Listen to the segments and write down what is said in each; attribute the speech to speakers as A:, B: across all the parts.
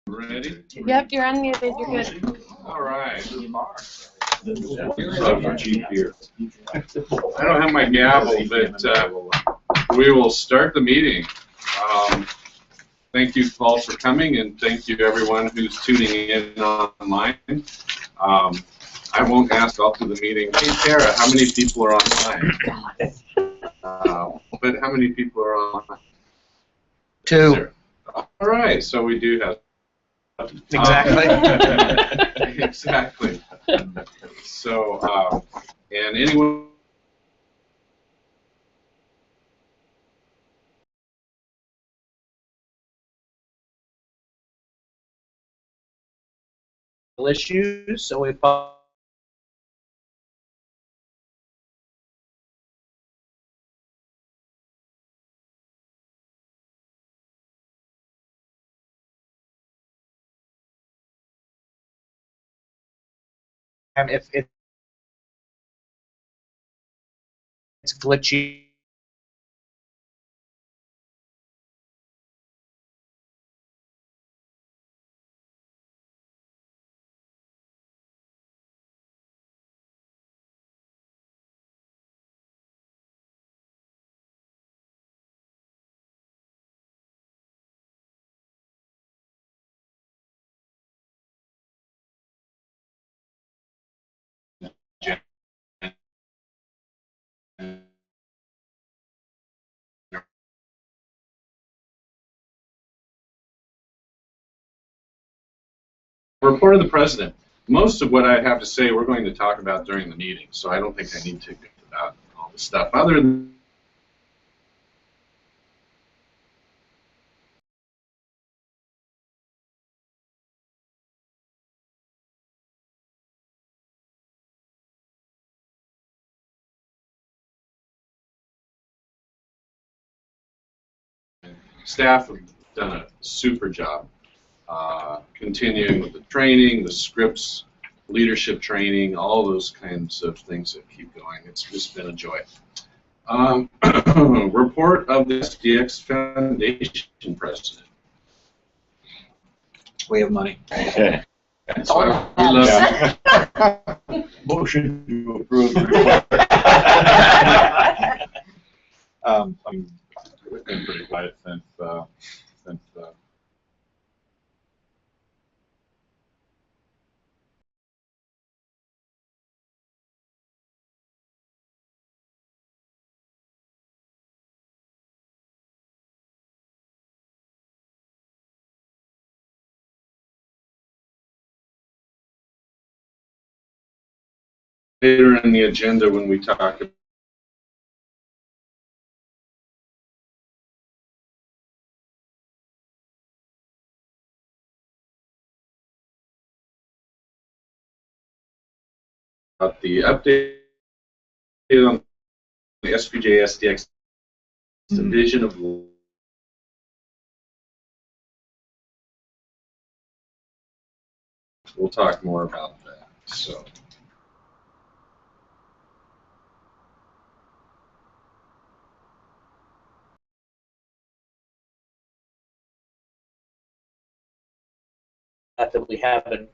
A: Ready?
B: Yep, you're unmuted. You're good.
A: All right. I don't have my gavel, but we will start the meeting. Thank you all for coming, and thank you to everyone who's tuning in online. I won't ask all through the meeting, hey Tara, how many people are online? But how many people are online?
C: 2.
A: All right, so we do have.
C: Exactly.
A: Exactly. So, and anyone.
C: Issues, so we if it's glitchy.
A: Report of the President. Most of what I have to say we're going to talk about during the meeting, so I don't think I need to go about all the stuff. Other than staff have done a super job continuing with the training, the scripts, leadership training, all those kinds of things that keep going. It's just been a joy. Report of the SDX Foundation President.
C: We have money.
A: That's why we love you.
D: Motion to approve the report. We've been pretty quiet since
A: Later in the agenda when we talk about the update on the SPJ SDX division of we'll talk more about that. So
C: That we haven't.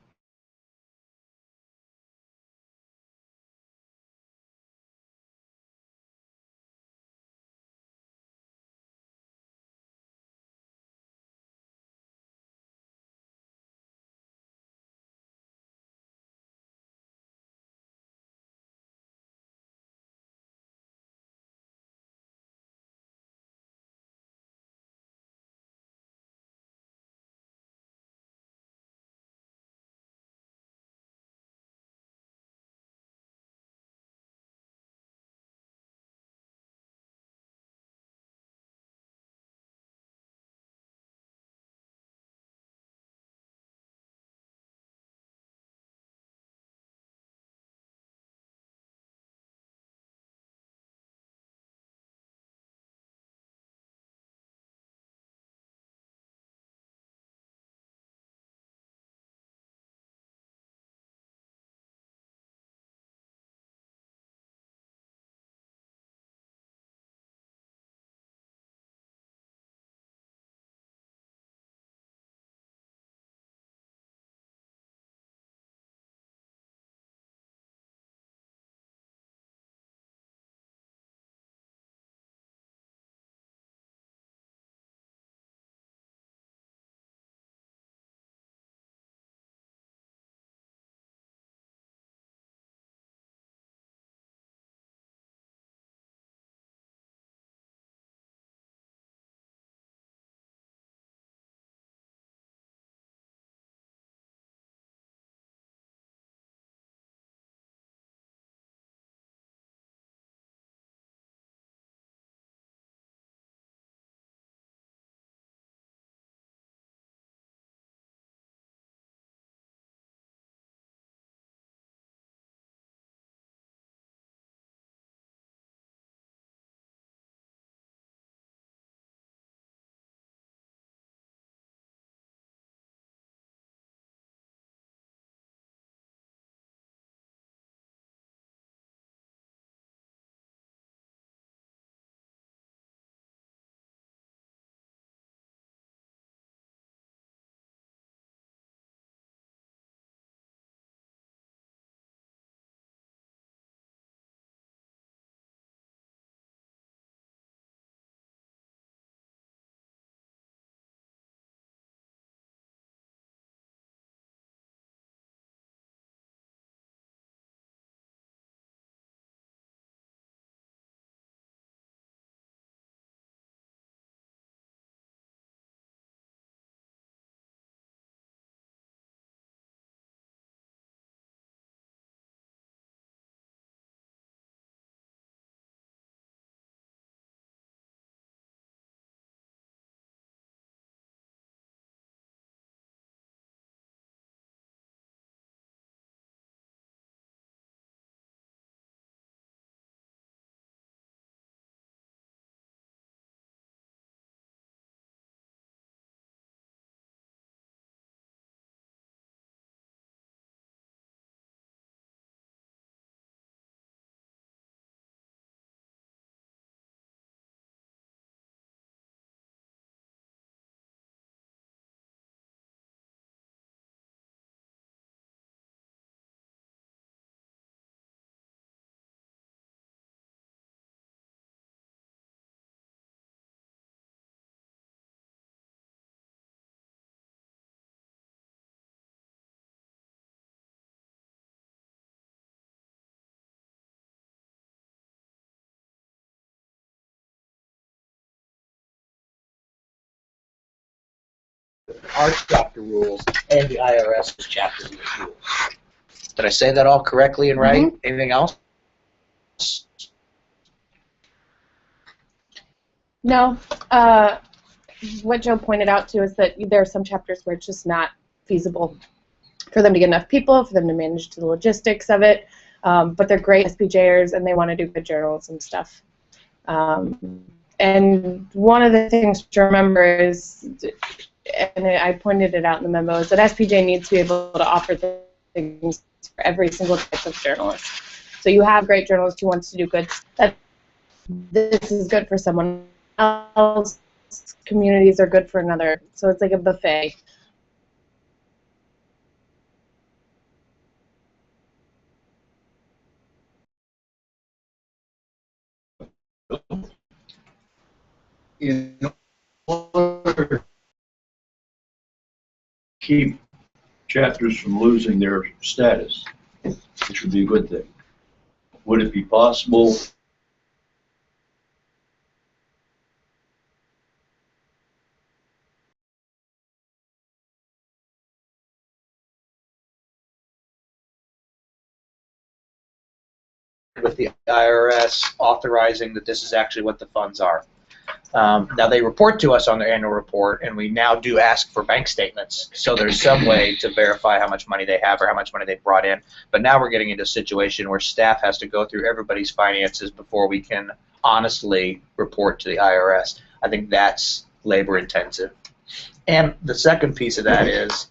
C: our chapter rules and the IRS's chapter rules. Did I say that all correctly and right?
B: Mm-hmm.
C: Anything else?
B: No. What Joe pointed out too is that there are some chapters where it's just not feasible for them to get enough people, for them to manage the logistics of it. But they're great SPJers and they want to do good journalism stuff. And one of the things to remember is, and I pointed it out in the memo, is that SPJ needs to be able to offer things for every single type of journalist. So you have great journalists who wants to do good stuff. This is good for someone else. Communities are good for another. So it's like a buffet.
E: In order to keep chapters from losing their status, which would be a good thing, would it be possible
C: With the IRS authorizing that this is actually what the funds are. Now they report to us on their annual report, and we now do ask for bank statements. So there's some way to verify how much money they have or how much money they brought in. But now we're getting into a situation where staff has to go through everybody's finances before we can honestly report to the IRS. I think that's labor intensive. And the second piece of that is,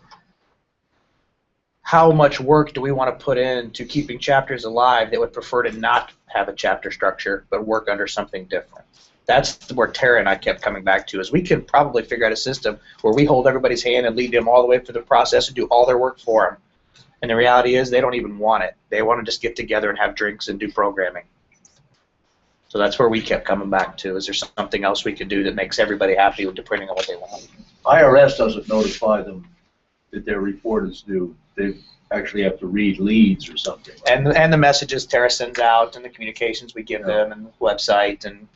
C: how much work do we want to put into keeping chapters alive that would prefer to not have a chapter structure but work under something different? That's where Tara and I kept coming back to, is we can probably figure out a system where we hold everybody's hand and lead them all the way through the process and do all their work for them. And the reality is they don't even want it. They want to just get together and have drinks and do programming. So that's where we kept coming back to. Is there something else we could do that makes everybody happy with depending on what they want?
E: IRS doesn't notify them that their report is due? They actually have to read leads or something.
C: And the messages Tara sends out and the communications we give them and the website and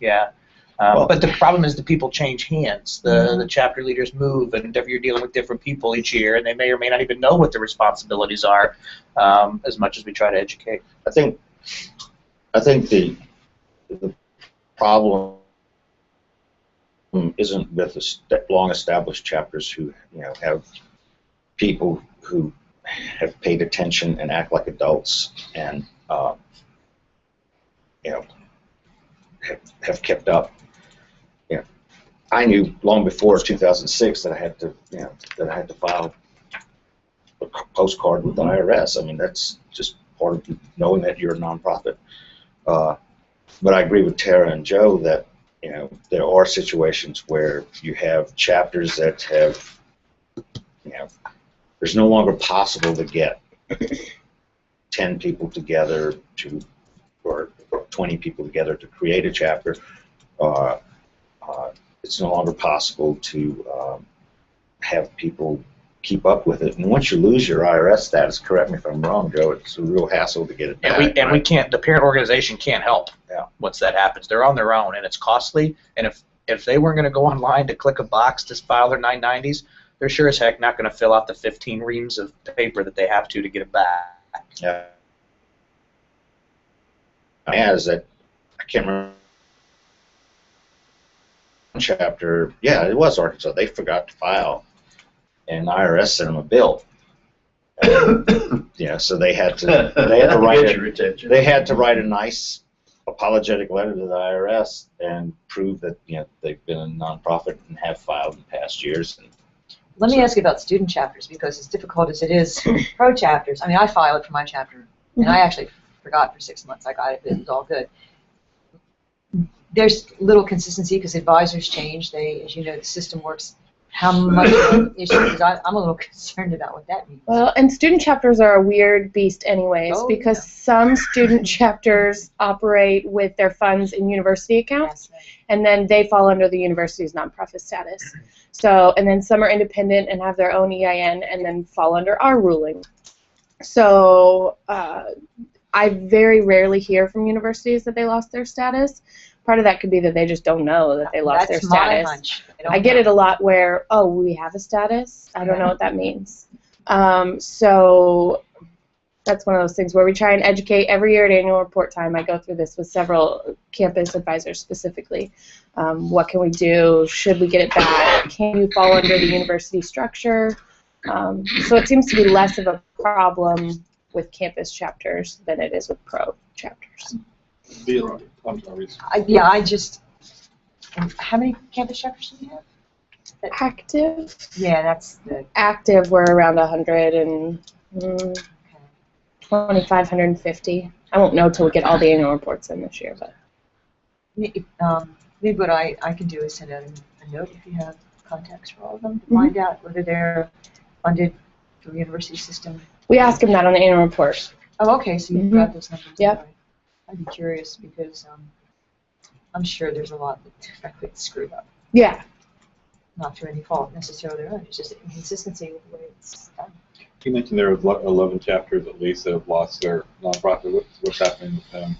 C: but the problem is the people change hands. The chapter leaders move, and you're dealing with different people each year, and they may or may not even know what their responsibilities are, as much as we try to educate.
D: I think the problem isn't with the long-established chapters who have people who have paid attention and act like adults and have kept up. I knew long before 2006 that I had to file a postcard with the IRS. I mean, that's just part of knowing that you're a nonprofit. But I agree with Tara and Joe that there are situations where you have chapters that have there's no longer possible to get 10 people together or 20 people together to create a chapter. It's no longer possible to have people keep up with it. And once you lose your IRS status, correct me if I'm wrong, Joe, it's a real hassle to get it back.
C: And we can't. The parent organization can't help once that happens. They're on their own, and it's costly. And if they weren't going to go online to click a box to file their 990s, they're sure as heck not going to fill out the 15 reams of paper that they have to get it back.
D: Yeah. Is that I can't remember. Chapter, yeah, it was Arkansas. They forgot to file, and the IRS sent them a bill. And, so they had to write a nice apologetic letter to the IRS and prove that they've been a nonprofit and have filed in past years. And
F: let me ask you about student chapters, because as difficult as it is, pro chapters. I mean, I filed for my chapter, and I actually forgot for 6 months. I got it. It was all good. There's little consistency because advisors change. As you know, the system works. How much of an issue? Because I'm a little concerned about what that means.
B: Well, and student chapters are a weird beast anyways, because some student chapters operate with their funds in university accounts, and then they fall under the university's nonprofit status. So, and then some are independent and have their own EIN and then fall under our ruling. So, I very rarely hear from universities that they lost their status. Part of that could be that they just don't know that they lost their
F: That's my
B: status.
F: hunch. They don't
B: I get
F: know.
B: it a lot where, oh, we have a status. I don't know what that means. So that's one of those things where we try and educate every year at annual report time. I go through this with several campus advisors specifically. What can we do? Should we get it back? Can you fall under the university structure? So it seems to be less of a problem with campus chapters than it is with pro chapters.
F: I just. How many campus chapters do we have?
B: Active?
F: Yeah, that's the.
B: Active, we're around 100 and 2,550. I won't know till we get all the annual reports in this year, but.
F: Maybe what I can do is send out a note if you have contacts for all of them to find out whether they're funded through the university system.
B: We ask them that on the annual report.
F: Oh, okay, so you've got those numbers.
B: Yep.
F: I'd be curious because I'm sure there's a lot that frankly it's screwed up.
B: Yeah.
F: Not through any fault necessarily of their own. It's just inconsistency with the way it's done.
G: You mentioned there were 11 chapters at least that have lost their nonprofit. What's happening with them?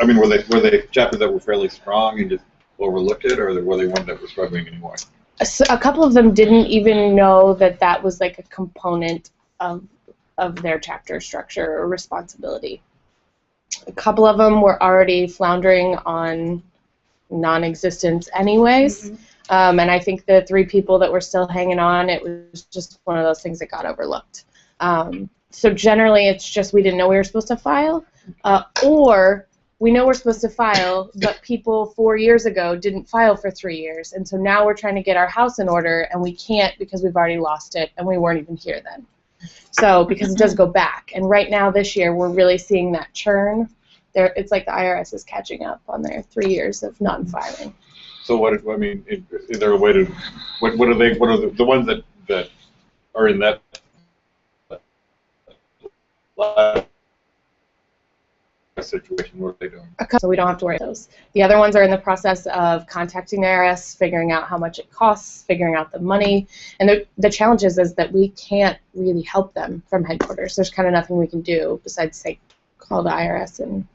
G: I mean, were they chapters that were fairly strong and just overlooked it, or were they ones that were struggling anymore?
B: So a couple of them didn't even know that that was like a component of their chapter structure or responsibility. A couple of them were already floundering on non-existence anyways. And I think the 3 people that were still hanging on, it was just one of those things that got overlooked. So generally it's just we didn't know we were supposed to file, or we know we're supposed to file, but people 4 years ago didn't file for 3 years, and so now we're trying to get our house in order, and we can't because we've already lost it, and we weren't even here then. So, because it does go back, and right now this year we're really seeing that churn. It's like the IRS is catching up on their 3 years of non-filing.
G: So I mean, is there a way to, what are the ones that are in that situation, what are they doing?
B: So we don't have to worry about those. The other ones are in the process of contacting the IRS, figuring out how much it costs, figuring out the money, and the challenge is that we can't really help them from headquarters. There's kind of nothing we can do besides say call the IRS
C: and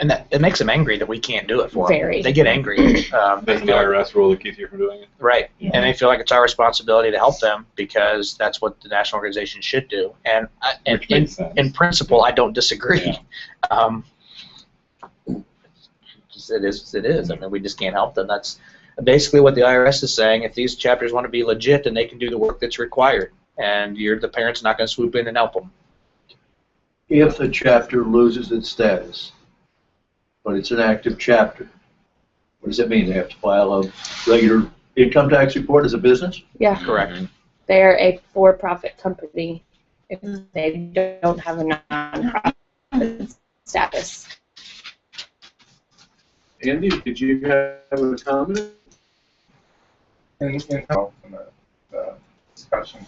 C: that it makes them angry that we can't do it for them.
B: Very.
C: They get angry.
G: Doesn't the IRS rule that keeps you from doing it?
C: Right, and they feel like it's our responsibility to help them because that's what the national organization should do. And in principle, I don't disagree.
G: Yeah.
C: It is. I mean, we just can't help them. That's basically what the IRS is saying. If these chapters want to be legit, then they can do the work that's required, and the parent's not going to swoop in and help them.
E: If a chapter loses its status, but it's an active chapter, what does that mean? They have to file a regular income tax report as a business?
B: Yeah.
C: Correct.
B: They're a for-profit company if they don't have a non-profit status.
A: Andy, did you have a comment?
H: In the discussion,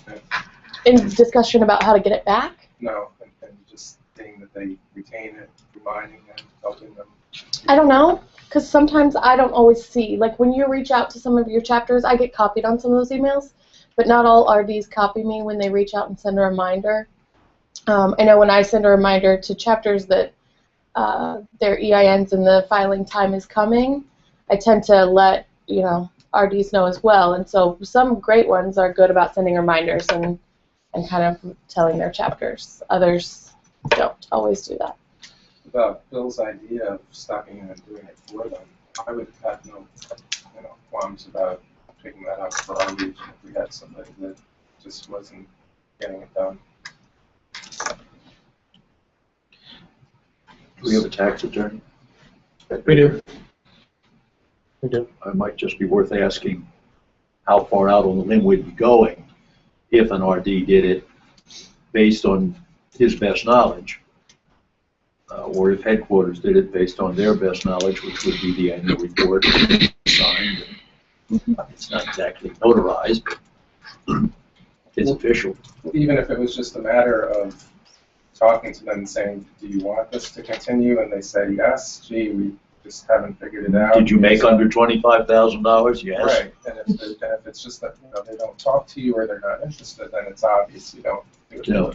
B: In discussion about how to get it back?
H: no, and just saying that they retain it, reminding them, helping them.
B: I don't know, because sometimes I don't always see. Like when you reach out to some of your chapters, I get copied on some of those emails, but not all RDs copy me when they reach out and send a reminder. I know when I send a reminder to chapters that their EINs and the filing time is coming, I tend to let RDs know as well. And so some great ones are good about sending reminders and kind of telling their chapters. Others don't always do that.
H: About Bill's idea of stopping in and doing it for them, I would have no qualms about picking that up for our region if we had somebody that just wasn't getting it done.
E: Do we have a tax attorney?
C: We do. We do.
E: It might just be worth asking how far out on the limb we'd be going if an RD did it based on his best knowledge, or if headquarters did it based on their best knowledge, which would be the annual report signed. It's not exactly notarized, but it's official.
H: Even if it was just a matter of talking to them and saying, do you want this to continue? And they say, yes. Gee, we just haven't figured it out.
E: Did you make under $25,000? Yes.
H: Right. And if it's just that they don't talk to you or they're not interested, then it's obvious you don't do it.
E: No.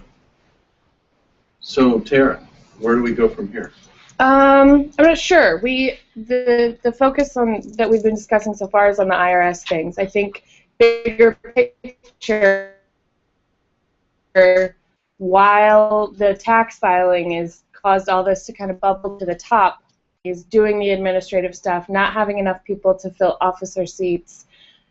A: So, Tara, where do we go from here?
B: I'm not sure. The focus on that we've been discussing so far is on the IRS things. I think bigger picture, while the tax filing has caused all this to kind of bubble to the top, is doing the administrative stuff, not having enough people to fill officer seats,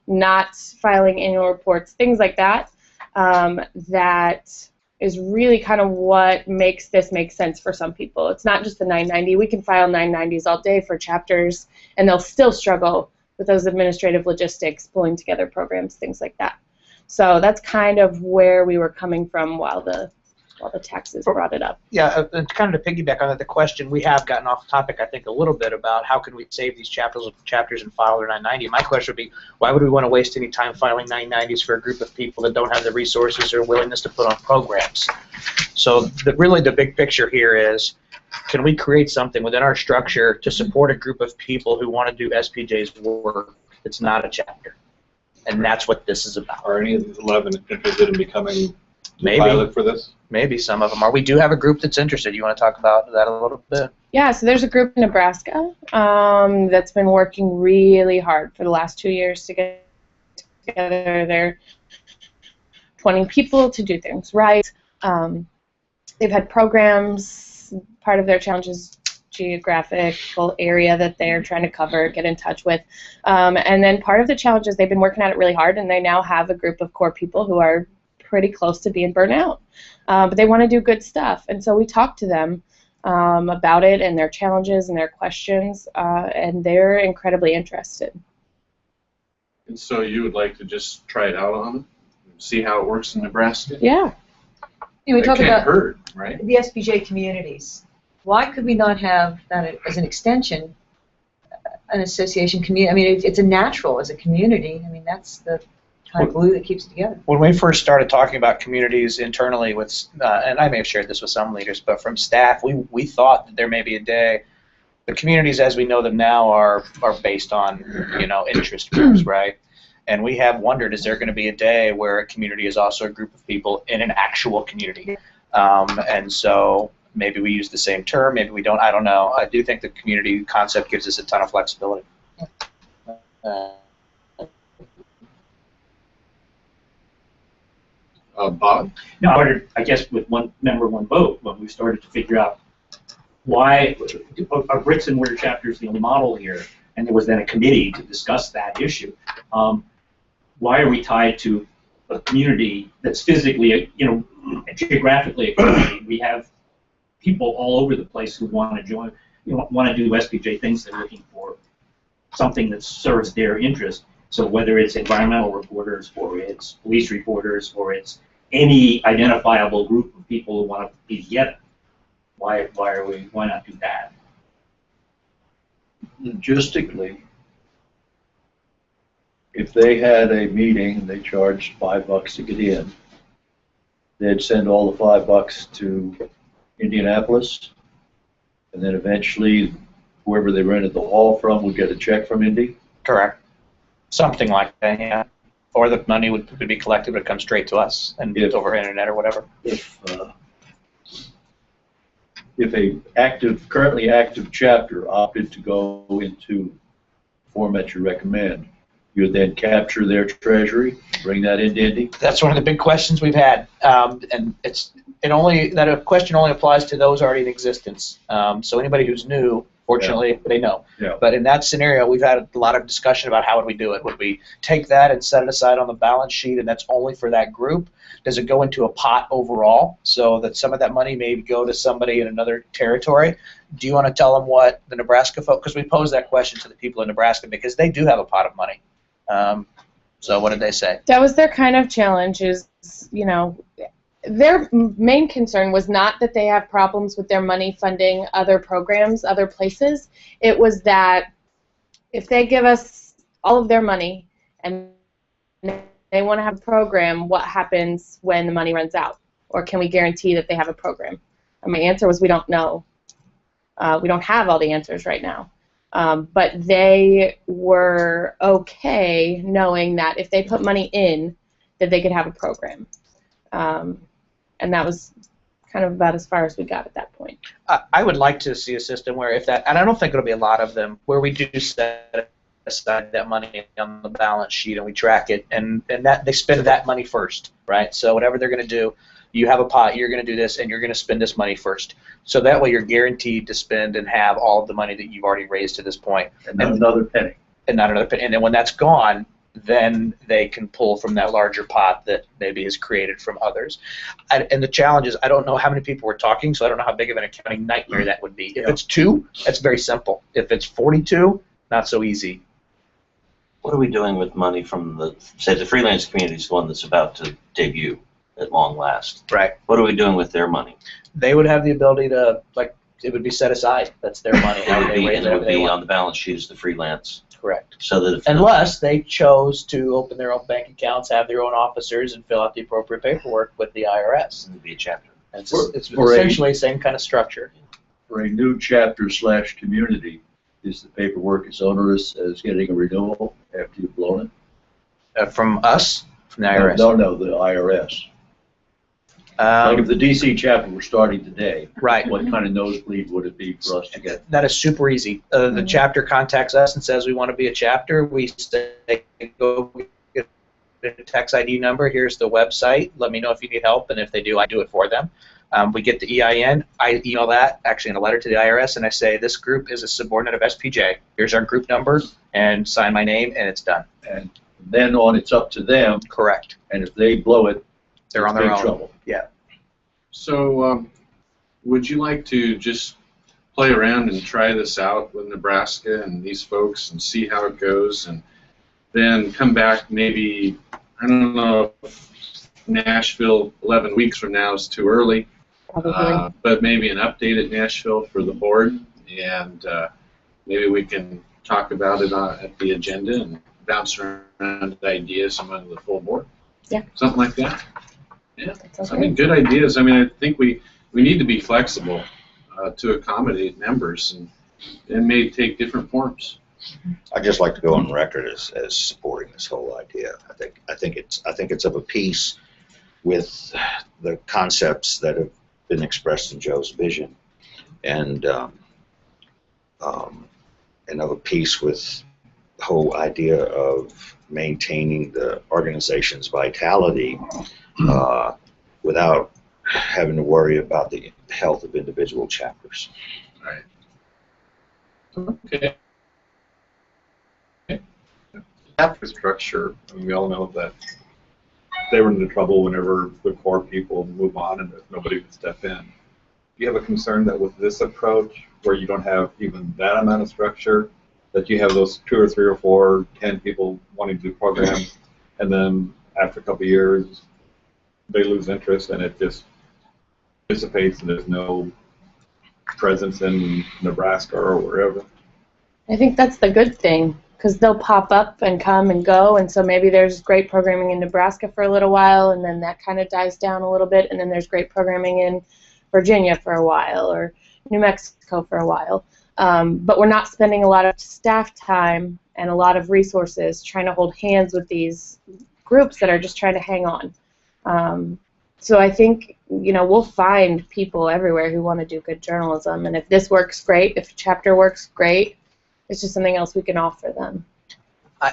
B: not filing annual reports, things like that. That is really kind of what makes this make sense for some people. It's not just the 990. We can file 990s all day for chapters, and they'll still struggle with those administrative logistics, pulling together programs, things like that. So that's kind of where we were coming from while the taxes brought it up.
C: Yeah, and kind of to piggyback on that, the question, we have gotten off topic, I think, a little bit about how can we save these chapters and file their 990. My question would be, why would we want to waste any time filing 990s for a group of people that don't have the resources or willingness to put on programs? So really the big picture here is, can we create something within our structure to support a group of people who want to do SPJ's work that's not a chapter? And that's what this is about.
G: Are any of the 11 interested in becoming
C: Maybe.
G: pilot for this?
C: Maybe some of them are. We do have a group that's interested. You want to talk about that a little bit?
B: Yeah, so there's a group in Nebraska that's been working really hard for the last 2 years to get together. They're 20 people to do things right. They've had programs. Part of their challenge is geographical area that they're trying to cover, get in touch with. And then part of the challenge is they've been working at it really hard, and they now have a group of core people who are pretty close to being burnt out. But they want to do good stuff. And so we talked to them about it and their challenges and their questions, and they're incredibly interested.
A: And so you would like to just try it out on them, see how it works in Nebraska?
B: Yeah.
F: You know, we
A: It
F: talk
A: can't
F: about
A: hurt, right?
F: the SPJ communities. Why could we not have that as an extension, an association community? I mean, it's a natural as a community. I mean, that's the kind of glue that keeps it together.
C: When we first started talking about communities internally with, and I may have shared this with some leaders, but from staff, we thought that there may be a day, the communities as we know them now are based on, interest groups, right? And we have wondered, is there going to be a day where a community is also a group of people in an actual community? And so maybe we use the same term, maybe we don't, I don't know. I do think the community concept gives us a ton of flexibility.
A: Bob?
I: No, I wondered, I guess with one member, one vote, when we started to figure out why are bricks and mortar chapters the only model here, and there was then a committee to discuss that issue. Why are we tied to a community that's physically, geographically a community? We have people all over the place who want to join, want to do SPJ things. They're looking for something that serves their interest. So whether it's environmental reporters, or it's police reporters, or it's any identifiable group of people who want to be together, why not do that?
E: Logistically, if they had a meeting, they charged $5 to get in, they'd send all the $5 to Indianapolis, and then eventually whoever they rented the hall from would get a check from Indy.
C: Correct. Something like that, yeah. Or the money would be collected, but it comes straight to us, and it's over internet or whatever.
E: If a currently active chapter opted to go into the format you recommend, you would then capture their treasury, bring that into Indy?
C: That's one of the big questions we've had, and that question only applies to those already in existence. So anybody who's new, fortunately, they know.
E: Yeah.
C: But in that scenario, we've had a lot of discussion about how would we do it. Would we take that and set it aside on the balance sheet, and that's only for that group? Does it go into a pot overall, so that some of that money may go to somebody in another territory? Do you want to tell them what the Nebraska folks, because we posed that question to the people in Nebraska, because they do have a pot of money. So what did they say?
B: That was their kind of challenge, is, their main concern was not that they have problems with their money funding other programs, other places. It was that if they give us all of their money and they want to have a program, what happens when the money runs out? Or can we guarantee that they have a program? And my answer was, we don't know. We don't have all the answers right now. But they were okay knowing that if they put money in, that they could have a program. And that was kind of about as far as we got at that point.
C: I would like to see a system where if that, and I don't think it'll be a lot of them, where we do set aside that money on the balance sheet and we track it, and that they spend that money first, right? So whatever they're going to do, you have a pot, you're going to do this, and you're going to spend this money first. So that way you're guaranteed to spend and have all of the money that you've already raised to this point.
E: And not another penny.
C: And not another penny. And then when that's gone, then they can pull from that larger pot that maybe is created from others. And the challenge is, I don't know how many people we're talking, so I don't know how big of an accounting nightmare that would be. If it's 2, that's very simple. If it's 42, not so easy.
J: What are we doing with money from the, say, the freelance community is the one that's about to debut at long last?
C: Right.
J: What are we doing with their money?
C: They would have the ability to, like, it would be set aside. That's their money.
J: It would be, and it would be
C: want.
J: on the balance sheet as the freelance.
C: Correct.
J: So that if
C: Unless they chose to open their own bank accounts, have their own officers, and fill out the appropriate paperwork with the IRS.
J: it would be a chapter.
C: It's
E: For a-
C: essentially the same kind of structure.
E: For a new chapter/community, is the paperwork as onerous as getting a renewal after you've blown it?
C: From us? From the IRS?
E: No, the IRS. Like if the DC chapter were starting today,
C: Right.
E: what kind of nosebleed would it be for us to get?
C: That is super easy. The chapter contacts us and says we want to be a chapter. We say, go get a tax ID number. Here's the website. Let me know if you need help, and if they do, I do it for them. We get the EIN. I email that, actually in a letter to the IRS, and I say, this group is a subordinate of SPJ. Here's our group number, and sign my name, and it's done.
E: And then on, it's up to them,
C: Correct.
E: and if they blow it,
C: They're on their
E: big
C: own.
E: trouble.
C: Yeah.
A: So, would you like to just play around and try this out with Nebraska and these folks and see how it goes, and then come back maybe, I don't know if Nashville 11 weeks from now is too early,
B: Probably.
A: but maybe an update at Nashville for the board, and maybe we can talk about it at the agenda and bounce around ideas among the full board.
B: Yeah.
A: Something like that. Yeah.
B: That sounds
A: I mean,
B: great.
A: good ideas. I mean, I think we need to be flexible to accommodate members, and it may take different forms.
D: I'd just like to go on record as supporting this whole idea. I think it's of a piece with the concepts that have been expressed in Joe's vision, and of a piece with the whole idea of maintaining the organization's vitality without having to worry about the health of individual chapters.
A: Right. Okay.
G: Chapter structure, I mean, we all know that they run into trouble whenever the core people move on and there's nobody to step in. Do you have a concern that with this approach, where you don't have even that amount of structure, that you have those 2 or 3 or 4, 10 people wanting to do programs, and then after a couple of years, they lose interest and it just dissipates and there's no presence in Nebraska or wherever?
B: I think that's the good thing, because they'll pop up and come and go, and so maybe there's great programming in Nebraska for a little while, and then that kind of dies down a little bit, and then there's great programming in Virginia for a while, or New Mexico for a while. But we're not spending a lot of staff time and a lot of resources trying to hold hands with these groups that are just trying to hang on. So I think, we'll find people everywhere who want to do good journalism, and if this works, great. If chapter works, great. It's just something else we can offer them.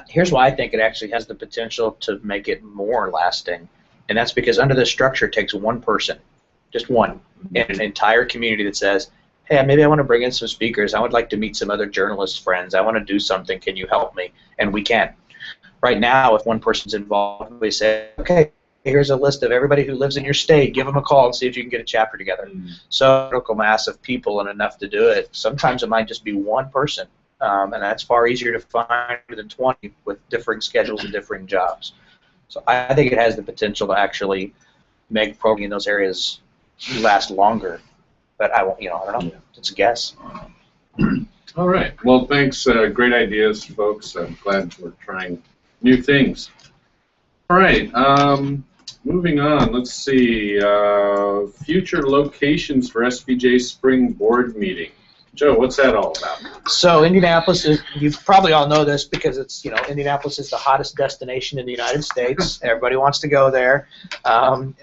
C: Here's why I think it actually has the potential to make it more lasting, and that's because under this structure it takes one person, just one, in an entire community that says, hey, maybe I want to bring in some speakers. I would like to meet some other journalist friends. I want to do something. Can you help me? And we can. Right now, if one person's involved, we say, okay, here's a list of everybody who lives in your state. Give them a call and see if you can get a chapter together. So critical mass of people and enough to do it. Sometimes it might just be one person, and that's far easier to find than 20 with differing schedules and differing jobs. So I think it has the potential to actually make programming in those areas last longer. But I won't, I don't know. It's a guess.
A: All right. Well, thanks. Great ideas, folks. I'm glad we're trying new things. All right. Moving on. Let's see. Future locations for SPJ Spring Board Meeting. Joe, what's that all about?
C: So Indianapolis is, you probably all know this because it's, Indianapolis is the hottest destination in the United States. Everybody wants to go there.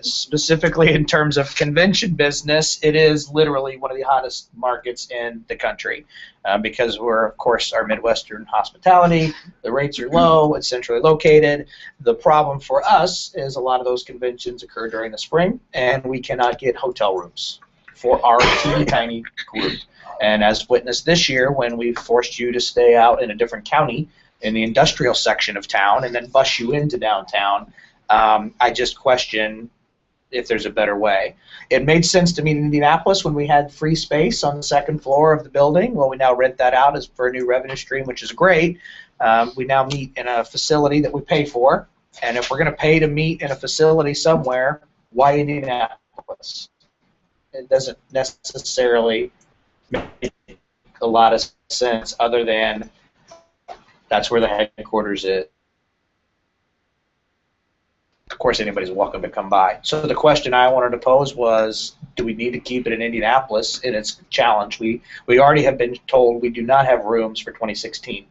C: Specifically in terms of convention business, it is literally one of the hottest markets in the country because we're, of course, our Midwestern hospitality. The rates are low. It's centrally located. The problem for us is a lot of those conventions occur during the spring, and we cannot get hotel rooms for our teeny tiny group. And as witnessed this year when we forced you to stay out in a different county in the industrial section of town and then bus you into downtown, I just question if there's a better way. It made sense to me in Indianapolis when we had free space on the second floor of the building. Well, we now rent that out as for a new revenue stream, which is great. We now meet in a facility that we pay for. And if we're going to pay to meet in a facility somewhere, why Indianapolis? It doesn't necessarily make a lot of sense other than that's where the headquarters is. Of course, anybody's welcome to come by. So the question I wanted to pose was, do we need to keep it in Indianapolis? And it's a challenge. We already have been told we do not have rooms for 2016.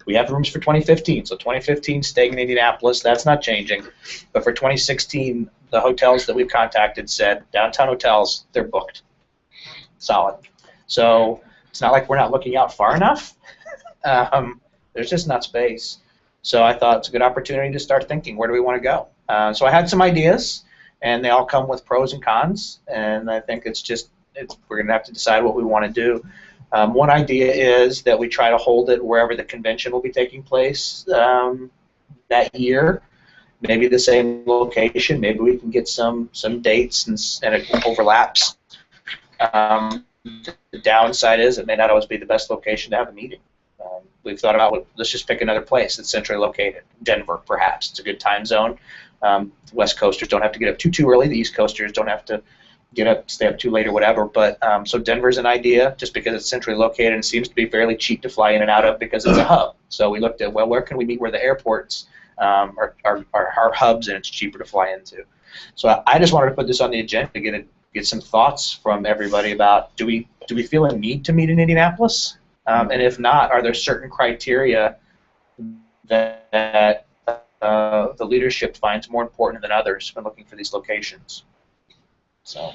C: We have rooms for 2015. So 2015 staying in Indianapolis, that's not changing. But for 2016, the hotels that we've contacted said, downtown hotels, they're booked. Solid. So it's not like we're not looking out far enough. There's just not space. So I thought it's a good opportunity to start thinking, where do we want to go? So I had some ideas, and they all come with pros and cons. And I think we're going to have to decide what we want to do. One idea is that we try to hold it wherever the convention will be taking place that year. Maybe the same location. Maybe we can get some dates and it overlaps. The downside is it may not always be the best location to have a meeting. We've thought about, let's just pick another place that's centrally located. Denver, perhaps. It's a good time zone. West Coasters don't have to get up too early. The East Coasters don't have to stay up too late or whatever. But so Denver's an idea just because it's centrally located and seems to be fairly cheap to fly in and out of because it's a hub. So we looked at, well, where can we meet where the airports are hubs and it's cheaper to fly into. So I just wanted to put this on the agenda to get some thoughts from everybody about, do we feel a need to meet in Indianapolis? And if not, are there certain criteria that the leadership finds more important than others when looking for these locations? So,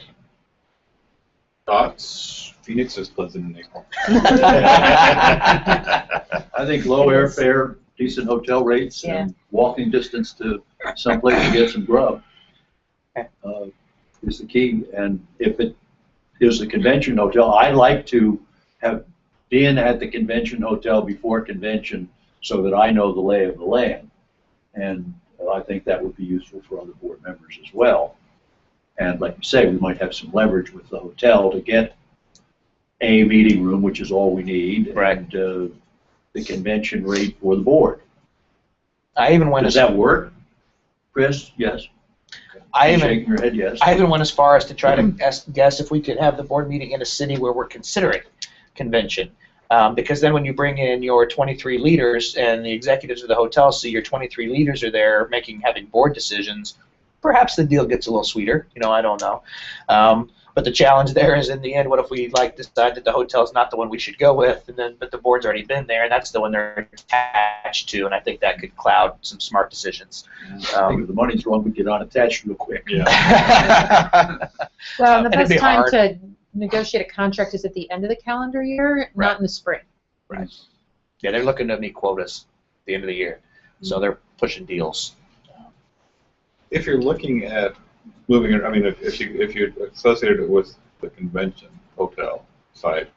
A: thoughts?
G: Phoenix is pleasant in April.
E: I think low airfare, decent hotel rates, and walking distance to someplace to get some grub is the key. And if it is the convention hotel, I like to have been at the convention hotel before convention so that I know the lay of the land. And I think that would be useful for other board members as well. And like you say, we might have some leverage with the hotel to get a meeting room, which is all we need,
C: right,
E: and the convention rate for the board. Does that work, Chris? Yes. Shaking your head, yes.
C: I even went as far as to try to guess if we could have the board meeting in a city where we're considering convention. Because then when you bring in your 23 leaders and the executives of the hotel see your 23 leaders are there having board decisions, perhaps the deal gets a little sweeter. I don't know. But the challenge there is, in the end, what if we decide that the hotel's not the one we should go with, but the board's already been there, and that's the one they're attached to, and I think that could cloud some smart decisions.
E: I think if the money's wrong, we get unattached real quick.
G: Yeah.
B: Well, the best time to negotiate a contract is at the end of the calendar year, not in the spring.
C: Right. Yeah, they're looking to meet quotas at the end of the year, so they're pushing deals.
G: If you're looking at moving it, I mean, if you associated it with the convention hotel site,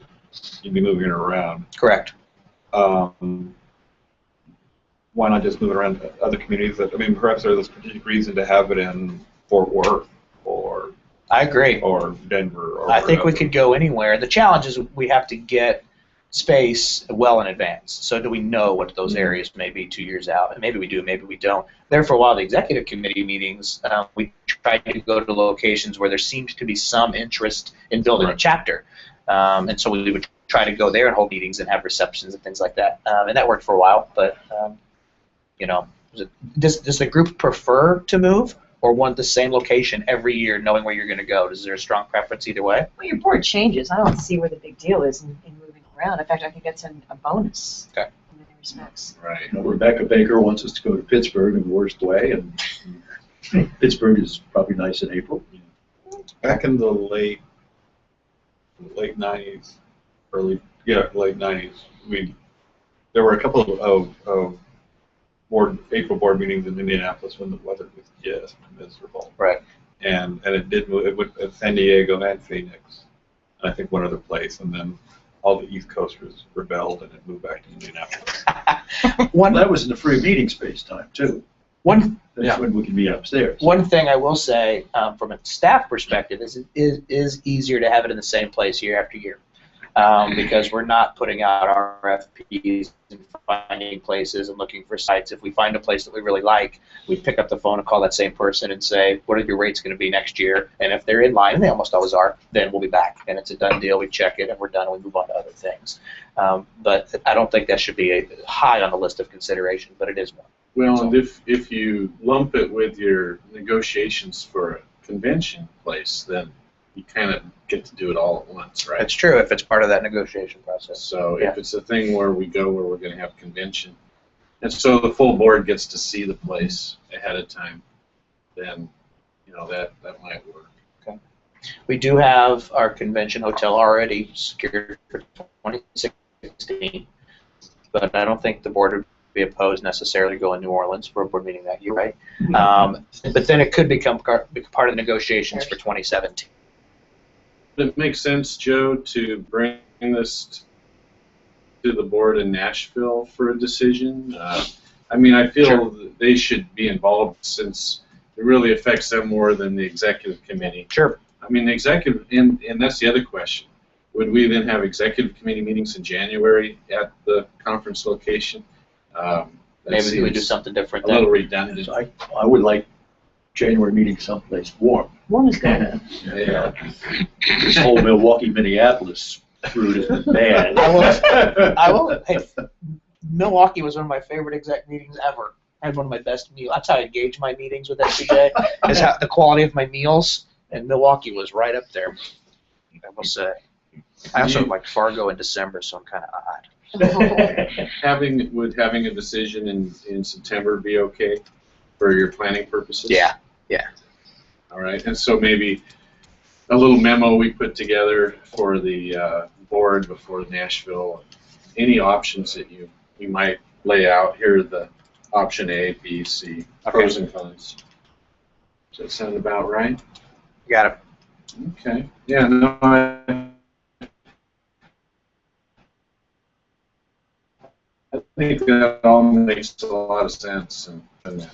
G: you'd be moving it around.
C: Correct.
G: Why not just move it around to other communities? Perhaps there's a strategic reason to have it in Fort Worth or
C: I agree.
G: Or Denver. Or
C: I think we could go anywhere. The challenge is we have to get space well in advance. So do we know what those areas may be 2 years out? And maybe we do, maybe we don't. There for a while, the executive committee meetings, we tried to go to locations where there seemed to be some interest in building a chapter. And so we would try to go there and hold meetings and have receptions and things like that. And that worked for a while. But, does the group prefer to move? or want the same location every year, knowing where you're going to go? Is there a strong preference either way?
F: Well, your board changes. I don't see where the big deal is in moving around. In fact, I think that's a bonus
C: Okay.
F: in many respects.
A: Right.
E: You know, Rebecca Baker wants us to go to Pittsburgh in the worst way, and Pittsburgh is probably nice in April.
G: Back in the late 90s, late 90s, there were a couple of April board meetings in Indianapolis when the weather was just miserable.
C: Right.
G: And it did move. It went at San Diego and Phoenix, and I think one other place, and then all the East Coasters rebelled and it moved back to Indianapolis.
E: Well, that was in the free meeting space time too. That's when we can be upstairs.
C: One thing I will say from a staff perspective is it is easier to have it in the same place year after year because we're not putting out RFPs and finding places and looking for sites. If we find a place that we really like, we pick up the phone and call that same person and say, what are your rates going to be next year? And if they're in line, and they almost always are, then we'll be back. And it's a done deal. We check it and we're done and we move on to other things. But I don't think that should be high on the list of consideration, but it is one.
A: Well, and if you lump it with your negotiations for a convention place, then you kind of get to do it all at once, right?
C: It's true if it's part of that negotiation process.
A: So if it's a thing where we go where we're going to have convention, and so the full board gets to see the place ahead of time, then that might work.
C: Okay. We do have our convention hotel already secured for 2016, but I don't think the board would be opposed necessarily going to New Orleans for a board meeting that year, right? But then it could become part of the negotiations for 2017.
A: It makes sense, Joe, to bring this to the board in Nashville for a decision. I mean, I feel that they should be involved since it really affects them more than the executive committee.
C: Sure.
A: I mean, the executive, and that's the other question. Would we then have executive committee meetings in January at the conference location?
C: Maybe we do something different
A: a
C: then.
A: little redundant.
E: I would like January meeting someplace warm.
F: Warm is good.
A: Yeah.
E: This whole Milwaukee, Minneapolis route has been bad.
C: I will. Hey, Milwaukee was one of my favorite exec meetings ever. I had one of my best meals. That's how I gauge my meetings with SPJ, is how the quality of my meals, and Milwaukee was right up there, I will say. I also like Fargo in December, so I'm kind of odd.
A: Would having a decision in September be okay for your planning purposes?
C: Yeah.
A: All right, and so maybe a little memo we put together for the board before Nashville. Any options that you might lay out here are the option A, B, C, pros and cons. Does that sound about right?
C: Got it.
A: Okay. Yeah. No. I think that all makes a lot of sense, and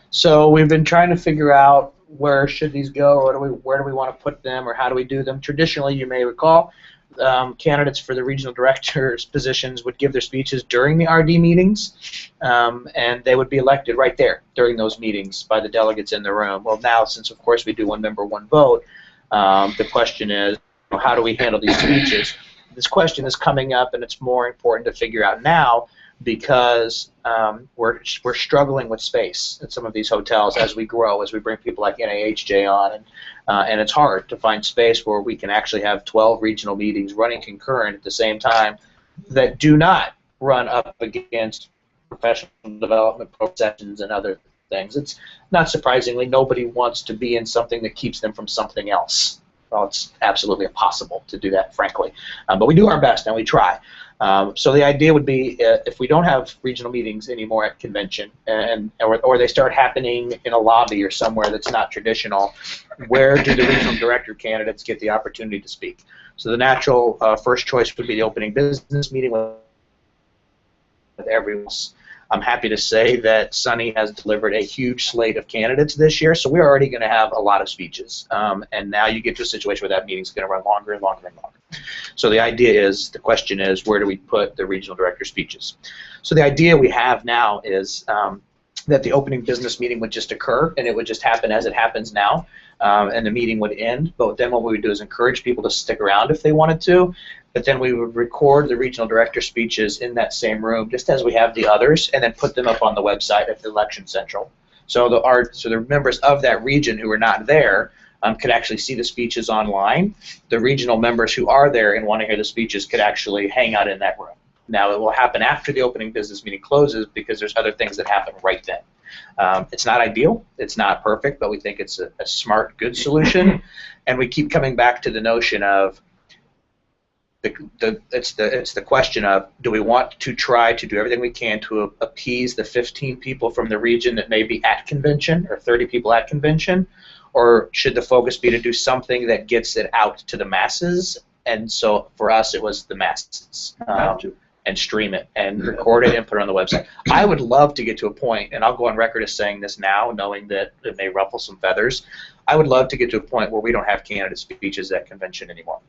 C: So we've been trying to figure out where should these go, or where do we want to put them, or how do we do them. Traditionally, you may recall, candidates for the regional directors positions would give their speeches during the RD meetings, and they would be elected right there during those meetings by the delegates in the room. Well, now, since of course we do one member, one vote, the question is, how do we handle these speeches? This question is coming up, and it's more important to figure out now because we're struggling with space at some of these hotels as we grow, as we bring people like NAHJ on, and it's hard to find space where we can actually have 12 regional meetings running concurrent at the same time that do not run up against professional development sessions and other things. It's not surprisingly, nobody wants to be in something that keeps them from something else. Well, it's absolutely impossible to do that, frankly. But we do our best, and we try. So the idea would be if we don't have regional meetings anymore at convention, or they start happening in a lobby or somewhere that's not traditional, where do the regional director candidates get the opportunity to speak? So the natural first choice would be the opening business meeting with everyone else. I'm happy to say that Sunny has delivered a huge slate of candidates this year, so we're already going to have a lot of speeches. And now you get to a situation where that meeting's going to run longer and longer and longer. So the question is, where do we put the regional director speeches? So the idea we have now is that the opening business meeting would just occur, and it would just happen as it happens now, and the meeting would end. But then what we would do is encourage people to stick around if they wanted to. but then we would record the regional director speeches in that same room, just as we have the others, and then put them up on the website at the Election Central. So the members of that region who are not there could actually see the speeches online. The regional members who are there and want to hear the speeches could actually hang out in that room. Now, it will happen after the opening business meeting closes because there's other things that happen right then. It's not ideal, it's not perfect, but we think it's a smart, good solution. And we keep coming back to the notion of it's the question of, do we want to try to do everything we can to appease the 15 people from the region that may be at convention, or 30 people at convention, or should the focus be to do something that gets it out to the masses? And so for us, it was the masses. And stream it and record it and put it on the website. I would love to get to a point, and I'll go on record as saying this now, knowing that it may ruffle some feathers. I would love to get to a point where we don't have candidate speeches at convention anymore.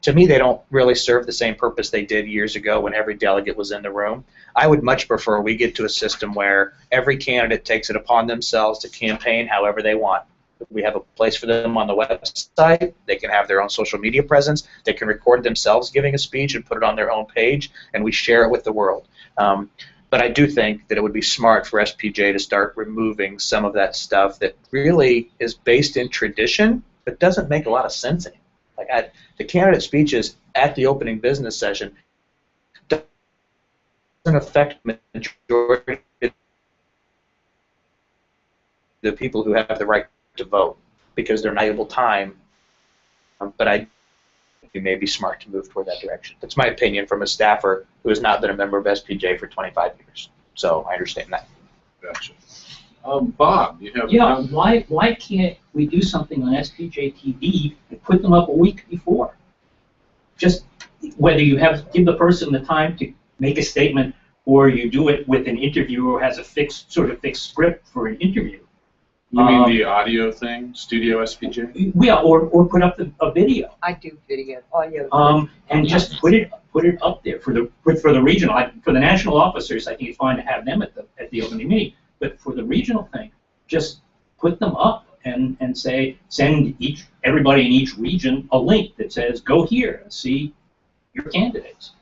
C: To me, they don't really serve the same purpose they did years ago when every delegate was in the room. I would much prefer we get to a system where every candidate takes it upon themselves to campaign however they want. We have a place for them on the website. They can have their own social media presence. They can record themselves giving a speech and put it on their own page, and we share it with the world. But I do think that it would be smart for SPJ to start removing some of that stuff that really is based in tradition but doesn't make a lot of sense anymore. Like the candidate speeches at the opening business session doesn't affect the majority of the people who have the right to vote because they're valuable time, but I think it may be smart to move toward that direction. That's my opinion from a staffer who has not been a member of SPJ for 25 years. So I understand that.
A: Gotcha. Bob, you have...
I: Yeah, why can't we do something on SPJ TV and put them up a week before? Just whether you give the person the time to make a statement or you do it with an interview or has a fixed script for an interview.
A: You mean the audio thing, Studio SPJ?
I: Yeah, or put up a video.
F: I do video, audio.
I: And just put it up there for the regional. For the national officers, I think it's fine to have them at the opening meeting. But for the regional thing, just put them up and send everybody in each region a link that says go here and see your candidates.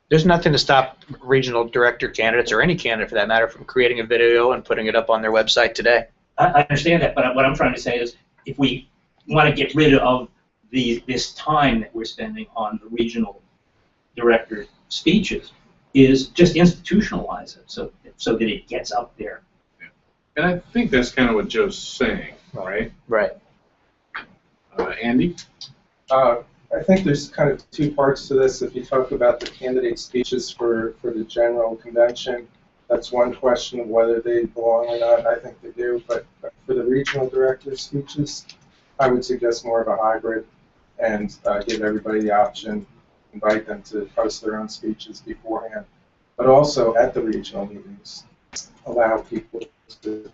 C: There's nothing to stop regional director candidates or any candidate for that matter from creating a video and putting it up on their website today.
I: I understand that, but what I'm trying to say is if we want to get rid of this time that we're spending on the regional director speeches, is just institutionalize it so that it gets up there.
A: Yeah. And I think that's kind of what Joe's saying, right?
C: Right.
A: Andy?
H: I think there's kind of two parts to this. If you talk about the candidate speeches for the general convention, that's one question of whether they belong or not. I think they do. But for the regional director speeches, I would suggest more of a hybrid and give everybody the option, invite them to post their own speeches beforehand. But also at the regional meetings, allow people to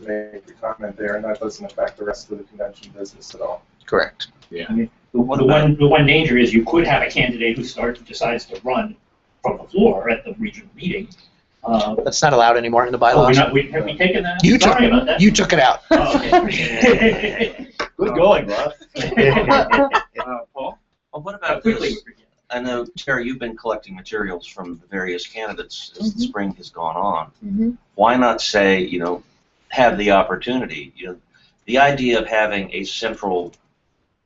H: make a comment there, and that doesn't affect the rest of the convention business at all.
C: Correct.
A: Yeah.
I: I mean, the one danger is you could have a candidate who decides to run from the floor at the regional meeting.
C: That's not allowed anymore in the bylaws.
I: Have we taken that?
C: Sorry about that. You took it out.
I: Oh, okay.
E: Good going, Rob.
A: Paul?
J: Well, what about
I: Quickly.
J: this? I know, Terry, you've been collecting materials from the various candidates as the spring has gone on.
B: Mm-hmm.
J: Why not say, have the opportunity? The idea of having a central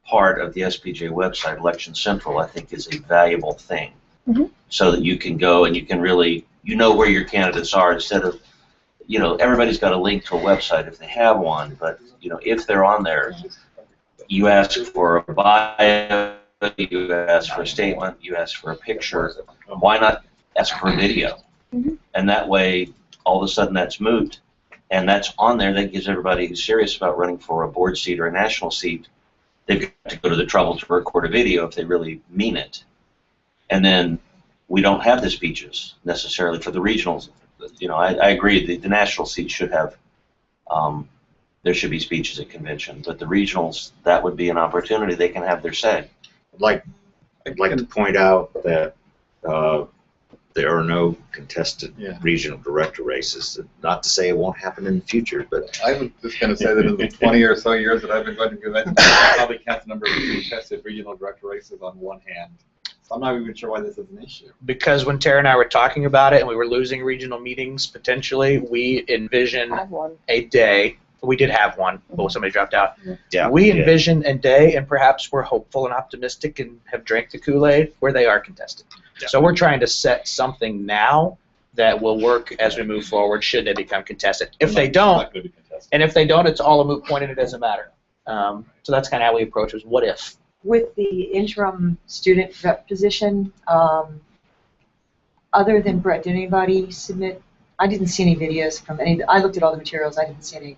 J: part of the SPJ website, Election Central, I think is a valuable thing.
B: Mm-hmm.
J: So that you can go and you can really, where your candidates are instead of, everybody's got a link to a website if they have one, but, if they're on there, you ask for a bio, you ask for a statement, you ask for a picture. Why not ask for a video?
B: Mm-hmm.
J: And that way, all of a sudden that's moot. And that's on there. That gives everybody who's serious about running for a board seat or a national seat, they've got to go to the trouble to record a video if they really mean it. And then we don't have the speeches necessarily for the regionals. I agree the national seats should have, there should be speeches at convention, but the regionals, that would be an opportunity. They can have their say.
D: I'd like to point out that there are no contested regional director races. Not to say it won't happen in the future, but
G: I was just going to say that in the 20 or so years that I've been going to conventions, I probably count the number of contested regional director races on one hand. I'm not even sure why this is an issue.
C: Because when Tara and I were talking about it and we were losing regional meetings potentially, we envisioned
B: I have one.
C: a day. We did have one, but somebody dropped out.
J: Yeah.
C: We envision a day, and perhaps we're hopeful and optimistic and have drank the Kool-Aid, where they are contested.
J: Yeah.
C: So we're trying to set something now that will work as we move forward should they become contested. If they don't,
G: Not gonna be contested.
C: and if they don't, it's all a moot point and it doesn't matter. So that's kind of how we approach it, what if.
F: With the interim student rep position, other than Brett, did anybody submit? I didn't see any videos from any. I looked at all the materials. I didn't see any.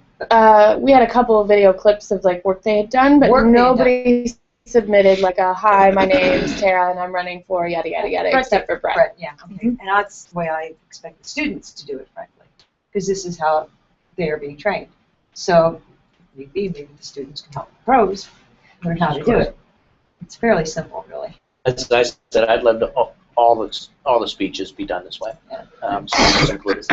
B: We had a couple of video clips of like work they had done, but
F: Work they had
B: nobody submitted like a hi, my name's Tara and I'm running for yada yada yada,
F: Brett
B: except
F: did.
B: for Brett.
F: Yeah, okay. And that's the way I expect the students to do it, frankly, because this is how they are being trained. So maybe the students can help the pros learn how to do it. It's fairly simple, really.
C: As I said, I'd love to all the speeches be done this way. So it's included.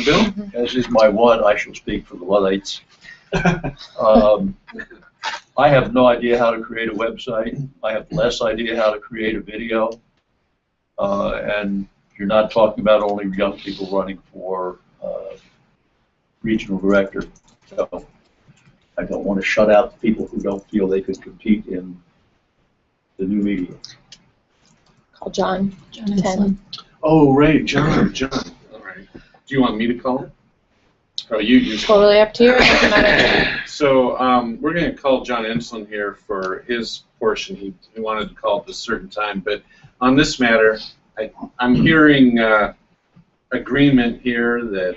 A: Bill?
E: As is my one, I shall speak for the Luddites. I have no idea how to create a website. I have less idea how to create a video. And you're not talking about only young people running for regional director. So I don't want to shut out the people who don't feel they could compete in the new media.
B: Call John. 10.
A: Oh, right, John. All right. Do you want me to call him? Oh, you
B: Totally up to you. It doesn't matter.
A: So we're going to call John Enslin here for his portion. He wanted to call at a certain time, but on this matter, I'm hearing agreement here that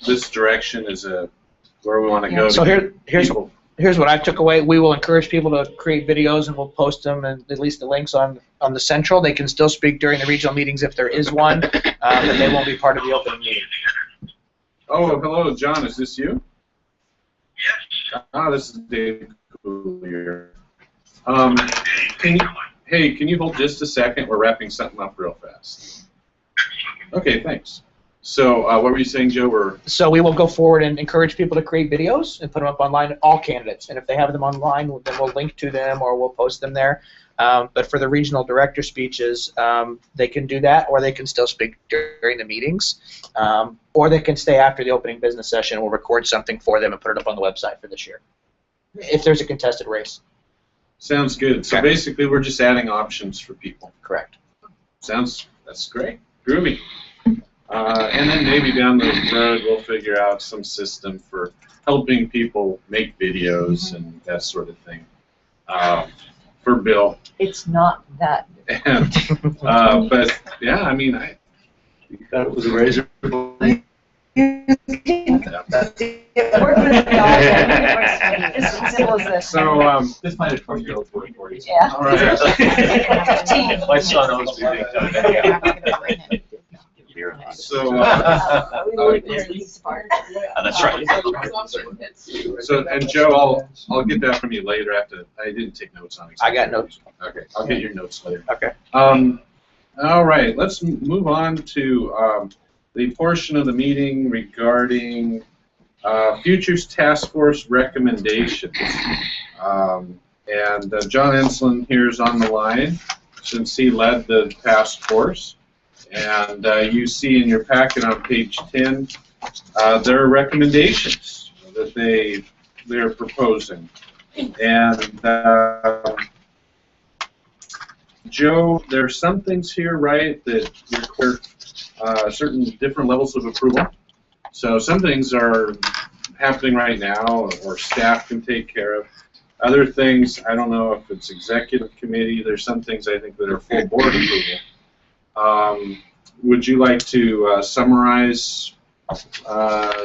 A: this direction is where we want to go.
C: So here's what I took away. We will encourage people to create videos, and we'll post them, and at least the links on the central. They can still speak during the regional meetings if there is one, but they won't be part of the opening meeting.
A: Oh, hello, John. Is this you? Yes. Ah, this is Dave Coolier. Can you hold just a second? We're wrapping something up real fast. Okay, thanks. So what were you saying, Joe?
C: So we will go forward and encourage people to create videos and put them up online, all candidates. And if they have them online, then we'll link to them or we'll post them there. But for the regional director speeches, they can do that, or they can still speak during the meetings, or they can stay after the opening business session and we'll record something for them and put it up on the website for this year, if there's a contested race.
A: Sounds good. So basically we're just adding options for people.
C: Correct.
A: That's great. Groovy. And then maybe down the road we'll figure out some system for helping people make videos and that sort of thing. For Bill.
F: It's not that.
A: And, but yeah, I mean,
E: You got it with a razor blade?
F: It's as simple as this.
A: So
G: This might have 20-year-old 40.
F: Yeah.
A: all right.
E: My son owes me big time.
A: So
J: That's right.
A: so and Joe, I'll get that from you later. I didn't take notes on it.
C: I got notes.
A: Okay, I'll get your notes later.
C: Okay.
A: All right, let's move on to the portion of the meeting regarding Futures Task Force recommendations. And John Enslin here is on the line since he led the task force. And you see in your packet on page 10 their recommendations that they're proposing. And Joe, there are some things here, right, that require certain different levels of approval. So some things are happening right now, or staff can take care of. Other things, I don't know if it's executive committee. There's some things I think that are full board approval. Would you like to summarize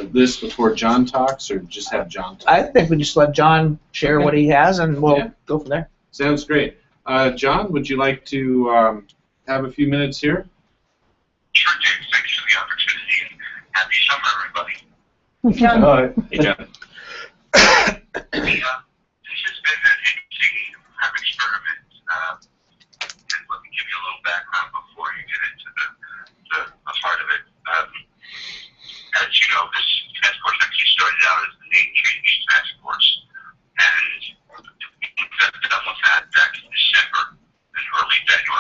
A: this before John talks, or just have John talk?
C: I think we just let John share what he has, and we'll go from there.
A: Sounds great. John, would you like to have a few minutes here?
K: Sure, James. Thanks for the opportunity, and happy summer, everybody.
E: All right.
J: Hey, John.
K: This has been an interesting experiment, and let me give you a little background before you get into the heart of it. As you know, this task force actually started out as the name change task force, and we got done with that back in December, and early January.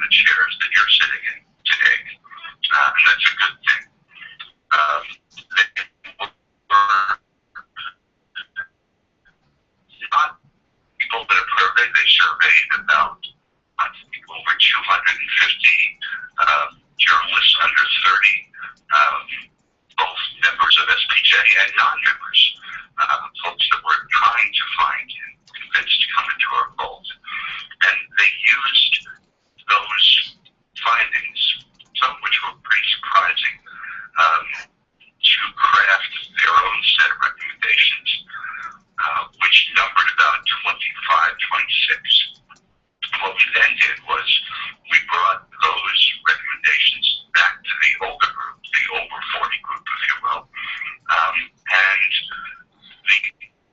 K: the chairs that you're sitting in today, and that's a good thing. They were not people that have surveyed. They surveyed about, I think, over 250 journalists under 30, both members of SPJ and non-members, folks that we're trying to find and convince to come into our fold. And they used those findings, some of which were pretty surprising, to craft their own set of recommendations, which numbered about 25, 26. What we then did was we brought those recommendations back to the older group, the over 40 group, if you will, and the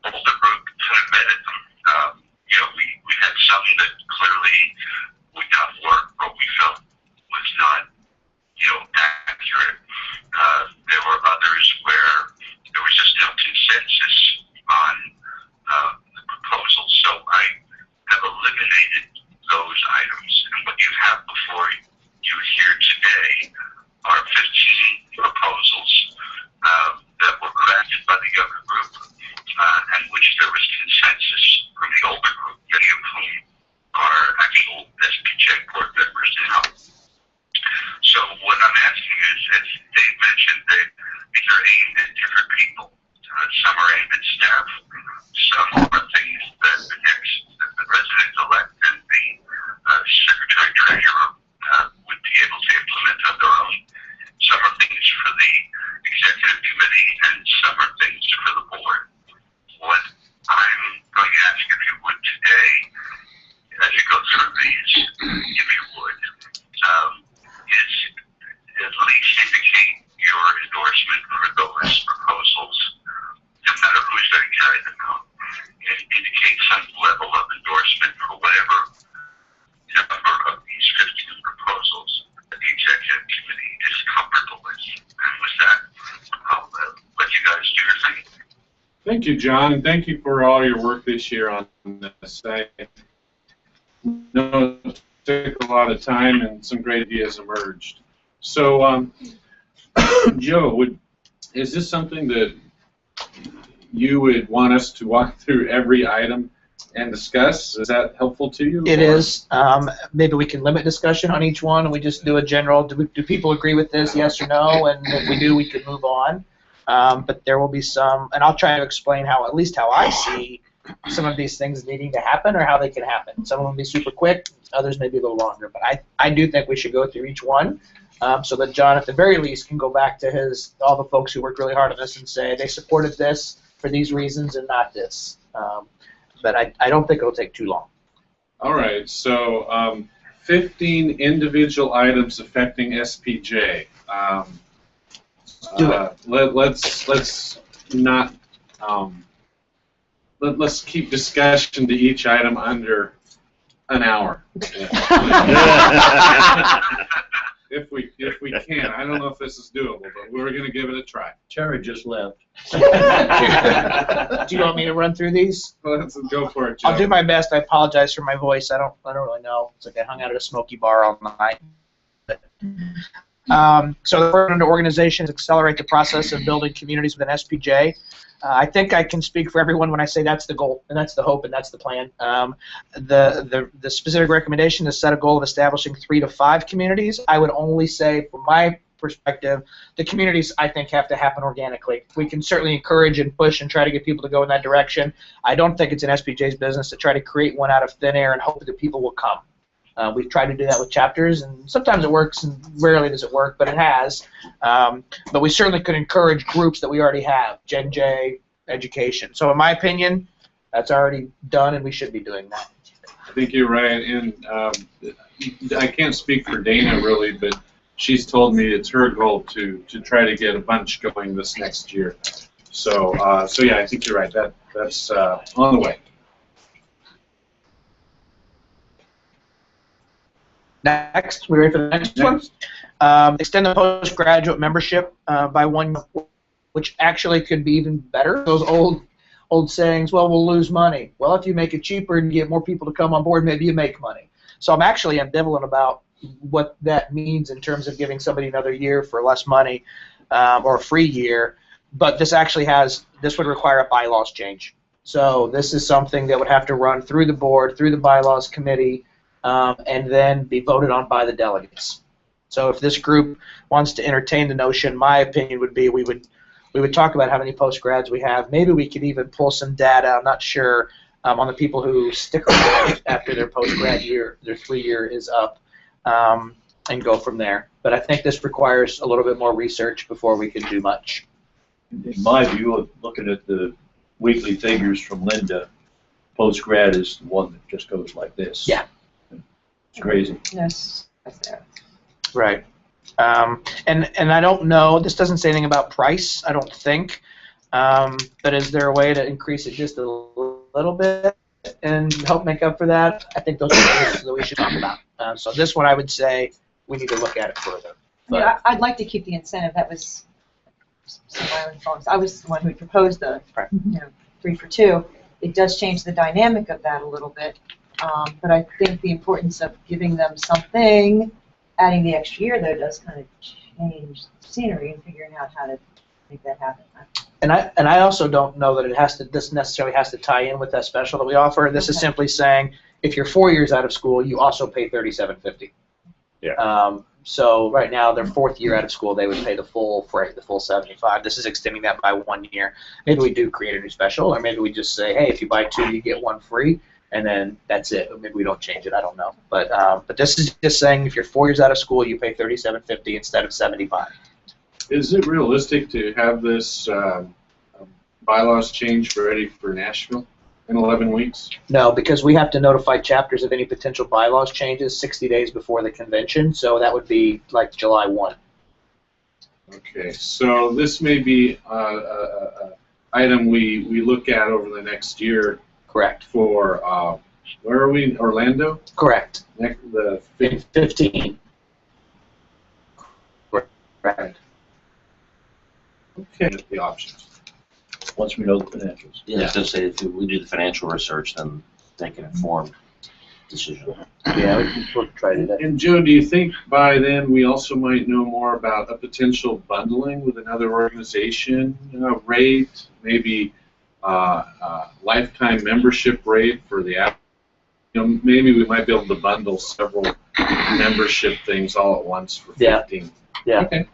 K: older group kind of vetted them. We had some that clearly would not work, but we felt was not, accurate. There were others where there was just no consensus on the proposal, so I have eliminated those items. And what you have before you here today are 15 proposals that were crafted by the younger group, and which there was consensus from the older group, many of whom are actual SPJ board members now. So what I'm asking is, as Dave mentioned, that these are aimed at different people. Some are aimed at staff. Some are things that the president-elect and the secretary-treasurer would be able to implement on their own. Some are things for the executive committee, and some are things for the board. What I'm going to ask, if you would, today, as you go through these, if you would, is at least indicate your endorsement for those proposals, no matter who's going to carry them out, and indicate some level of endorsement for whatever number of these 15 proposals that the executive committee is comfortable with. And with that, I'll let you guys do your thing.
A: Thank you, John, and thank you for all your work this year on this. I know it took a lot of time and some great ideas emerged. So, Joe, is this something that you would want us to walk through every item and discuss? Is that helpful to you?
C: It is. Maybe we can limit discussion on each one, and we just do a general, do people agree with this, yes or no? And if we do, we can move on. But there will be some, and I'll try to explain at least how I see some of these things needing to happen or how they can happen. Some of them will be super quick, others may be a little longer. But I do think we should go through each one so that John, at the very least, can go back to all the folks who worked really hard on this and say they supported this for these reasons and not this. But I don't think it'll take too long.
A: All right, so 15 individual items affecting SPJ.
C: Do it.
A: Let's not. Let's keep discussion to each item under an hour. If we can. I don't know if this is doable, but we're going to give it a try.
E: Terry just left.
C: Do you want me to run through these?
A: Let's go for it, Joe.
C: I'll do my best. I apologize for my voice. I don't really know. It's like I hung out at a smoky bar all night. So the first under organizations, accelerate the process of building communities within SPJ. I think I can speak for everyone when I say that's the goal, and that's the hope, and that's the plan. The specific recommendation is set a goal of establishing 3 to 5 communities. I would only say, from my perspective, the communities, I think, have to happen organically. We can certainly encourage and push and try to get people to go in that direction. I don't think it's in SPJ's business to try to create one out of thin air and hope that people will come. We've tried to do that with chapters, and sometimes it works, and rarely does it work, but it has. But we certainly could encourage groups that we already have, Gen J, education. So in my opinion, that's already done, and we should be doing that.
A: I think you're right, and I can't speak for Dana really, but she's told me it's her goal to try to get a bunch going this next year. So yeah, I think you're right. That's on the way.
C: Next, we ready for the next one? Extend the postgraduate membership by 1 year, which actually could be even better. Those old sayings, well, we'll lose money. Well, if you make it cheaper and you get more people to come on board, maybe you make money. So I'm actually ambivalent about what that means in terms of giving somebody another year for less money or a free year, but this would require a bylaws change. So this is something that would have to run through the board, through the bylaws committee, and then be voted on by the delegates. So if this group wants to entertain the notion, my opinion would be we would talk about how many post-grads we have. Maybe we could even pull some data, I'm not sure, on the people who stick around after their post-grad year, their 3-year is up, and go from there. But I think this requires a little bit more research before we can do much.
E: In my view, of looking at the weekly figures from Linda, post-grad is the one that just goes like this.
C: Yeah.
E: It's crazy.
F: Yes, that's there.
C: Right. And I don't know, this doesn't say anything about price, I don't think, but is there a way to increase it just a little bit and help make up for that? I think those are things that we should talk about. So this one I would say we need to look at it further.
F: Yeah, I'd like to keep the incentive. That was some of my own thoughts. I was the one who proposed the 3 for 2. It does change the dynamic of that a little bit, but I think the importance of giving them something, adding the extra year, though, does kind of change the scenery and figuring out how to make that happen.
C: And I also don't know that this necessarily has to tie in with that special that we offer. This is simply saying if you're 4 years out of school, you also pay $37.50.
D: Yeah.
C: So right now, their 4th year out of school, they would pay the full $75. This is extending that by 1 year. Maybe we do create a new special, or maybe we just say, hey, if you buy 2, you get 1 free, and then that's it. Or maybe we don't change it. I don't know. But this is just saying if you're 4 years out of school, you pay $37.50 instead of $75.
A: Is it realistic to have this bylaws change ready for Nashville in 11 weeks?
C: No, because we have to notify chapters of any potential bylaws changes 60 days before the convention, so that would be like July 1.
A: Okay, so this may be an item we look at over the next year.
C: Correct.
A: For, where are we, Orlando?
C: Correct.
A: The
C: 15. Correct.
A: Okay, the options.
E: Once we know the financials.
J: Yeah, I was going to say, if we do the financial research, then make an informed decision.
C: Yeah, we'll try to do that.
A: And Joe, do you think by then we also might know more about a potential bundling with another organization, rate, maybe lifetime membership rate for the app? Maybe we might be able to bundle several membership things all at once for 15.
C: Yeah.
A: Okay.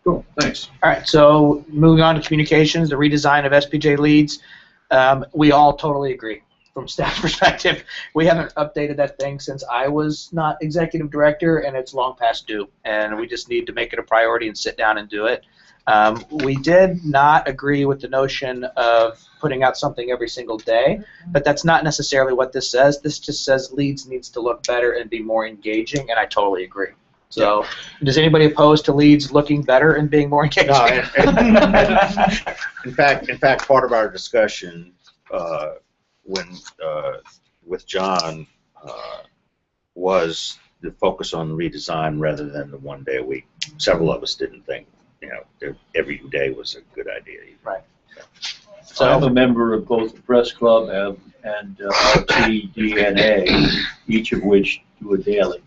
A: Cool, thanks.
C: All right, so moving on to communications, the redesign of SPJ leads. We all totally agree from staff perspective. We haven't updated that thing since I was not executive director, and it's long past due, and we just need to make it a priority and sit down and do it. We did not agree with the notion of putting out something every single day, but that's not necessarily what this says. This just says leads needs to look better and be more engaging, and I totally agree. So, does anybody oppose to leads looking better and being more engaging?
D: No, in fact, part of our discussion with John was the focus on redesign rather than the 1 day a week. Several of us didn't think every day was a good idea either.
C: Right.
E: So I'm a member of both the Press Club and RTDNA, each of which do a daily.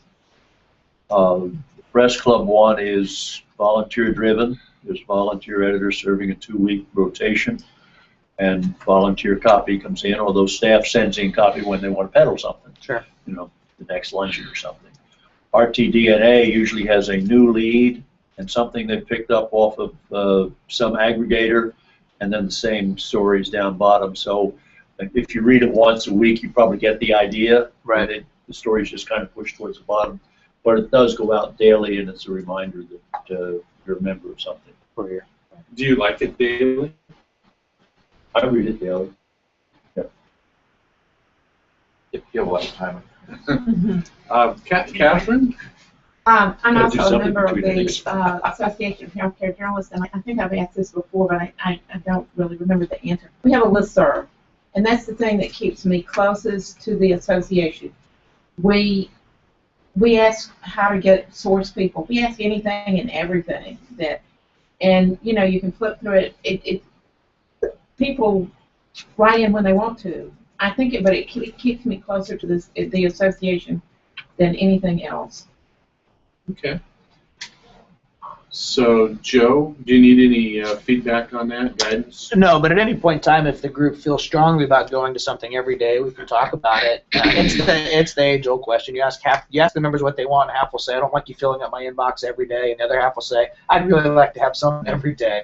E: The Press Club one is volunteer-driven. There's volunteer editors serving a 2-week rotation, and volunteer copy comes in, although staff sends in copy when they want to peddle something.
C: Sure.
E: The next luncheon or something. RTDNA usually has a new lead and something they picked up off of some aggregator, and then the same stories down bottom. So if you read it once a week, you probably get the idea.
C: Right.
E: The stories just kind of push towards the bottom. But it does go out daily, and it's a reminder that you're a member of something.
C: Do
A: you like it daily?
E: I read it daily. Yeah.
A: If you have a lot of time. Catherine?
L: I'm also a member of the Association of Healthcare Journalists, and I think I've asked this before, but I don't really remember the answer. We have a listserv, and that's the thing that keeps me closest to the association. We ask how to get source people. We ask anything and everything and you can flip through it. People write in when they want to. I think but it keeps me closer to the association than anything else.
A: Okay. So, Joe, do you need any feedback on that, guidance?
C: No, but at any point in time, if the group feels strongly about going to something every day, we can talk about it. It's the age-old question. You ask the members what they want, and half will say, "I don't like you filling up my inbox every day," and the other half will say, "I'd really like to have something every day."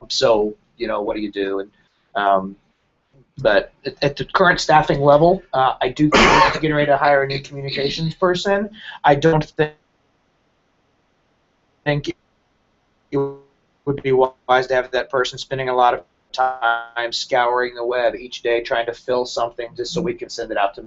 C: So, what do you do? And but at the current staffing level, I do think we're getting ready to hire a new communications person. I don't think it would be wise to have that person spending a lot of time scouring the web each day trying to fill something just so we can send it out to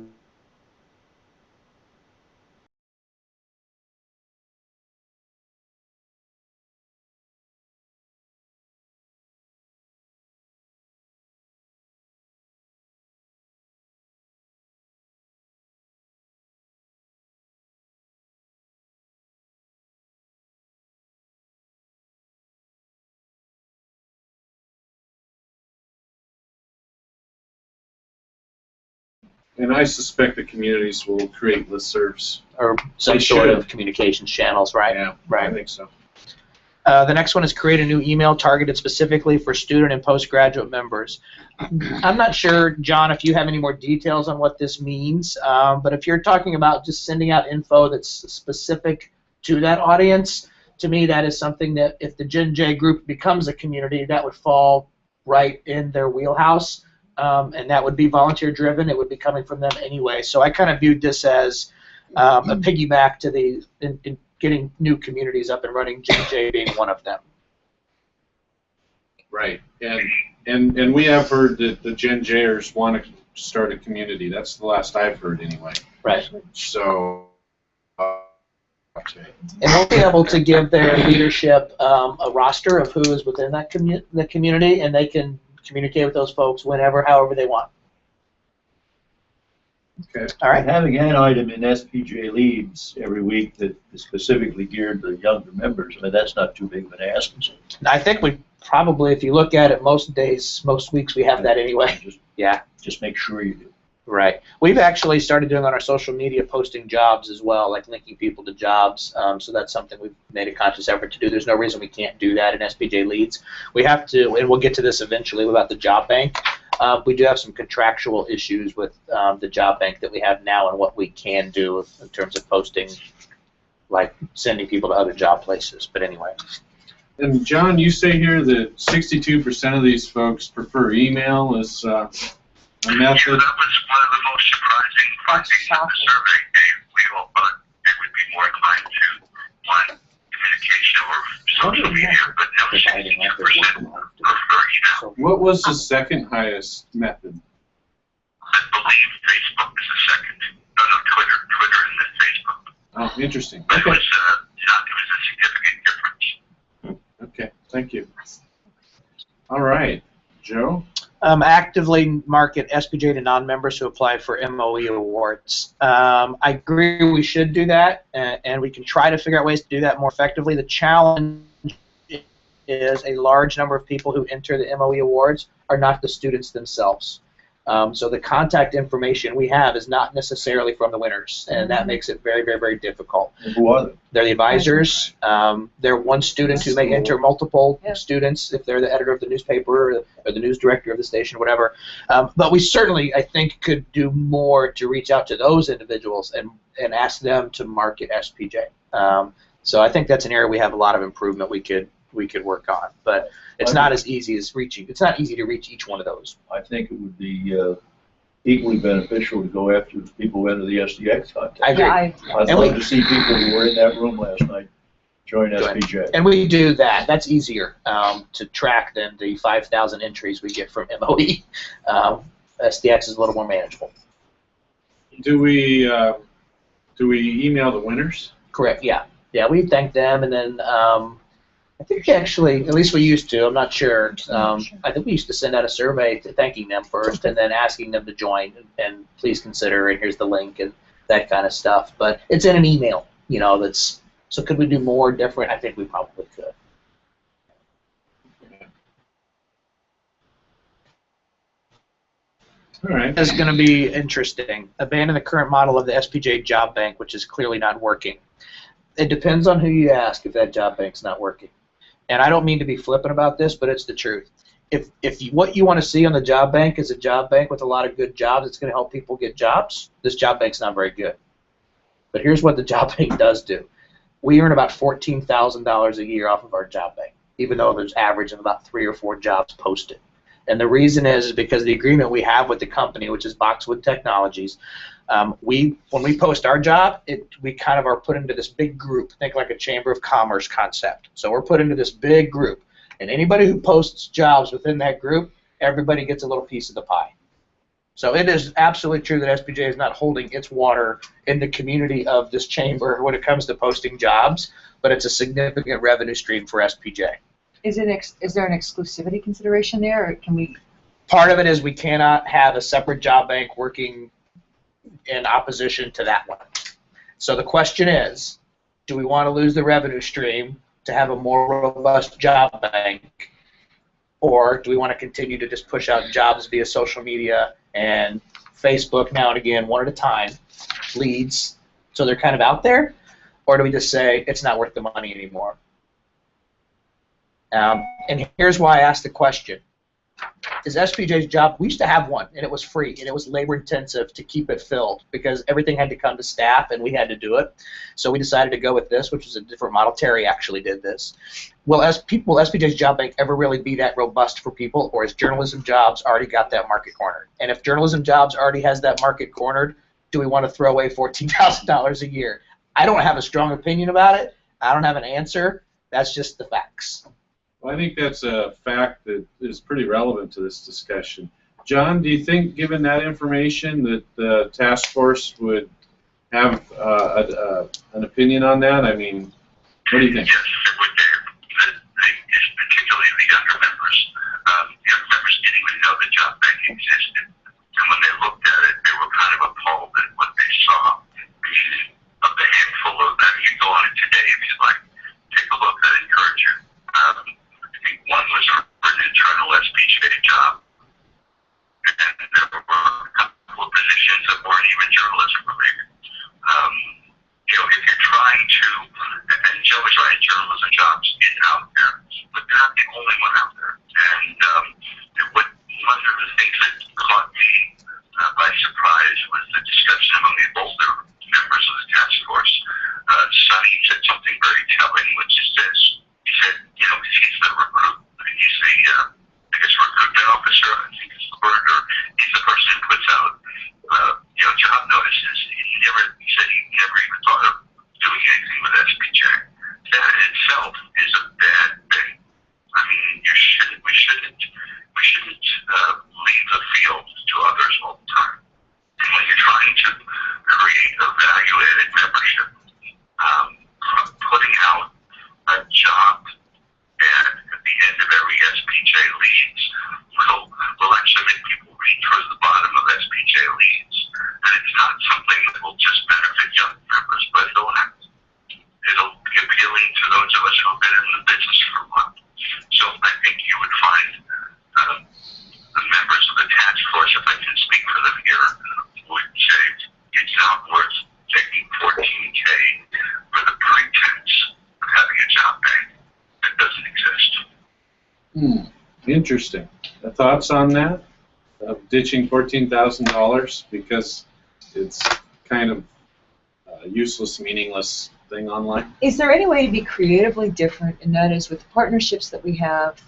A: And I suspect the communities will create listservs.
C: or some
A: They
C: sort
A: should.
C: of communications channels, right?
A: Yeah,
C: Right.
A: I think so.
C: The next one is create a new email targeted specifically for student and postgraduate members. I'm not sure, John, if you have any more details on what this means, but if you're talking about just sending out info that's specific to that audience, to me that is something that if the Gen J group becomes a community, that would fall right in their wheelhouse, and that would be volunteer driven. It would be coming from them anyway. So I kind of viewed this as a piggyback to the in getting new communities up and running, Gen J being one of them.
A: Right. And we have heard that the Gen Jers want to start a community. That's the last I've heard anyway.
C: Right.
A: So, okay.
C: And we'll be able to give their leadership a roster of who is within that the community, and they can communicate with those folks whenever, however they want.
A: Okay.
C: All right.
E: Having an item in SPJ leads every week that is specifically geared to younger members, I mean, that's not too big of an ask.
C: I think we probably, if you look at it, most days, most weeks, we have that anyway. Yeah.
E: Just make sure you do.
C: Right. We've actually started doing on our social media posting jobs as well, like linking people to jobs. So that's something we've made a conscious effort to do. There's no reason we can't do that in SPJ Leads. We have to, and we'll get to this eventually about the job bank. We do have some contractual issues with the job bank that we have now and what we can do in terms of posting, like sending people to other job places. But anyway.
A: And John, you say here that 62% of these folks prefer email as a method.
K: Yeah, that was one of the most surprising findings of the survey. We all thought they would be more inclined to want communication or social media, but no, 62% prefer email.
A: What was the second highest method?
K: I believe Facebook is the second. No, Twitter. Twitter and then Facebook.
A: Oh, interesting.
K: But
A: Okay.
K: it was a significant difference.
A: Okay, thank you. All right, Joe?
C: Actively market SPJ to non-members who apply for MOE awards. I agree we should do that, and we can try to figure out ways to do that more effectively. The challenge is a large number of people who enter the MOE awards are not the students themselves. So the contact information we have is not necessarily from the winners, and that makes it very, very, very difficult.
E: And who are they?
C: They're the advisors. They're one student who may enter multiple students if they're the editor of the newspaper or the news director of the station or whatever. But we certainly, I think, could do more to reach out to those individuals and ask them to market SPJ. So I think that's an area we have a lot of improvement we could work on. But it's not as easy as reaching. It's not easy to reach each one of those.
E: I think it would be equally beneficial to go after the people who enter the SDX contest.
C: I agree.
E: I'd love to see people who were in that room last night join SPJ.
C: And we do that. That's easier to track than the 5,000 entries we get from MOE. SDX is a little more manageable.
A: Do we email the winners?
C: Correct. Yeah. Yeah. We thank them, and then I think actually, at least we used to. I'm not sure. I think we used to send out a survey thanking them first, and then asking them to join and please consider. And here's the link and that kind of stuff. But it's in an email. That's. So could we do more different? I think we probably could.
A: All right.
C: Is going to be interesting. Abandon the current model of the SPJ job bank, which is clearly not working. It depends on who you ask if that job bank's not working. And I don't mean to be flippant about this, but it's the truth. What you want to see on the job bank is a job bank with a lot of good jobs that's going to help people get jobs, this job bank's not very good. But here's what the job bank does do. We earn about $14,000 a year off of our job bank, even though there's average of about 3 or 4 jobs posted. And the reason is because the agreement we have with the company, which is Boxwood Technologies, when we post our job, we kind of are put into this big group. Think like a Chamber of Commerce concept. So we're put into this big group. And anybody who posts jobs within that group, everybody gets a little piece of the pie. So it is absolutely true that SPJ is not holding its water in the community of this chamber when it comes to posting jobs, but it's a significant revenue stream for SPJ.
F: Is there an exclusivity consideration there, or can we?
C: Part of it is we cannot have a separate job bank working in opposition to that one. So the question is, do we want to lose the revenue stream to have a more robust job bank, or do we want to continue to just push out jobs via social media and Facebook now and again, one at a time, leads, so they're kind of out there, or do we just say it's not worth the money anymore? And here's why I asked the question. Is SPJ's job, we used to have one, and it was free, and it was labor intensive to keep it filled because everything had to come to staff, and we had to do it. So we decided to go with this, which is a different model. Terry actually did this. Will SPJ's job bank ever really be that robust for people, or has journalism jobs already got that market cornered? And if journalism jobs already has that market cornered, do we want to throw away $14,000 a year? I don't have a strong opinion about it. I don't have an answer. That's just the facts.
A: Well, I think that's a fact that is pretty relevant to this discussion. John, do you think, given that information, that the task force would have an opinion on that? I mean, what do you think?
K: Yes, it would, Dave. Particularly the younger members. Young members didn't even know the job bank existed. And when they looked at it, they were kind of appalled at what they saw. Of the handful of that, you go on it today if you'd like. Take a look. I'd encourage you. I think one was for an internal SPJ job, and there were a couple of positions that weren't even journalism related. If you're trying to, and Joe was right, journalism jobs is out there, but they're not the only one out there. And one of the things that caught me by surprise was the discussion among the older members of the task force. Sonny said something very telling, which is this. He said, he's the recruit. He's the, I guess, recruitment officer, I think is the word, or he's the person who puts out, job notices. He said he never even thought of doing anything with SPJ. That in itself is a bad thing. I mean, we shouldn't leave the field to others all the time. And when you're trying to create a value-added membership, putting out a job ad at the end of every SPJ leads will actually make people read through the bottom of SPJ leads. And it's not something that will just benefit young members, but it'll be appealing to those of us who have been in the business for a while. So I think you would find the members of the task force, if I can speak for them here, would say it's not worth taking $14K for the pretense of having a job bank that doesn't exist.
A: Interesting. Thoughts on that? Ditching $14,000 because it's kind of a useless, meaningless thing online?
F: Is there any way to be creatively different, and that is with the partnerships that we have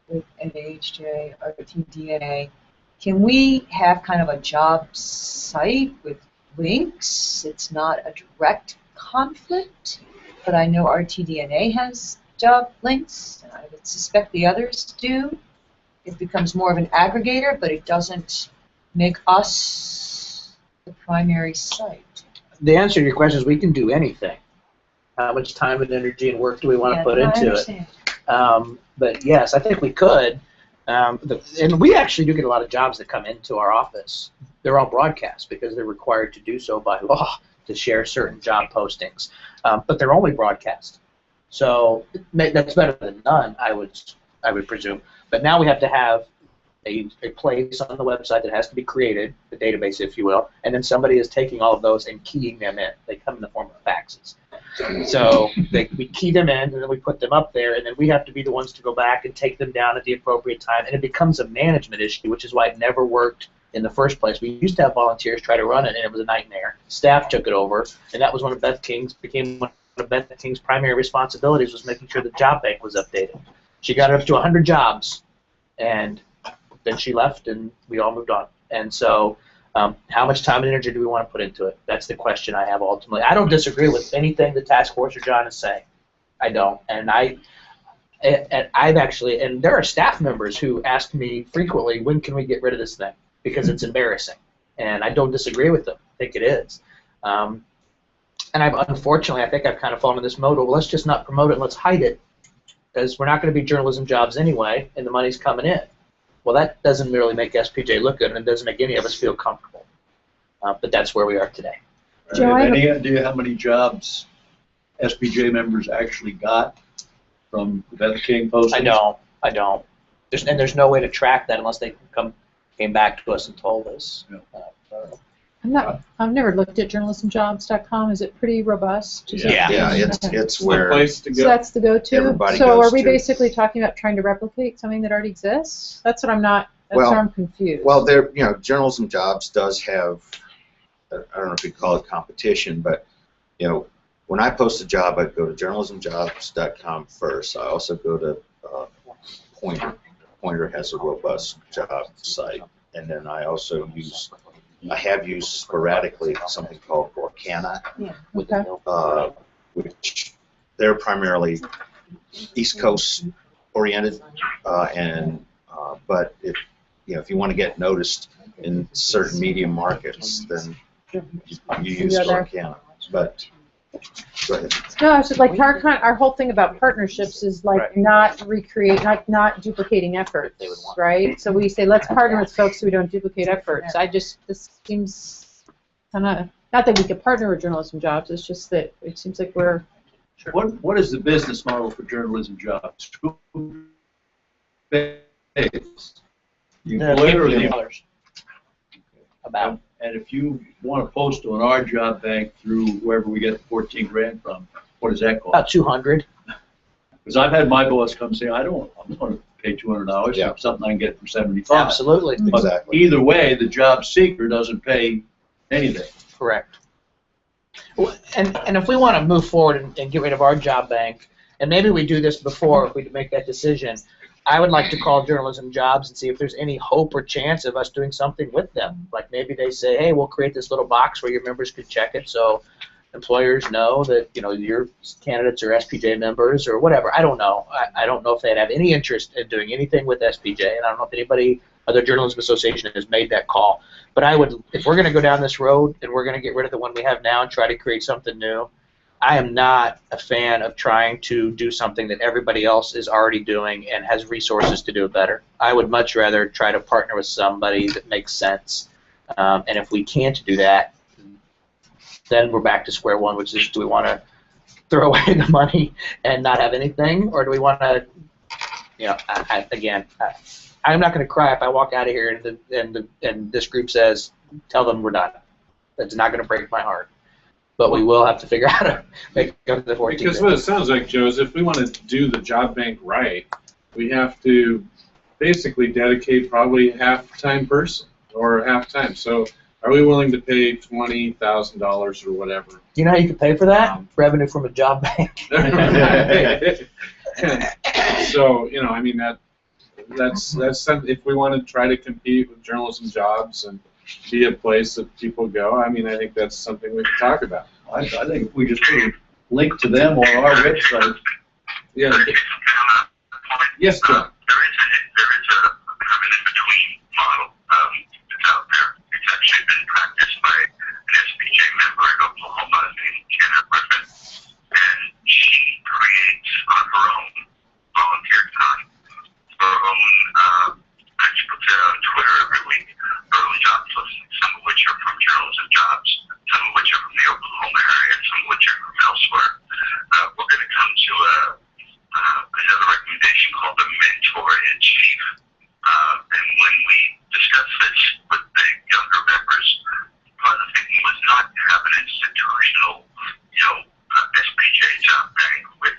F: with NHJ or TDNA, can we have kind of a job site with links? It's not a direct conflict, but I know our TDNA has job links, and I would suspect the others do. It becomes more of an aggregator, but it doesn't make us the primary site.
C: The answer to your question is we can do anything. How much time and energy and work do we want to put into it? But yes, I think we could. And we actually do get a lot of jobs that come into our office. They're all broadcast because they're required to do so by law to share certain job postings. But they're only broadcast. So that's better than none, I would presume. But now we have to have a place on the website that has to be created, the database, if you will, and then somebody is taking all of those and keying them in. They come in the form of faxes. So we key them in, and then we put them up there, and then we have to be the ones to go back and take them down at the appropriate time, and it becomes a management issue, which is why it never worked in the first place. We used to have volunteers try to run it, and it was a nightmare. Staff took it over, and that was one of Beth King's primary responsibilities, was making sure the job bank was updated. She got it up to 100 jobs, and then she left, and we all moved on. And so how much time and energy do we want to put into it? That's the question I have ultimately. I don't disagree with anything the task force or John is saying. I don't. And I've actually, and there are staff members who ask me frequently, when can we get rid of this thing? Because it's embarrassing. And I don't disagree with them. I think it is. And unfortunately, I think I've kind of fallen in this mode of, well, let's just not promote it, let's hide it. Because we're not going to be journalism jobs anyway, and the money's coming in. Well, that doesn't really make SPJ look good, and it doesn't make any of us feel comfortable. But that's where we are today.
E: Do you have any idea how many jobs SPJ members actually got from the Beth King posting?
C: I don't. There's no way to track that unless they came back to us and told us.
M: Yeah. I've never looked at journalismjobs.com. Is it pretty robust?
D: Yeah, it's where
A: place to go.
M: So that's the go-to.
D: Everybody
M: so
D: goes
M: are we
D: to.
M: basically talking about trying to replicate something that already exists? That's what I'm not. That's where I'm confused.
D: Well, Journalism Jobs does have, I don't know if you call it competition, but when I post a job, I go to journalismjobs.com first. I also go to Pointer. Pointer has a robust job site, and then I also I have used sporadically something called Orkana, which they're primarily East Coast oriented, but if you want to get noticed in certain media markets, then you use Orkana. But go ahead.
M: No, it's just like our whole thing about partnerships is like not not duplicating efforts, right? So we say let's partner with folks so we don't duplicate efforts. This seems kind of, not that we could partner with Journalism Jobs. It's just that it seems like we're.
E: What is the business model for Journalism Jobs? Who pays? You employer or the
C: about.
E: And if you want to post to an R job bank through wherever we get the 14 grand from, what does that cost?
C: About 200.
E: Because I've had my boss come say, I'm going to pay $200 for something I can get for 75.
C: Absolutely.
E: But either way, the job seeker doesn't pay anything.
C: Correct. Well, and if we want to move forward and get rid of our job bank, and maybe we do this before if we make that decision, I would like to call Journalism Jobs and see if there's any hope or chance of us doing something with them. Like maybe they say, hey, we'll create this little box where your members could check it so employers know that your candidates are SPJ members or whatever. I don't know. I don't know if they'd have any interest in doing anything with SPJ, and I don't know if anybody, other journalism association, has made that call. But I would, if we're going to go down this road and we're going to get rid of the one we have now and try to create something new, I am not a fan of trying to do something that everybody else is already doing and has resources to do it better. I would much rather try to partner with somebody that makes sense. And if we can't do that, then we're back to square one, which is, do we want to throw away the money and not have anything, or do we want to, I'm not going to cry if I walk out of here and this group says, tell them we're done. That's not going to break my heart. But we will have to figure out how to make up the 14.
A: Because what it sounds like, Joe, is if we want to do the job bank right, we have to basically dedicate probably a half-time person or half-time. So are we willing to pay $20,000 or whatever?
C: You know how you could pay for that? Revenue from a job bank.
A: So, that's something, if we want to try to compete with Journalism Jobs and be a place that people go, I think that's something we can talk about.
E: I think if we just put a link to them on our website.
A: Yeah. Yes, John.
K: There is a kind of an in-between model that's out there. It's actually been practiced by an SPJ member in Oklahoma named Jenna Griffin, and she creates on her own volunteer time, her own, she puts it on Twitter every week, her own job listings, some of which are from Journalism Jobs, some of which are from the Oklahoma area, some of which are from elsewhere. We're going to come to another recommendation called the Mentor in Chief. And when institutional, SPJ job bank with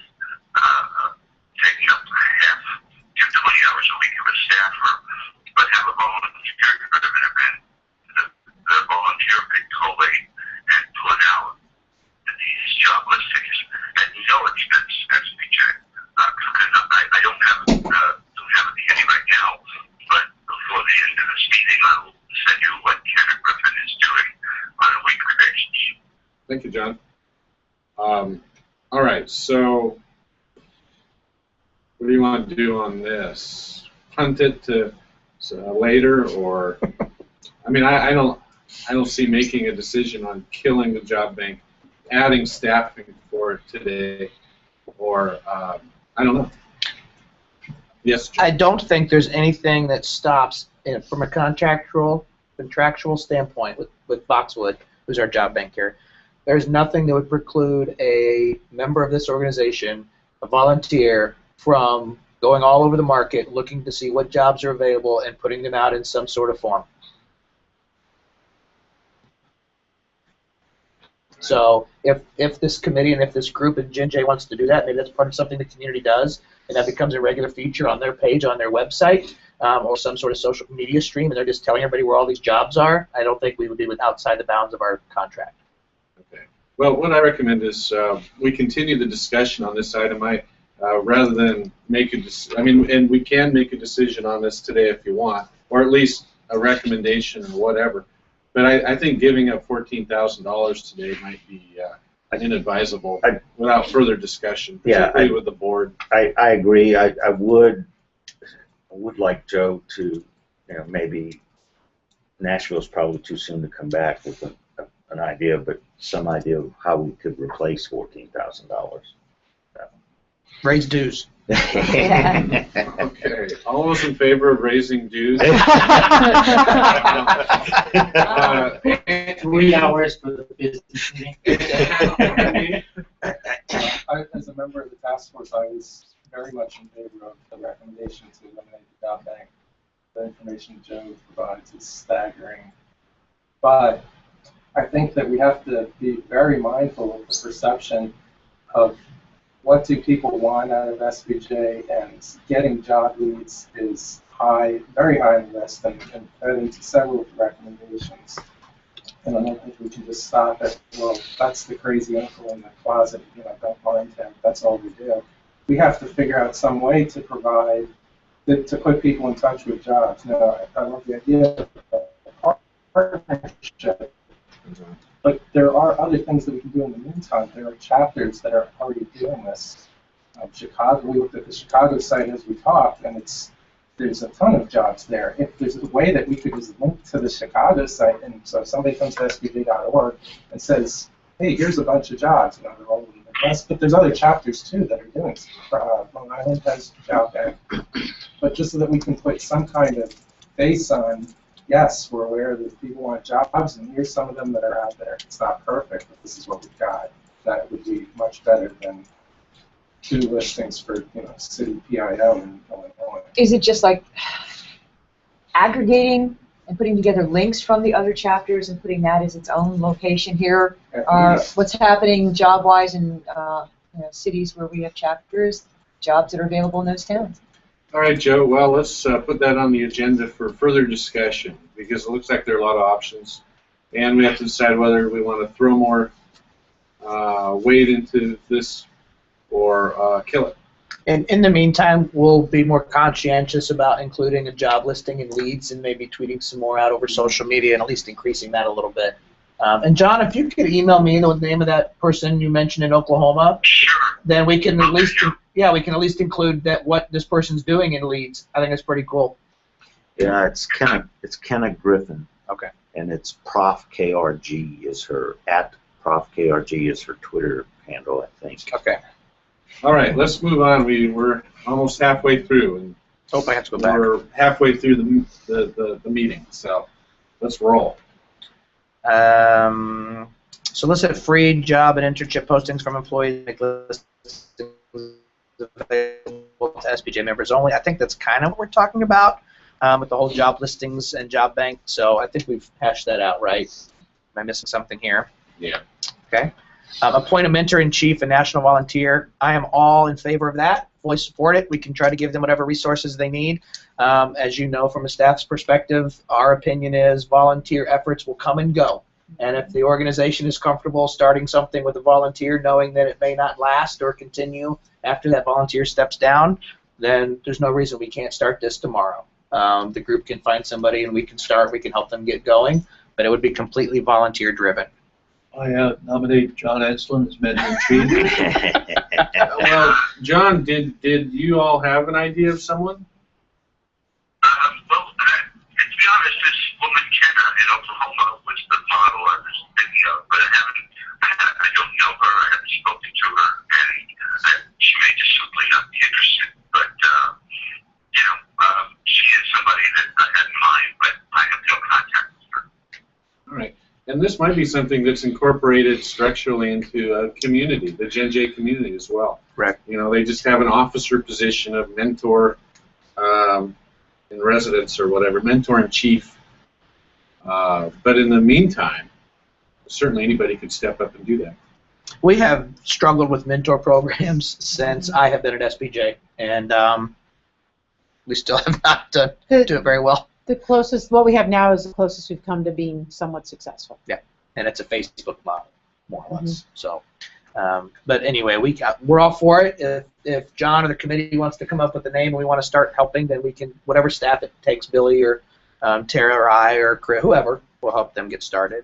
K: taking up half to 20 hours a week of a staffer, but have a volunteer-driven event. The volunteer could collate and put out these job listings at no expense SPJ. I don't have it handy right now, but before the end of this meeting, I will send you what Kenneth Griffin is doing on a weekly basis.
A: Thank you, John. All right, so what do you want to do on this? Punt it to later, or I mean, I don't see making a decision on killing the job bank, adding staffing for it today, or I don't know. Yes, John?
C: I don't think there's anything that stops, from a contractual standpoint with Boxwood, who's our job bank here. There's nothing that would preclude a member of this organization, a volunteer, from going all over the market, looking to see what jobs are available and putting them out in some sort of form. So if this committee and if this group and Jen J wants to do that, maybe that's part of something the community does, and that becomes a regular feature on their page, on their website, or some sort of social media stream, and they're just telling everybody where all these jobs are. I don't think we would be outside the bounds of our contract.
A: Okay. Well, what I recommend is we continue the discussion on this item. Rather than make and we can make a decision on this today if you want, or at least a recommendation or whatever. But I think giving up $14,000 today might be inadvisable without further discussion, particularly with the board.
D: I agree. I would like Joe to, maybe Nashville's probably too soon to come back with an idea, but some idea of how we could replace $14,000.
C: Raise dues.
A: Okay. All those in favor of raising dues?
I: 3 hours for the business meeting.
H: As a member of the task force, I was very much in favor of the recommendation to eliminate the job bank. The information Joe provides is staggering. But I think that we have to be very mindful of the perception of what do people want out of SPJ, and getting job leads is very high on the list, and fed into several recommendations. And I don't think we can just stop at, well, that's the crazy uncle in the closet, don't mind him, that's all we do. We have to figure out some way to provide, to put people in touch with jobs. Now, I love the idea of partnership. But there are other things that we can do in the meantime. There are chapters that are already doing this. Chicago, we looked at the Chicago site as we talked, and there's a ton of jobs there. If there's a way that we could just link to the Chicago site, and so if somebody comes to spj.org and says, hey, here's a bunch of jobs, they're all over the Midwest, but there's other chapters too that are doing stuff. Long Island has a job bank. But just so that we can put some kind of face on, yes, we're aware that people want jobs, and here's some of them that are out there. It's not perfect, but this is what we've got. That would be much better than 2 listings for, city PIO in Illinois.
F: Is it just like aggregating and putting together links from the other chapters and putting that as its own location here? What's happening job-wise in cities where we have chapters, jobs that are available in those towns?
A: All right, Joe. Well, let's put that on the agenda for further discussion, because it looks like there are a lot of options, and we have to decide whether we want to throw more weight into this or kill it.
C: And in the meantime, we'll be more conscientious about including a job listing in Leads and maybe tweeting some more out over social media and at least increasing that a little bit. And John, if you could email me the name of that person you mentioned in Oklahoma, then we can at least include that what this person's doing in Leads. I think that's pretty cool.
D: Yeah, it's Kenneth Griffin.
C: Okay.
D: And it's Prof KRG is her Prof KRG is her Twitter handle, I think.
C: Okay.
A: All right, let's move on. We're almost halfway through, and
C: I have to go back.
A: We're halfway through the meeting, so let's roll.
C: Solicit free job and internship postings from employees. Make listings available to SPJ members only. I think that's kind of what we're talking about with the whole job listings and job bank. So I think we've hashed that out, right? Am I missing something here?
A: Yeah.
C: Okay. Appoint a mentor-in-chief and national volunteer. I am all in favor of that. Fully support it. We can try to give them whatever resources they need. As you know, from a staff's perspective, our opinion is volunteer efforts will come and go. And if the organization is comfortable starting something with a volunteer, knowing that it may not last or continue after that volunteer steps down, then there's no reason we can't start this tomorrow. The group can find somebody and we can start. We can help them get going, but it would be completely volunteer-driven.
E: I nominate John Enslin as mentor-in-chief.
A: Well, John, did you all have an idea of someone?
K: Well, to be honest, this woman Kenna in Oklahoma was the model I was thinking of, but I don't know her. I haven't spoken to her, and she may just simply not be interested. But she is somebody that I had in mind, but I have no contact with her.
A: All right. And this might be something that's incorporated structurally into a community, the Gen J community as well.
C: Right.
A: You know, they just have an officer position of mentor in residence or whatever, mentor in chief. But in the meantime, certainly anybody could step up and do that.
C: We have struggled with mentor programs since I have been at SPJ, and we still have not done it very well.
M: The closest, what we have now is the closest we've come to being somewhat successful.
C: Yeah, and it's a Facebook model, more or less. So, but anyway, we're all for it. If John or the committee wants to come up with a name and we want to start helping, then we can, whatever staff it takes, Billy or Tara or I or Chris, whoever, will help them get started.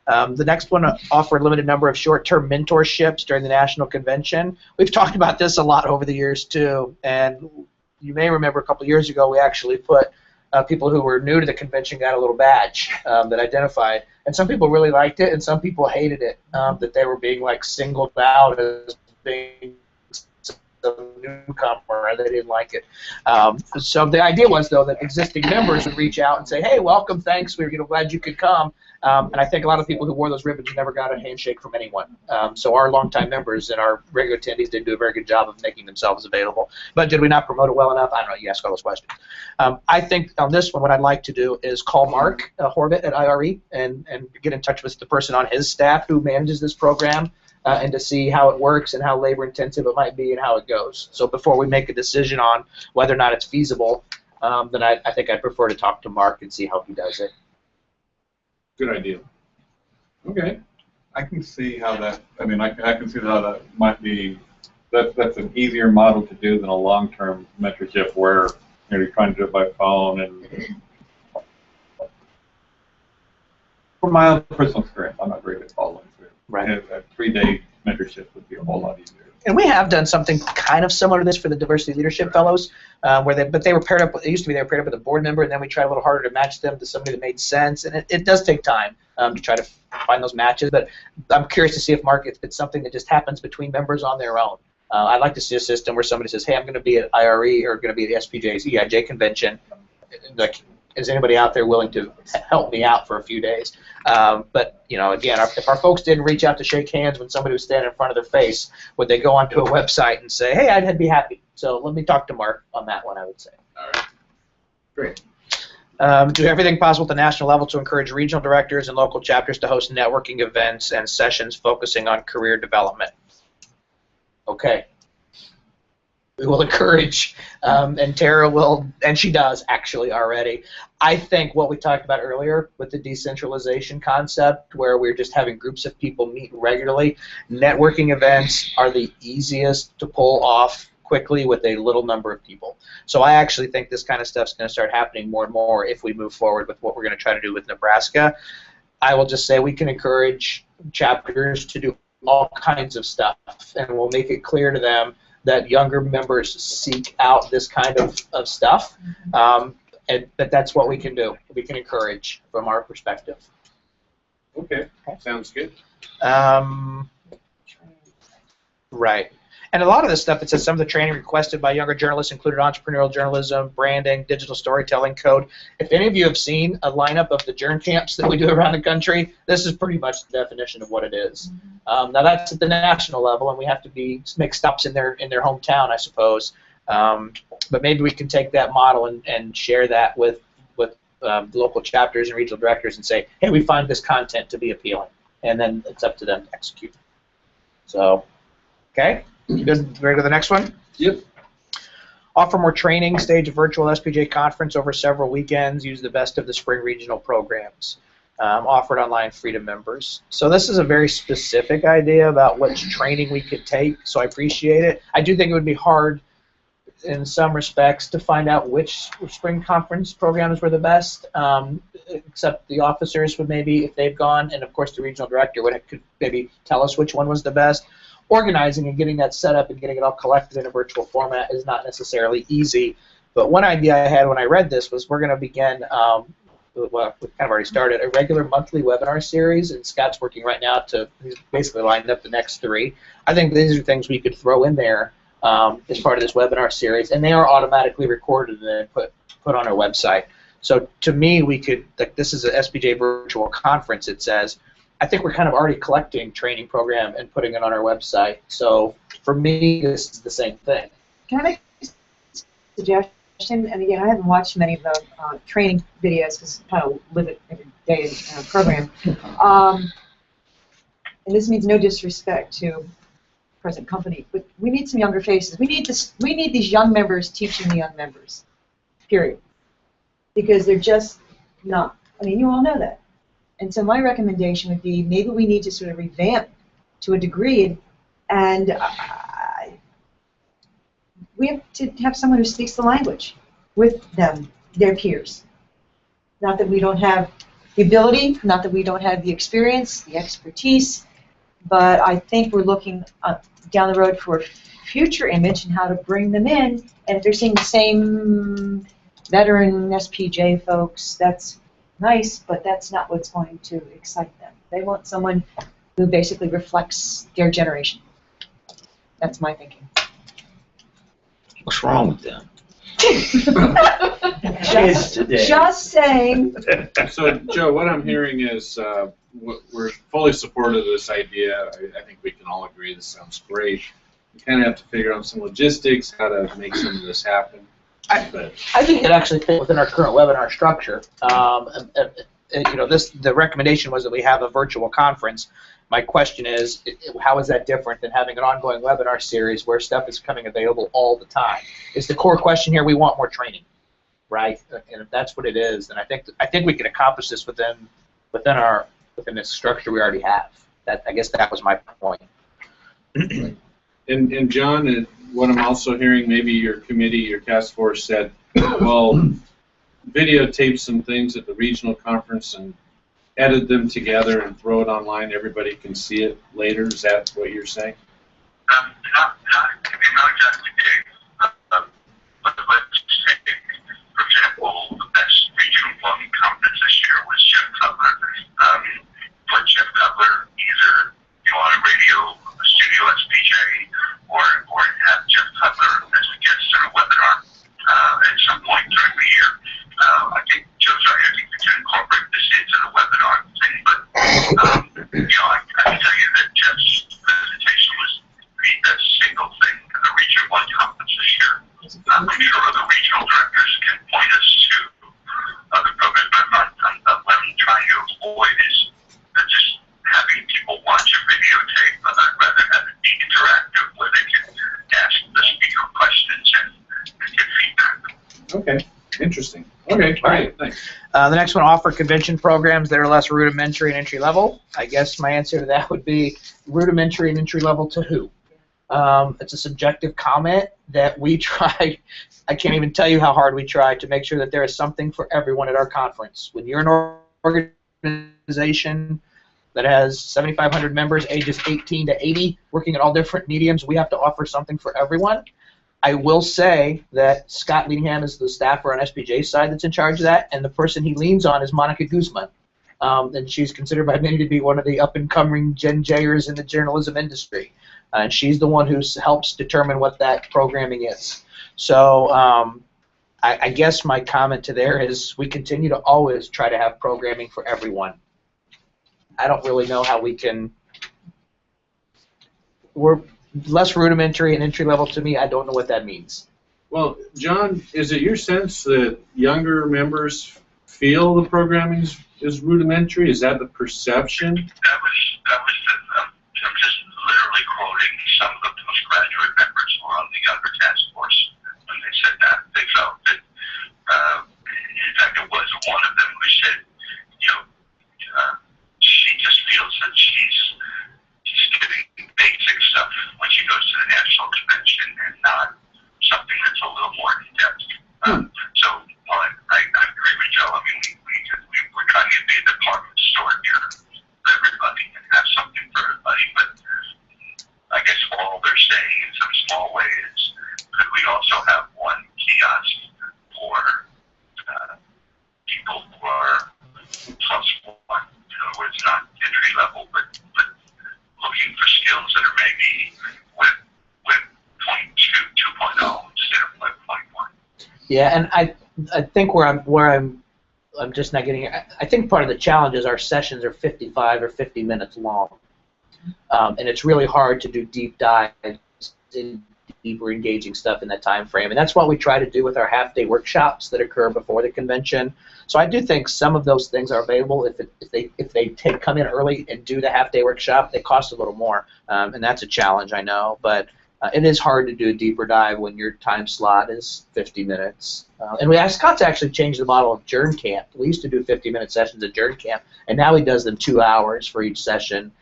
C: The next one, offer a limited number of short-term mentorships during the national convention. We've talked about this a lot over the years too, and you may remember a couple years ago we actually put people who were new to the convention got a little badge that identified, and some people really liked it, and some people hated it, that they were being like singled out as being a newcomer, and they didn't like it. So the idea was, though, that existing members would reach out and say, "Hey, welcome, thanks, we're glad you could come." And I think a lot of people who wore those ribbons never got a handshake from anyone. So our longtime members and our regular attendees did do a very good job of making themselves available. But did we not promote it well enough? I don't know. You ask all those questions. I think on this one, what I'd like to do is call Mark Horvath at IRE and get in touch with the person on his staff who manages this program and to see how it works and how labor-intensive it might be and how it goes. So before we make a decision on whether or not it's feasible, then I think I'd prefer to talk to Mark and see how he does it.
A: Good idea. Okay.
G: I can see how that. I mean, I can see how that might be. That's an easier model to do than a long-term mentorship where you're trying to do it by phone. And from my own personal experience, I'm not very good at following through.
C: Right.
G: And a 3-day mentorship would be a whole lot easier.
C: And we have done something kind of similar to this for the Diversity Leadership Fellows, but they were paired up. It used to be they were paired up with a board member, and then we tried a little harder to match them to somebody that made sense. And it does take time to try to find those matches. But I'm curious to see if Mark, it's something that just happens between members on their own. I'd like to see a system where somebody says, "Hey, I'm going to be at IRE or going to be at the SPJ's EIJ convention. Like, is anybody out there willing to help me out for a few days?" But again, if our folks didn't reach out to shake hands when somebody was standing in front of their face, would they go onto a website and say, "Hey, I'd be happy"? So let me talk to Mark on that one, I would say.
A: All right. Great.
C: Do everything possible at the national level to encourage regional directors and local chapters to host networking events and sessions focusing on career development. Okay. We will encourage, and Tara will, and she does actually already. I think what we talked about earlier with the decentralization concept, where we're just having groups of people meet regularly, networking events are the easiest to pull off quickly with a little number of people. So I actually think this kind of stuff is going to start happening more and more if we move forward with what we're going to try to do with Nebraska. I will just say we can encourage chapters to do all kinds of stuff, and we'll make it clear to them that younger members seek out this kind of stuff, but that's what we can do. We can encourage from our perspective.
A: Okay, sounds good.
C: Right. And a lot of this stuff, it says some of the training requested by younger journalists included entrepreneurial journalism, branding, digital storytelling, code. If any of you have seen a lineup of the journ camps that we do around the country, this is pretty much the definition of what it is. Now that's at the national level, and we have to make stops in their hometown, I suppose. But maybe we can take that model and share that with local chapters and regional directors and say, hey, we find this content to be appealing. and then it's up to them to execute. So, okay, you guys ready to the next one?
A: Yep.
C: Offer more training, stage a virtual SPJ conference over several weekends, use the best of the spring regional programs. Offered online free to members. So this is a very specific idea about which training we could take, so I appreciate it. I do think it would be hard in some respects to find out which spring conference programs were the best, except the officers would maybe, if they've gone, and of course the regional director could maybe tell us which one was the best. Organizing and getting that set up and getting it all collected in a virtual format is not necessarily easy, but one idea I had when I read this was we're going to begin well, we've kind of already started, a regular monthly webinar series, and Scott's working right now he's basically lined up the next 3. I think these are things we could throw in there as part of this webinar series, and they are automatically recorded and then put on our website. So to me, we could, like, this is an SPJ virtual conference, it says. I think we're kind of already collecting training program and putting it on our website. So for me, this is the same thing.
F: Can I make a suggestion? And again, I haven't watched many of the training videos because I kind of live it every day in a program. And this means no disrespect to present company, but we need some younger faces. We need these young members teaching the young members. Period. Because they're just not. I mean, you all know that. And so my recommendation would be maybe we need to sort of revamp to a degree, and we have to have someone who speaks the language with them, their peers. Not that we don't have the ability, not that we don't have the experience, the expertise, but I think we're looking down the road for a future image and how to bring them in. And if they're seeing the same veteran SPJ folks, that's nice, but that's not what's going to excite them. They want someone who basically reflects their generation. That's my thinking.
D: What's wrong with them?
F: Just saying.
A: So, Joe, what I'm hearing is we're fully supportive of this idea. I think we can all agree this sounds great. We kind of have to figure out some logistics, how to make some of this happen.
C: I think it actually fits within our current webinar structure. You know, the recommendation was that we have a virtual conference. My question is, how is that different than having an ongoing webinar series where stuff is coming available all the time? Is the core question here, we want more training, right? And if that's what it is, then I think we can accomplish this within this structure we already have. I guess that was my point.
A: And John, what I'm also hearing, maybe your committee, your task force said, well, videotape some things at the regional conference and edit them together and throw it online. Everybody can see it later. Is that what you're saying?
K: Not exactly, Dave. But let's take, for example, the best regional plumbing conference this year was Jeff Cutler. Put Jeff Cutler either on a radio studio SPJ or have Jeff Cutler as a guest on a webinar at some point during the year. I think Joe's right. I think we can incorporate this into the webinar thing, but you know, I can tell you that Jeff's presentation was the best single thing in the Region 1 conference this year. I'm sure other regional directors can point us to other programs, but what I'm trying to avoid is just having people watch a videotape, but I'd rather have it be interactive where they can ask the speaker questions and get feedback. Okay,
A: interesting. Okay, great, thanks.
C: The next one, offer convention programs that are less rudimentary and entry level. I guess my answer to that would be rudimentary and entry level to who? It's a subjective comment that we try. I can't even tell you how hard we try to make sure that there is something for everyone at our conference. When you're an organization that has 7,500 members, ages 18 to 80, working at all different mediums, we have to offer something for everyone. I will say that Scott Leadingham is the staffer on SPJ side that's in charge of that, and the person he leans on is Monica Guzman. And she's considered by many to be one of the up-and-coming Gen Jers in the journalism industry. And she's the one who helps determine what that programming is. So I guess my comment to there is we continue to always try to have programming for everyone. I don't really know how we can. We're less rudimentary and entry level to me. I don't know what that means.
A: Well, John, is it your sense that younger members feel the programming's is rudimentary? Is that the perception?
K: That was I'm just literally quoting some of the postgraduate members who were on the younger task force when they said that. They felt that, in fact, it was one of them who said, she just feels that she's doing basic stuff when she goes to the national convention and not something that's a little more in-depth. So, well, I agree with Joe. I mean, we're trying to be a department store here for everybody and have something for everybody, but I guess all they're saying in some small way is, could we also have one kiosk for people who are plus one, where it's not entry level, but looking for skills that are maybe with 2.0 instead of 1.1.
C: Yeah, and I think where I'm just not getting. I think part of the challenge is our sessions are 55 or 50 minutes long, and it's really hard to do deep dives in deeper engaging stuff in that time frame. And that's what we try to do with our half-day workshops that occur before the convention. So I do think some of those things are available if they come in early and do the half-day workshop. They cost a little more, and that's a challenge, I know, but. It is hard to do a deeper dive when your time slot is 50 minutes. And Scott's actually changed the model of Journ Camp. We used to do 50-minute sessions at Journ Camp, and now he does them 2 hours for each session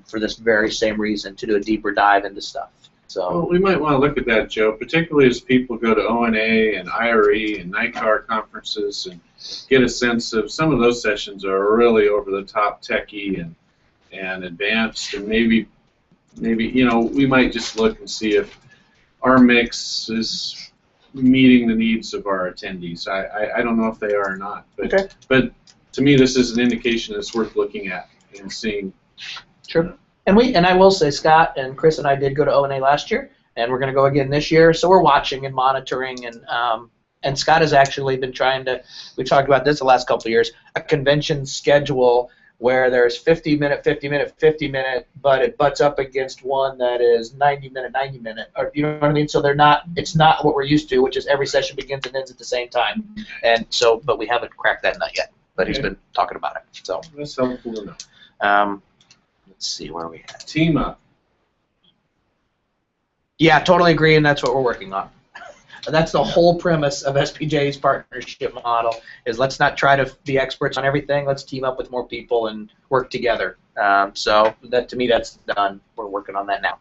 C: for this very same reason, to do a deeper dive into stuff. So
A: well, we might want to look at that, Joe, particularly as people go to ONA and IRE and NICAR conferences and get a sense of some of those sessions are really over-the-top techie and advanced, and maybe we might just look and see if our mix is meeting the needs of our attendees. I don't know if they are or not, but
C: okay.
A: But to me, this is an indication that's worth looking at and seeing.
C: Sure. And I will say, Scott and Chris and I did go to ONA last year, and we're going to go again this year. So we're watching and monitoring, and Scott has actually been trying to. We talked about this the last couple of years. A convention schedule where there's 50-minute, 50-minute, 50-minute, but it butts up against one that is 90-minute, 90-minute, or you know what I mean? So it's not what we're used to, which is every session begins and ends at the same time. And so, but we haven't cracked that nut yet. But he's been talking about it. So
A: that's helpful to know.
C: Let's see where we at.
A: Team up.
C: Yeah, totally agree, and that's what we're working on. That's the whole premise of SPJ's partnership model, is let's not try to be experts on everything. Let's team up with more people and work together. So that, to me, that's done. We're working on that now.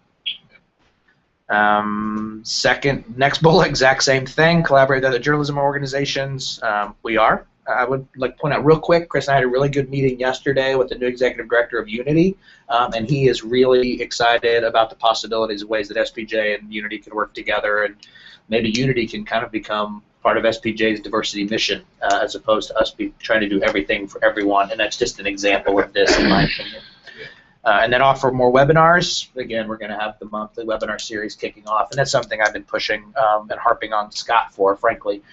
C: Next bullet, exact same thing. Collaborate with other journalism organizations. We are. I would like to point out real quick, Chris and I had a really good meeting yesterday with the new executive director of Unity, and he is really excited about the possibilities of ways that SPJ and Unity can work together, and maybe Unity can kind of become part of SPJ's diversity mission as opposed to us trying to do everything for everyone, and that's just an example of this, in my opinion. And then offer more webinars. Again, we're going to have the monthly webinar series kicking off, and that's something I've been pushing and harping on Scott for, frankly,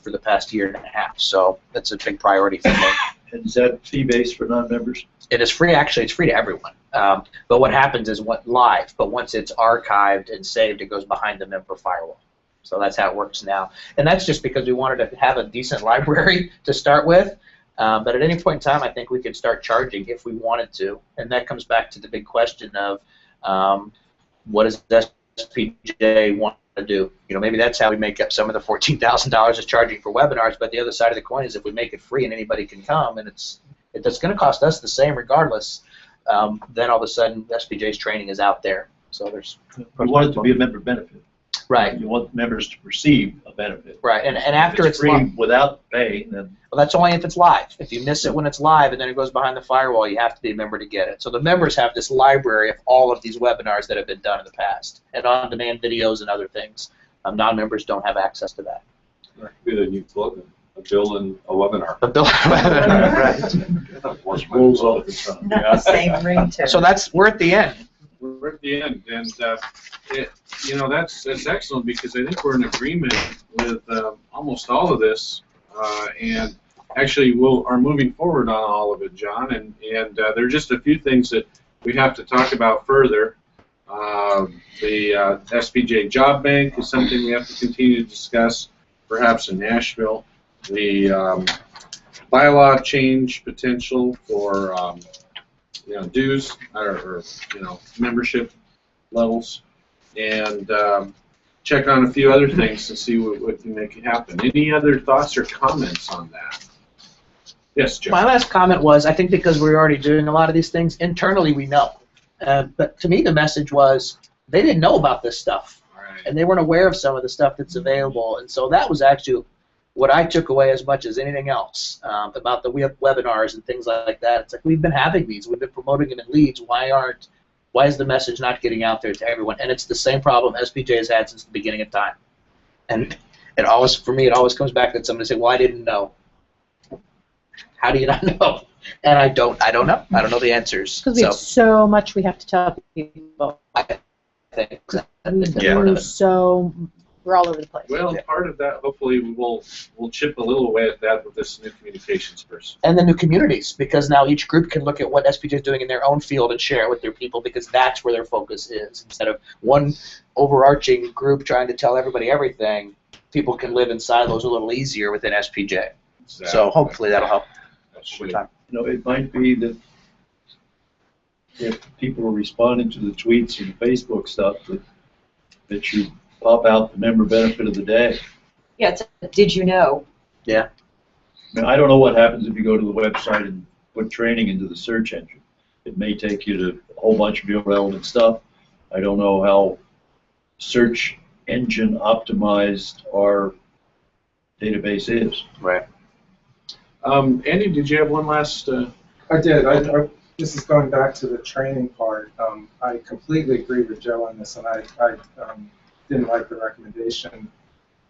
C: for the past year and a half. So that's a big priority for me.
E: And is that fee-based for non-members?
C: It is free. Actually, it's free to everyone. But what happens is live. But once it's archived and saved, it goes behind the member firewall. So that's how it works now. And that's just because we wanted to have a decent library to start with. But at any point in time, I think we could start charging if we wanted to. And that comes back to the big question of what does SPJ want to do? Maybe that's how we make up some of the $14,000 is charging for webinars. But the other side of the coin is if we make it free and anybody can come, and it's going to cost us the same regardless, then all of a sudden SPJ's training is out there. So there's.
E: You want it to be a member benefit.
C: Right.
E: You want members to perceive a benefit.
C: Right, and after it's
E: free
C: live,
E: without pay, then.
C: Well, that's only if it's live. If you miss it when it's live and then it goes behind the firewall, you have to be a member to get it. So the members have this library of all of these webinars that have been done in the past, and on-demand videos and other things. Non-members don't have access to that.
G: That could be the new slogan: a bill and a webinar.
C: A bill and a webinar,
E: Right. Rules all the time.
F: Not the same ringtone.
C: So we're at the end.
A: We're at the end, and that's excellent because I think we're in agreement with almost all of this, and actually are moving forward on all of it, John. And there are just a few things that we have to talk about further. The SPJ Job Bank is something we have to continue to discuss, perhaps in Nashville. The bylaw change potential for dues or membership levels, and check on a few other things to see what can make it happen. Any other thoughts or comments on that? Yes, Joe.
C: My last comment was, I think because we're already doing a lot of these things, internally we know. But to me the message was, they didn't know about this stuff.
A: Right.
C: And they weren't aware of some of the stuff that's available. And so that was actually what I took away as much as anything else about the webinars and things like that. It's like, we've been having these. We've been promoting them in leads. Why is the message not getting out there to everyone? And it's the same problem SPJ has had since the beginning of time. And for me, it always comes back that somebody say, well, I didn't know. How do you not know? And I don't know. I don't know the answers.
M: Because we have so much we have to tell people.
C: I think
M: we're all over the place.
A: Well, part of that, hopefully, we'll chip a little away at that with this new communications person.
C: And the new communities, because now each group can look at what SPJ is doing in their own field and share it with their people, because that's where their focus is. Instead of one overarching group trying to tell everybody everything, people can live in silos a little easier within SPJ.
A: Exactly.
C: So hopefully that'll help over time.
E: It might be that if people are responding to the tweets and Facebook stuff, that you pop out the member benefit of the day.
F: Yeah, it's a did you know?
C: Yeah.
E: I mean, I don't know what happens if you go to the website and put training into the search engine. It may take you to a whole bunch of irrelevant stuff. I don't know how search engine optimized our database is.
C: Right.
A: Andy, did you have one last?
H: I did. This is going back to the training part. I completely agree with Joe on this, and I didn't like the recommendation.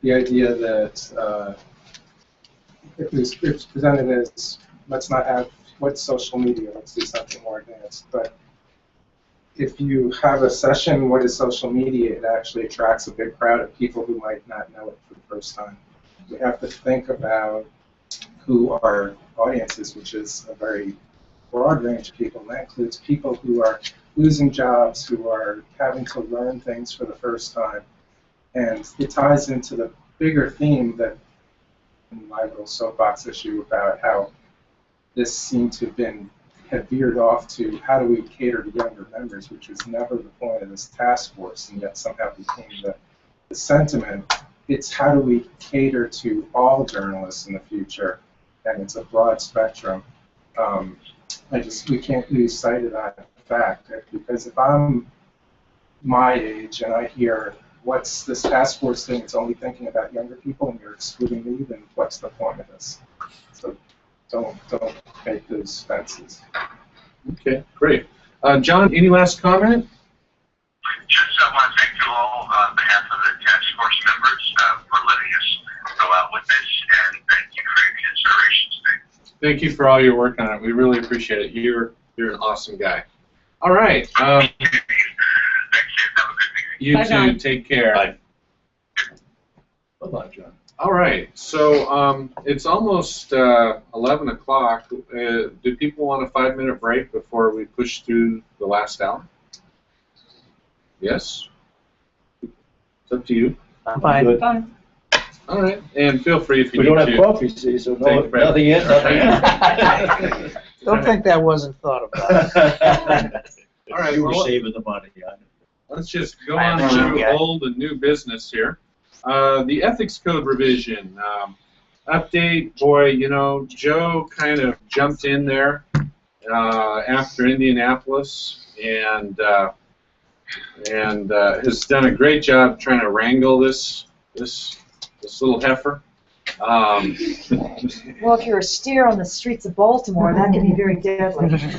H: The idea that it's presented as, let's not have what's social media, let's do something more advanced. But if you have a session, what is social media, it actually attracts a big crowd of people who might not know it for the first time. We have to think about who our audience is, which is a very broad range of people, and that includes people who are losing jobs, who are having to learn things for the first time. And it ties into the bigger theme that in my little soapbox issue about how this seemed to have veered off to how do we cater to younger members, which was never the point of this task force, and yet somehow became the sentiment. It's how do we cater to all journalists in the future, and it's a broad spectrum. We can't lose sight of that fact, because if I'm my age and I hear, what's this task force thing, it's only thinking about younger people and you're excluding me, then what's the point of this? So don't make those fences.
A: Okay, great. John, any last comment?
K: Just I want to thank you all on behalf of the task force members for letting us go out with this, and thank you for your considerations today.
A: Thank you for all your work on it. We really appreciate it. You're an awesome guy. All right.
K: Thanks, Dave. Have a good meeting.
A: You
F: Bye,
A: too.
F: John.
A: Take care.
J: Bye.
E: Bye-bye, John.
A: All right. So it's almost 11 o'clock. Do people want a 5-minute break before we push through the last hour? Yes? It's up to you.
C: I'm fine.
F: Fine.
A: All right. And feel free if you
E: We
A: need
E: don't
A: to.
E: have coffee, see, so
A: Take a break.
E: nothing in, nothing out.
C: Don't think that wasn't thought about.
A: All right.
E: You were
A: Well,
E: saving the money, I know.
A: let's just go
C: I'm
A: on
C: a new
A: to
C: guy.
A: old and new business here. The ethics code revision. Update, boy, Joe kind of jumped in there after Indianapolis and has done a great job trying to wrangle this little heifer.
F: Well, if you're a steer on the streets of Baltimore, that can be very deadly.
J: Is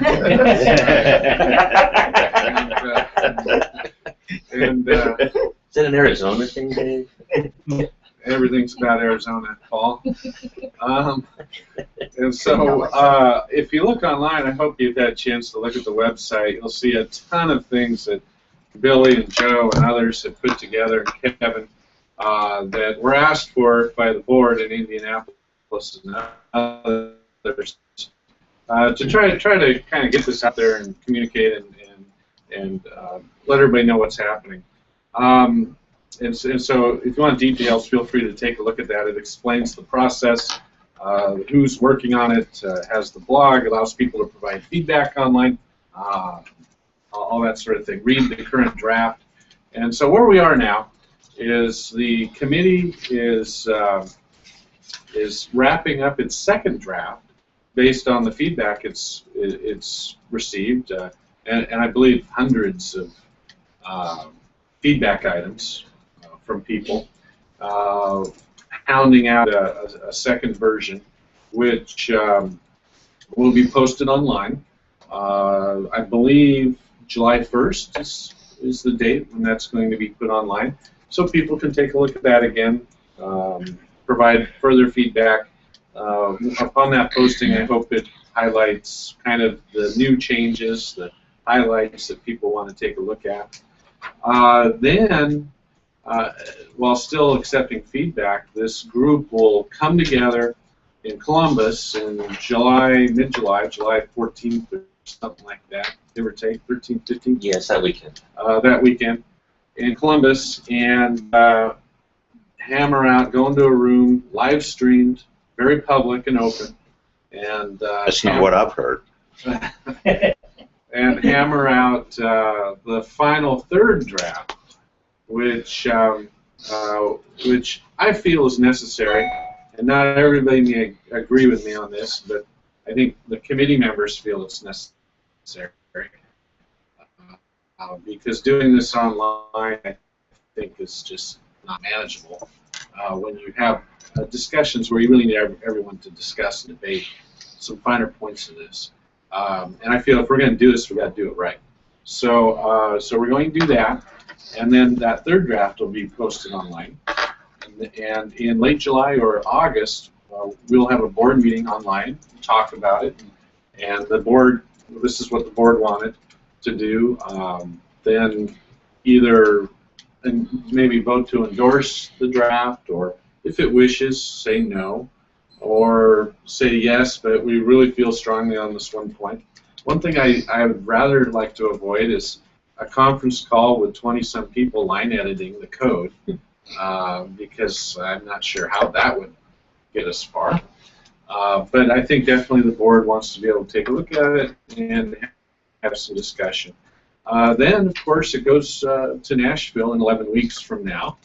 J: that an Arizona thing, Dave?
A: Everything's about Arizona, Paul. And so if you look online, I hope you've had a chance to look at the website. You'll see a ton of things that Billy and Joe and others have put together, and Kevin, that were asked for by the board in Indianapolis and others to try to kind of get this out there and communicate and let everybody know what's happening. And so if you want details, feel free to take a look at that. It explains the process who's working on it, has the blog, allows people to provide feedback online, all that sort of thing. Read the current draft. And so where we are now is the committee is wrapping up its second draft based on the feedback it's received, and I believe hundreds of feedback items from people, hounding out a second version, which will be posted online. I believe July 1st is the date when that's going to be put online, so people can take a look at that again, provide further feedback. Upon that posting, I hope it highlights kind of the new changes, the highlights that people want to take a look at. Then, while still accepting feedback, this group will come together in Columbus in mid-July, July 14th or something like that, give or take, 13th, 15th?
J: Yes, that weekend.
A: That weekend in Columbus, and hammer out, go into a room, live streamed, very public and open, and
D: That's not what I've heard.
A: and hammer out the final third draft, which I feel is necessary, and not everybody may agree with me on this, but I think the committee members feel it's necessary, because doing this online, I think, is just not manageable when you have discussions where you really need everyone to discuss and debate some finer points of this. And I feel if we're going to do this, we've got to do it right. So we're going to do that, and then that third draft will be posted online. And in late July or August, we'll have a board meeting online, talk about it, and the board, this is what the board wanted to do, then either maybe vote to endorse the draft, or if it wishes, say no, or say yes, but we really feel strongly on this one point. One thing I would rather like to avoid is a conference call with 20-some people line editing the code, because I'm not sure how that would get us far. But I think definitely the board wants to be able to take a look at it and have some discussion. Then, of course, it goes to Nashville in 11 weeks from now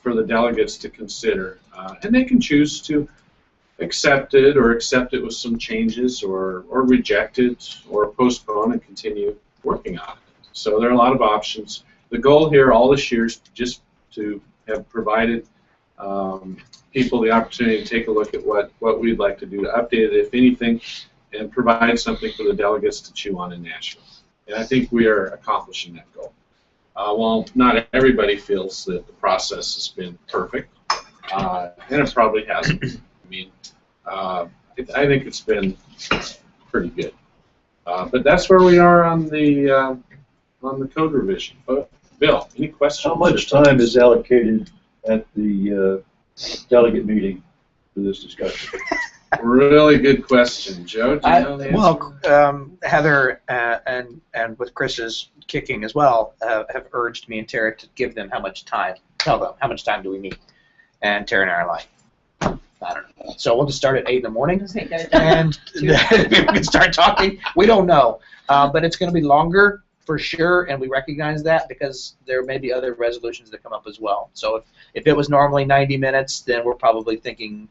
A: for the delegates to consider. And they can choose to accept it, or accept it with some changes, or reject it, or postpone and continue working on it. So there are a lot of options. The goal here all this year is just to have provided people the opportunity to take a look at what we'd like to do to update it, if anything, and provide something for the delegates to chew on in Nashville. And I think we are accomplishing that goal. While not everybody feels that the process has been perfect, and it probably hasn't. I mean, I think it's been pretty good. But that's where we are on the code revision. Bill, any questions?
E: How much time is allocated at the delegate meeting for this discussion?
A: Really good question, Joe. Do you know the answer?
C: Well, Heather and with Chris's kicking as well have urged me and Tara to give them how much time. Tell them how much time do we need, and Tara and I are like, I don't know. So we'll just start at 8 in the morning, and we can start talking. We don't know, but it's going to be longer for sure, and we recognize that because there may be other resolutions that come up as well. So if it was normally 90 minutes, then we're probably thinking,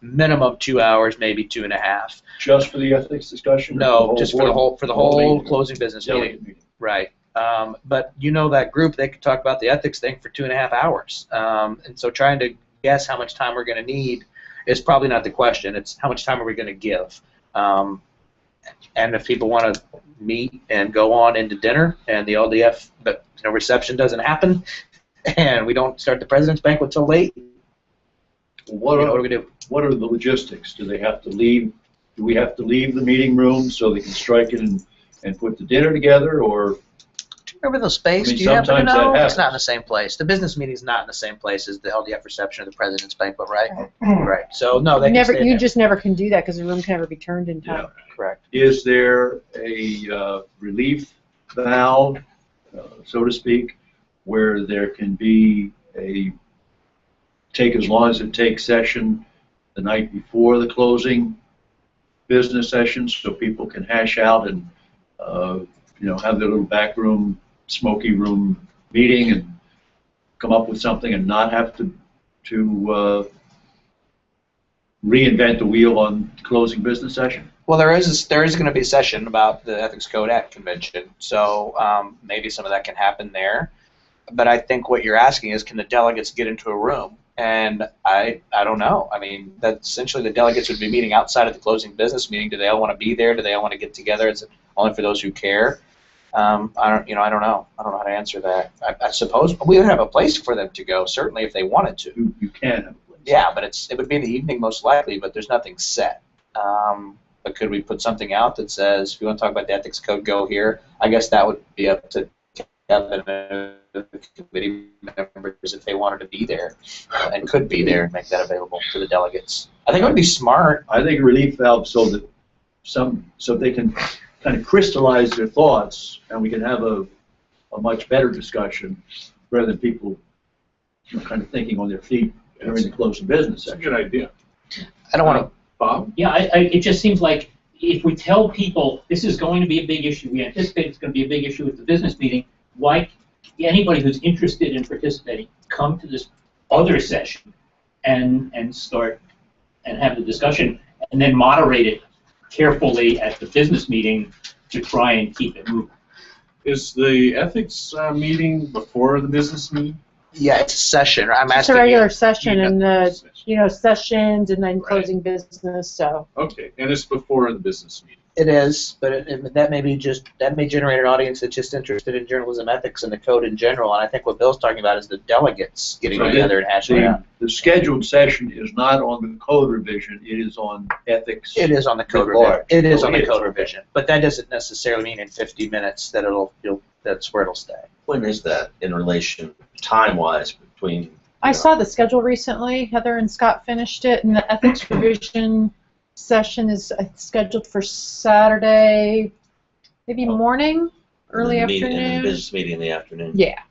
C: minimum 2 hours, maybe 2.5.
E: Just for the ethics discussion?
C: No, just for the whole closing business meeting. Right. But that group, they could talk about the ethics thing for 2.5 hours. And so trying to guess how much time we're going to need is probably not the question. It's how much time are we going to give. And if people want to meet and go on into dinner, and the LDF reception doesn't happen, and we don't start the president's banquet till late,
E: what
C: are we going to do?
E: What are the logistics? Do they have to leave? Do we have to leave the meeting room so they can strike it and put the dinner together, or?
C: Do you remember the space?
E: I mean,
C: do you happen to know?
E: that
C: It's not in the same place. The business meeting's not in the same place as the LDF reception or the president's banquet, right? Right. So no, they
M: never.
C: Can
M: You
C: there.
M: just never can do that because the room can never be turned in time.
E: Yeah.
C: Correct.
E: Is there a relief valve, so to speak, where there can be a take as long as it takes session the night before the closing business session, so people can hash out and have their little back room, smoky room meeting and come up with something and not have to reinvent the wheel on closing business session?
C: Well, there is going to be a session about the Ethics Code at convention, so maybe some of that can happen there. But I think what you're asking is, can the delegates get into a room? And I don't know. I mean, that essentially the delegates would be meeting outside of the closing business meeting. Do they all want to be there? Do they all want to get together? Is it only for those who care? I don't know. I don't know how to answer that. I suppose we would have a place for them to go, certainly if they wanted to.
E: You can have a place.
C: Yeah, but it would be in the evening most likely. But there's nothing set. But could we put something out that says, if you want to talk about the ethics code, go here? I guess that would be up to Kevin and the committee members if they wanted to be there and could be there and make that available to the delegates. I think it would be smart.
E: I think a relief valve so they can kind of crystallize their thoughts and we can have a much better discussion rather than people kind of thinking on their feet during the closing business section.
A: That's a good idea.
C: I don't want to.
A: Bob?
I: Yeah, it just seems like if we tell people this is going to be a big issue, we anticipate it's going to be a big issue at the business meeting, why anybody who's interested in participating come to this other session and start and have the discussion and then moderate it carefully at the business meeting to try and keep it moving.
A: Is the ethics meeting before the business meeting?
C: Yeah, it's a session. I'm
M: It's
C: asking
M: a regular
C: you.
M: session and sessions and then closing business, so.
A: Okay, and it's before the business meeting.
C: It is, but that may generate an audience that's just interested in journalism ethics and the code in general. And I think what Bill's talking about is the delegates getting together and hashing it out.
E: The scheduled session is not on the code revision; it is on ethics.
C: It is on the code revision. It is on the code revision, but that doesn't necessarily mean in 50 minutes that that's where it'll stay.
J: When is that in relation, time-wise, between?
M: I saw the schedule recently. Heather and Scott finished it, and the ethics revision session is scheduled for Saturday, maybe morning, early afternoon.
J: And the business meeting in the afternoon.
M: Yeah.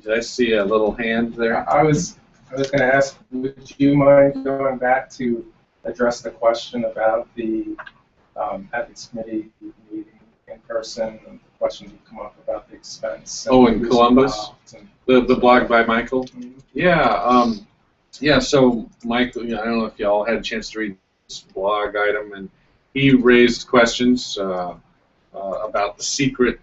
A: Did I see a little hand there?
H: I was going to ask, would you mind going back to address the question about the ethics committee meeting in person, and the questions that come up about the expense?
A: In Columbus? The blog by Michael?
H: Mm-hmm.
A: Yeah, so Michael, I don't know if y'all had a chance to read this blog item, and he raised questions about the secret,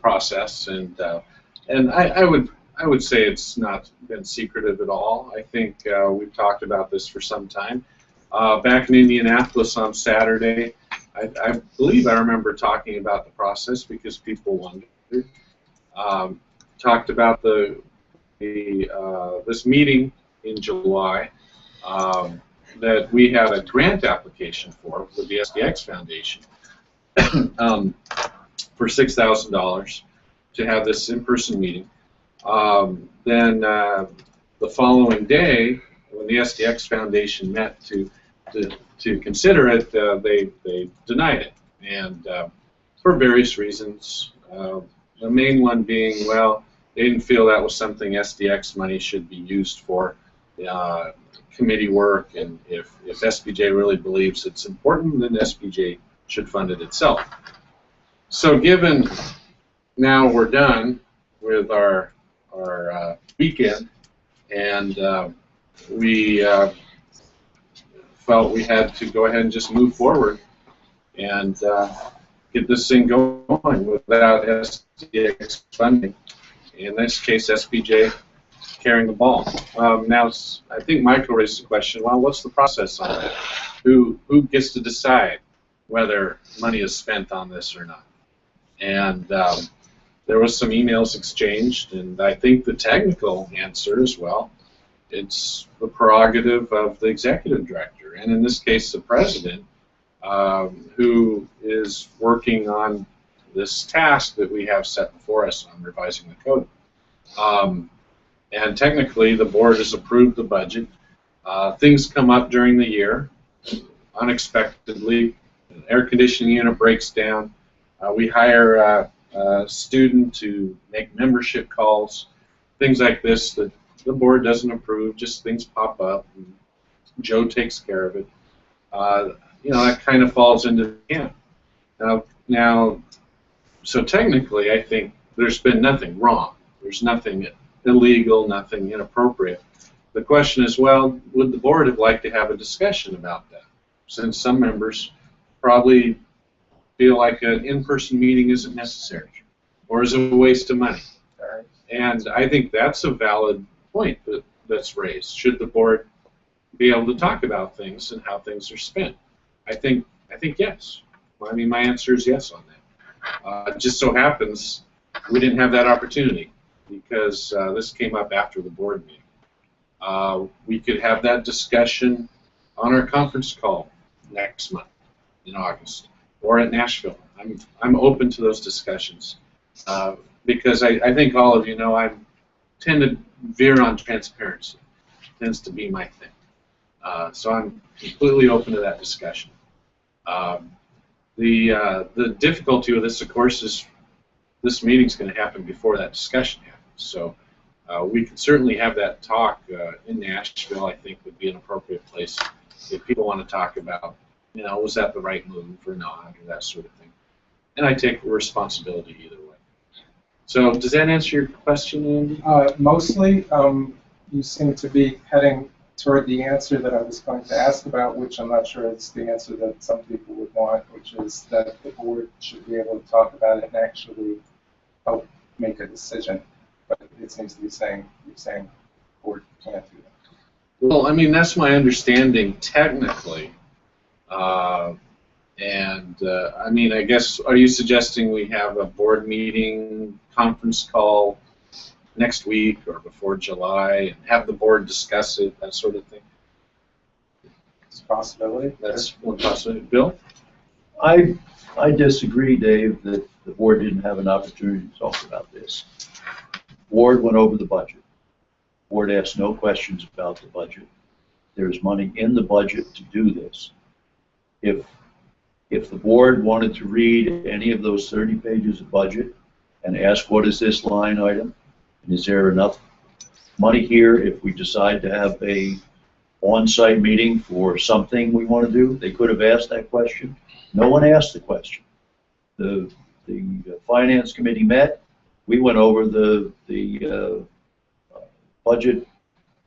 A: process, and I would say it's not been secretive at all. I think we've talked about this for some time. Back in Indianapolis on Saturday, I believe I remember talking about the process because people wondered. Talked about this meeting in July that we had a grant application for with the SDX Foundation for $6,000 to have this in-person meeting. Then the following day, when the SDX Foundation met to consider it, they denied it, and for various reasons. The main one being, well, they didn't feel that was something SDX money should be used for committee work, and if SPJ really believes it's important, then SPJ should fund it itself. So given now we're done with our weekend, and we felt we had to go ahead and just move forward and get this thing going without SDX funding. In this case, SPJ carrying the ball. Now, I think Michael raised the question, well, what's the process on that? Who gets to decide whether money is spent on this or not? And there was some emails exchanged, and I think the technical answer is, well, it's the prerogative of the executive director, and in this case, the president, who is working on this task that we have set before us on revising the code. And technically, the board has approved the budget. Things come up during the year, unexpectedly. An air conditioning unit breaks down. We hire student to make membership calls, things like this that the board doesn't approve, just things pop up, and Joe takes care of it. You know, that kind of falls into the camp. Now, so technically, I think there's been nothing wrong. There's nothing illegal, nothing inappropriate. The question is, well, would the board have liked to have a discussion about that? Since some members probably feel like an in-person meeting isn't necessary or is a waste of money. And I think that's a valid point that's raised. Should the board be able to talk about things and how things are spent? I think yes. I mean, my answer is yes on that. It just so happens we didn't have that opportunity because this came up after the board meeting. We could have that discussion on our conference call next month in August or at Nashville. I'm open to those discussions because I think all of you know I tend to veer on transparency. It tends to be my thing. So I'm completely open to that discussion. The difficulty with this, of course, is this meeting's going to happen before that discussion happens. So we could certainly have that talk in Nashville. I think would be an appropriate place if people want to talk about, you know, was that the right move or not, or that sort of thing. And I take responsibility either way. So does that answer your question, Andy?
H: Mostly, you seem to be heading toward the answer that I was going to ask about, which I'm not sure it's the answer that some people would want, which is that the board should be able to talk about it and actually help make a decision. But it seems to be saying the board can't do that.
A: Well, I mean, that's my understanding technically. I mean, I guess, are you suggesting we have a board meeting, conference call next week or before July and have the board discuss it, that sort of thing?
H: It's a possibility.
A: That's one possibility. Bill?
E: I disagree, Dave, that the board didn't have an opportunity to talk about this. The board went over the budget. The board asked no questions about the budget. There's money in the budget to do this. If the board wanted to read any of those 30 pages of budget and ask what is this line item, and is there enough money here if we decide to have a on-site meeting for something we want to do, they could have asked that question. No one asked the question. The finance committee met. We went over the budget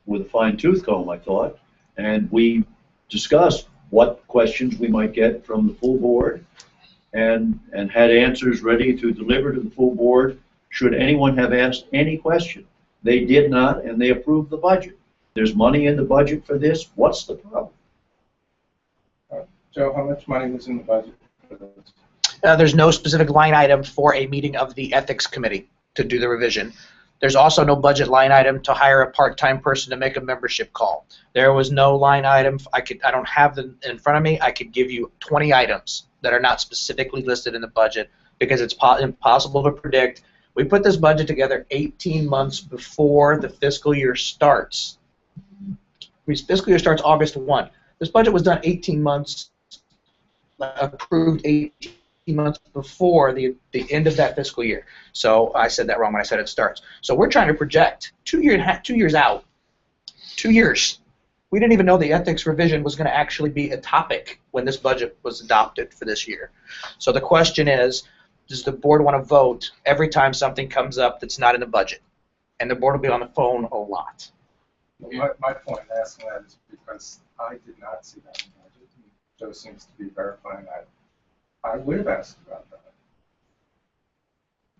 E: with a fine-tooth comb, I thought, and we discussed what questions we might get from the full board and had answers ready to deliver to the full board should anyone have asked any question. They did not, and they approved the budget. There's money in the budget for this. What's the problem?
H: Joe, how much money was in the budget for this?
C: There's no specific line item for a meeting of the ethics committee to do the revision. There's also no budget line item to hire a part-time person to make a membership call. There was no line item. I don't have them in front of me. I could give you 20 items that are not specifically listed in the budget because it's impossible to predict. We put this budget together 18 months before the fiscal year starts. The fiscal year starts August 1. This budget was done 18 months, approved 18 months before the end of that fiscal year. So I said that wrong when I said it starts. So we're trying to project 2 years out. 2 years. We didn't even know the ethics revision was going to actually be a topic when this budget was adopted for this year. So the question is, does the board want to vote every time something comes up that's not in the budget? And the board will be on the phone a lot.
H: My point in asking that is because I did not see that in the budget. Joe seems to be verifying that. I would have asked about that.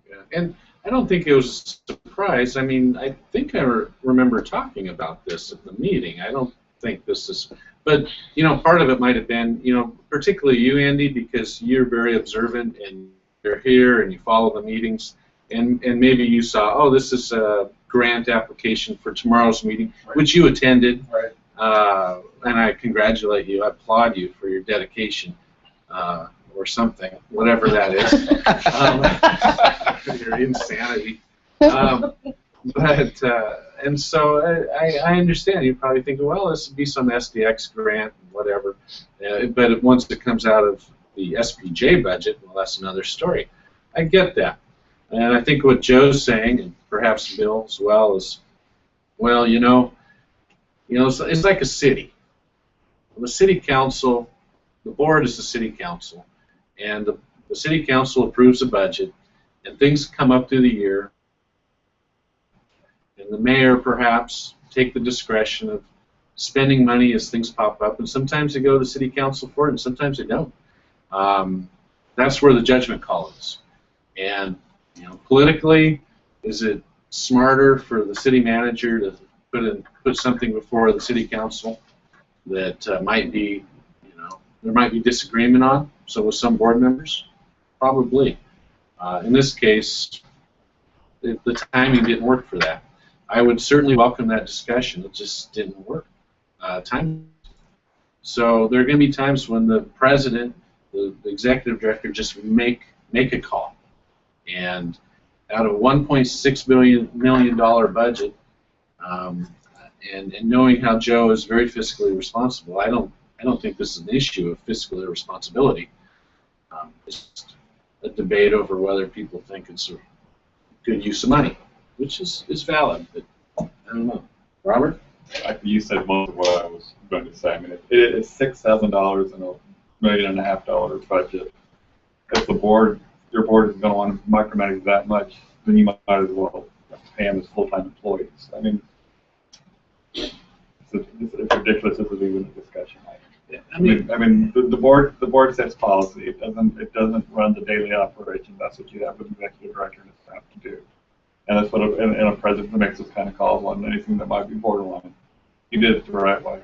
A: Yeah. And I don't think it was a surprise. I mean, I think I remember talking about this at the meeting. I don't think this is, but you know, part of it might have been, you know, particularly you, Andy, because you're very observant and you're here and you follow the meetings, and maybe you saw, oh, this is a grant application for tomorrow's meeting, right, which you attended,
H: right.
A: And I congratulate you. I applaud you for your dedication. Or something, whatever that is, your insanity. And so I understand. You're probably thinking, well, this would be some SDX grant, whatever. But once it comes out of the SPJ budget, well, that's another story. I get that. And I think what Joe's saying, and perhaps Bill as well, is, well, it's like a city. The city council, the board is the city council, and the city council approves a budget, and things come up through the year, and the mayor perhaps take the discretion of spending money as things pop up, and sometimes they go to the city council for it, and sometimes they don't. That's where the judgment call is. And politically, is it smarter for the city manager to put something before the city council that might be, there might be disagreement on? So with some board members, probably. In this case, the timing didn't work for that. I would certainly welcome that discussion. It just didn't work. So there are going to be times when the president, the executive director, just make a call. And out of a $1.6 million budget, and knowing how Joe is very fiscally responsible, I don't think this is an issue of fiscal irresponsibility. It's just a debate over whether people think it's a good use of money, which is valid, but I don't know. Robert?
G: You said most of what I was going to say. I mean, it's $6,000 in $1.5 million budget. If your board is going to want to micromanage that much, then you might as well pay them as full-time employees. I mean, it's ridiculous. This is even a discussion. I mean, the board sets policy. It doesn't run the daily operation. That's what you have an executive director and a staff to do. And that's what a president makes those kind of calls on anything that might be borderline. He did it the right way.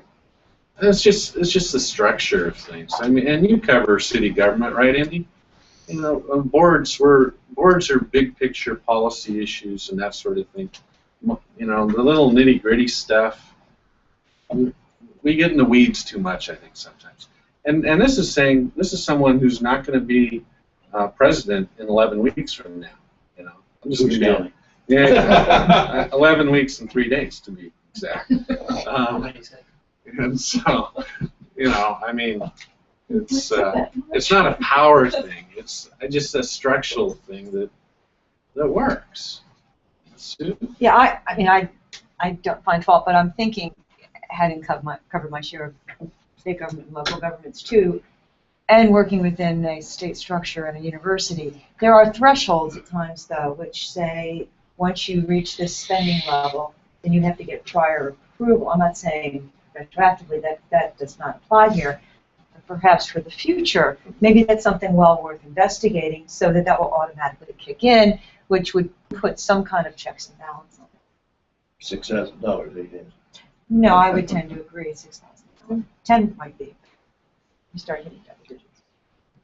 A: It's just the structure of things. I mean, and you cover city government, right, Andy? Boards are big picture policy issues and that sort of thing. The little nitty gritty stuff, we get in the weeds too much, I think, sometimes. And this is someone who's not going to be president in 11 weeks from now. I'm just going to 11 weeks and 3 days to be exact. And so, I mean, it's not a power thing. It's just a structural thing that works.
F: Yeah, I mean, I don't find fault, but I'm thinking, having covered my share of state government and local governments too, and working within a state structure and a university, there are thresholds at times, though, which say once you reach this spending level, then you have to get prior approval. I'm not saying retroactively that does not apply here, but perhaps for the future, maybe that's something well worth investigating so that will automatically kick in, which would put some kind of checks and balance on it.
E: $6,000, they did.
F: No, I would tend to agree. 6,000. 10 might be. You start hitting double digits.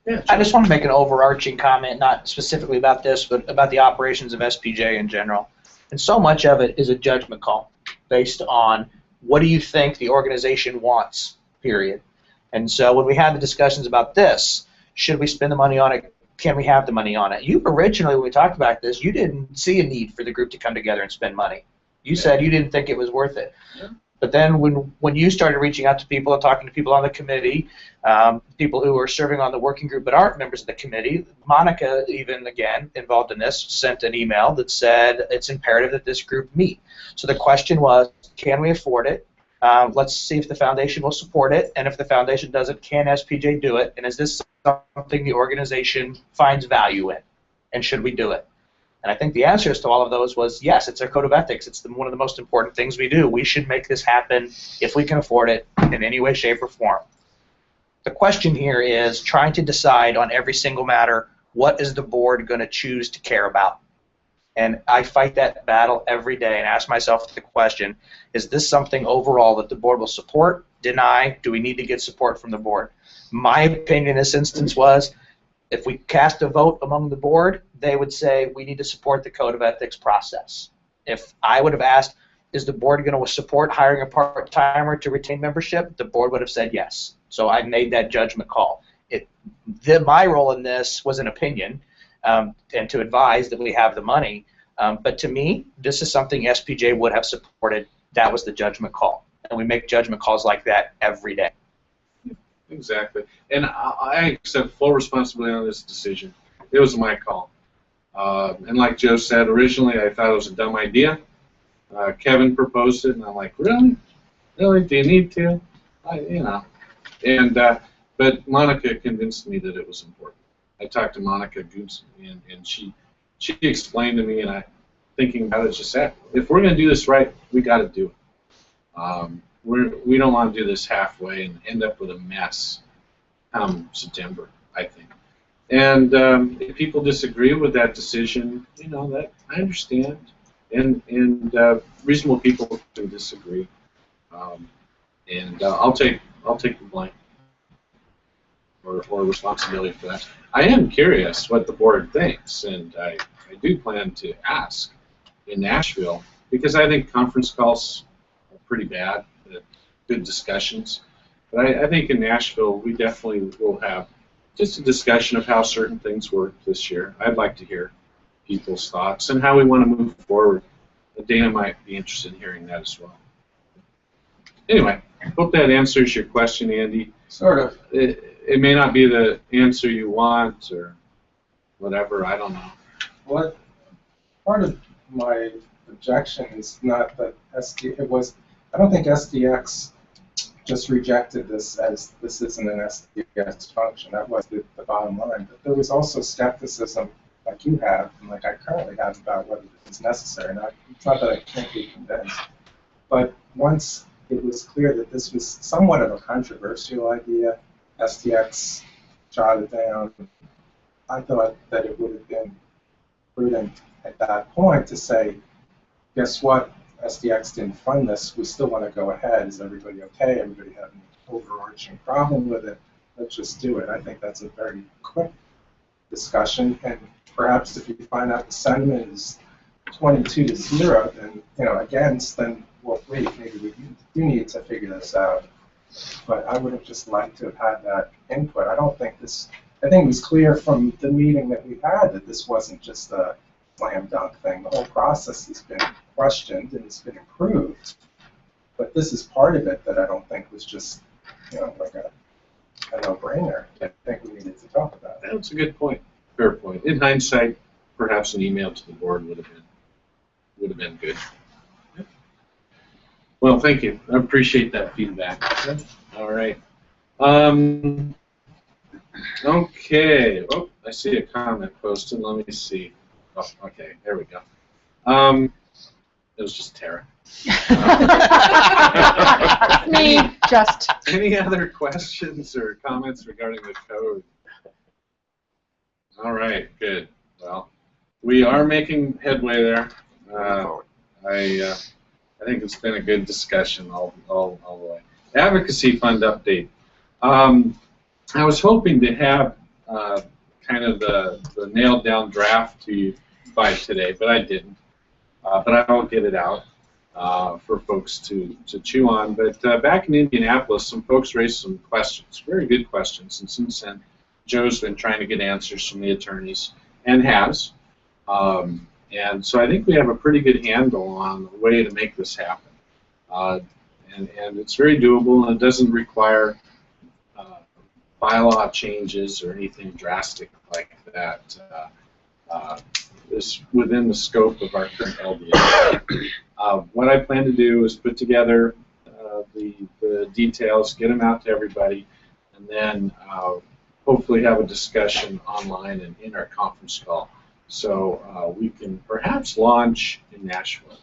C: Yeah, I just want to make an overarching comment, not specifically about this, but about the operations of SPJ in general. And so much of it is a judgment call based on what do you think the organization wants, period. And so when we had the discussions about this, should we spend the money on it? Can we have the money on it? You originally, when we talked about this, you didn't see a need for the group to come together and spend money. You said you didn't think it was worth it. Yeah. But then when you started reaching out to people and talking to people on the committee, people who are serving on the working group but aren't members of the committee, Monica, even again involved in this, sent an email that said it's imperative that this group meet. So the question was, can we afford it? Let's see if the foundation will support it, and if the foundation doesn't, can SPJ do it? And is this something the organization finds value in? And should we do it? And I think the answers to all of those was yes, it's our code of ethics. It's one of the most important things we do. We should make this happen if we can afford it in any way, shape, or form. The question here is trying to decide on every single matter, what is the board going to choose to care about? And I fight that battle every day and ask myself the question, is this something overall that the board will support, deny? Do we need to get support from the board? My opinion in this instance was, if we cast a vote among the board, they would say we need to support the code of ethics process. If I would have asked, is the board going to support hiring a part-timer to retain membership, the board would have said yes. So I made that judgment call. My role in this was an opinion and to advise that we have the money. But to me, this is something SPJ would have supported. That was the judgment call. And we make judgment calls like that every day.
A: Exactly. And I accept full responsibility on this decision. It was my call. And like Joe said, originally I thought it was a dumb idea. Kevin proposed it, and I'm like, really? Really? Do you need to? You know. And but Monica convinced me that it was important. I talked to Monica Goose, and she explained to me, and thinking about it, she said, if we're going to do this right, we got to do it. We don't want to do this halfway and end up with a mess come September, I think. And if people disagree with that decision, you know, that I understand, and reasonable people can disagree, and I'll take the blame or responsibility for that. I am curious what the board thinks, and I do plan to ask in Nashville, because I think conference calls are pretty bad, good discussions. But I think in Nashville we definitely will have just a discussion of how certain things work this year. I'd like to hear people's thoughts and how we want to move forward. Dana might be interested in hearing that as well. Anyway, I hope that answers your question, Andy.
H: Sort of.
A: It may not be the answer you want or whatever, I don't know.
H: What part of my objection is not that I don't think SDX just rejected this as this isn't an SDX function. That was the bottom line. But there was also skepticism, like you have, and like I currently have, about whether it's necessary. Now, it's not that I can't be convinced, but once it was clear that this was somewhat of a controversial idea, SDX shot it down. I thought that it would have been prudent at that point to say, guess what? SDX didn't fund this. We still want to go ahead. Is everybody okay? Everybody have an overarching problem with it? Let's just do it. I think that's a very quick discussion. And perhaps if you find out the sentiment is 22-0, then against, then well, wait, maybe we do need to figure this out. But I would have just liked to have had that input. I think it was clear from the meeting that we had that this wasn't just a slam dunk thing. The whole process has been questioned and it's been improved. But this is part of it that I don't think was just, like a no-brainer. I think we needed to talk about it.
A: That's a good point. Fair point. In hindsight, perhaps an email to the board would have been good. Well, thank you. I appreciate that feedback. All right. Okay. Oh, I see a comment posted. Let me see. Oh, okay. There we go. It was just Tara.
M: Me, just.
A: Any other questions or comments regarding the code? All right. Good. Well, we are making headway there. I think it's been a good discussion all the way. Advocacy Fund update. I was hoping to have kind of the nailed down draft to you by today, but I didn't. But I'll get it out for folks to chew on. But back in Indianapolis, some folks raised some questions, very good questions, and since then, Joe's been trying to get answers from the attorneys, and has. And so I think we have a pretty good handle on the way to make this happen. And it's very doable, and it doesn't require bylaw changes or anything drastic like that. It's within the scope of our current LDA. What I plan to do is put together the details, get them out to everybody, and then hopefully have a discussion online and in our conference call. So we can perhaps launch in Nashville.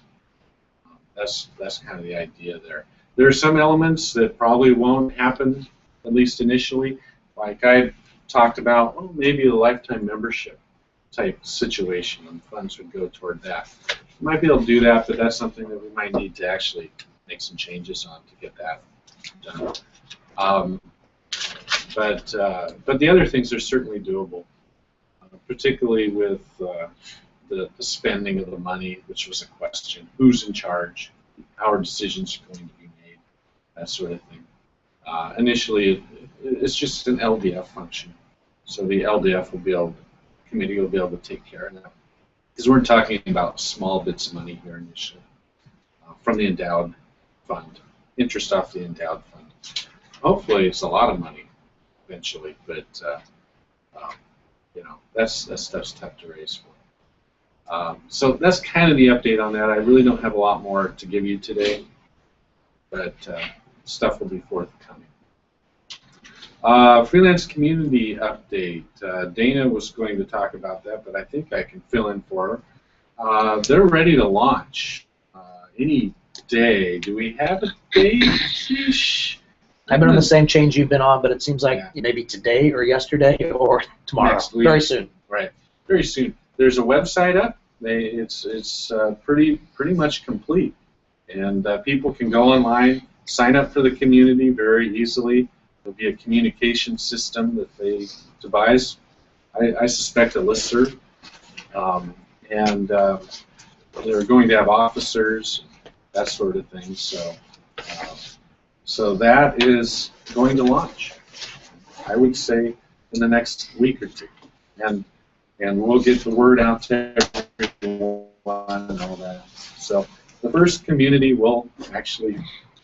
A: That's kind of the idea there. There are some elements that probably won't happen, at least initially. Like I talked about, well, maybe a lifetime membership type situation, and funds would go toward that. We might be able to do that, but that's something that we might need to actually make some changes on to get that done. But the other things are certainly doable. Particularly with the spending of the money, which was a question. Who's in charge? How are decisions going to be made? That sort of thing. Initially, it's just an LDF function. So the LDF will be able, the committee will be able to take care of that. Because we're talking about small bits of money here initially from the endowed fund, interest off the endowed fund. Hopefully it's a lot of money eventually, but that's tough to raise for. So that's kind of the update on that. I really don't have a lot more to give you today, but stuff will be forthcoming. Freelance community update. Dana was going to talk about that, but I think I can fill in for her. They're ready to launch any day. Do we have a date?
C: I've been on the same change you've been on, but it seems like maybe today or yesterday or tomorrow.
A: Next week.
C: Very soon.
A: Right. Very soon. There's a website up. It's pretty much complete, and people can go online, sign up for the community very easily. There'll be a communication system that they devise. I suspect a listserv, and they're going to have officers, that sort of thing. So that is going to launch, I would say, in the next week or two, and we'll get the word out to everyone and all that. So the first community will actually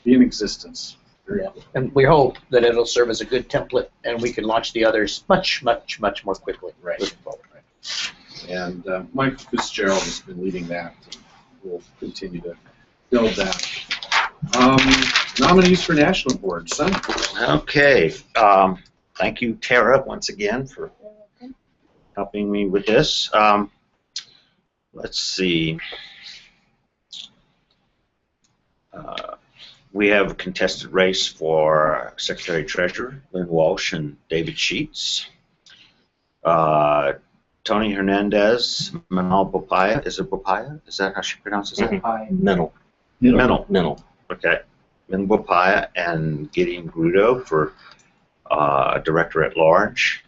A: be in existence.
C: Yeah. And we hope that it'll serve as a good template, and we can launch the others much, much, much more quickly.
A: Right. And Mike Fitzgerald has been leading that. We'll continue to build that. Nominees for national board, son.
D: Okay. Thank you, Tara, once again for helping me with this. Let's see. We have a contested race for Secretary Treasurer, Lynn Walsh and David Sheets. Tony Hernandez, Manal Bopaya. Is it Bopaya? Is that how she pronounces it? Mental. Okay. Min Bopaya and Gideon Grudo for Director at Large.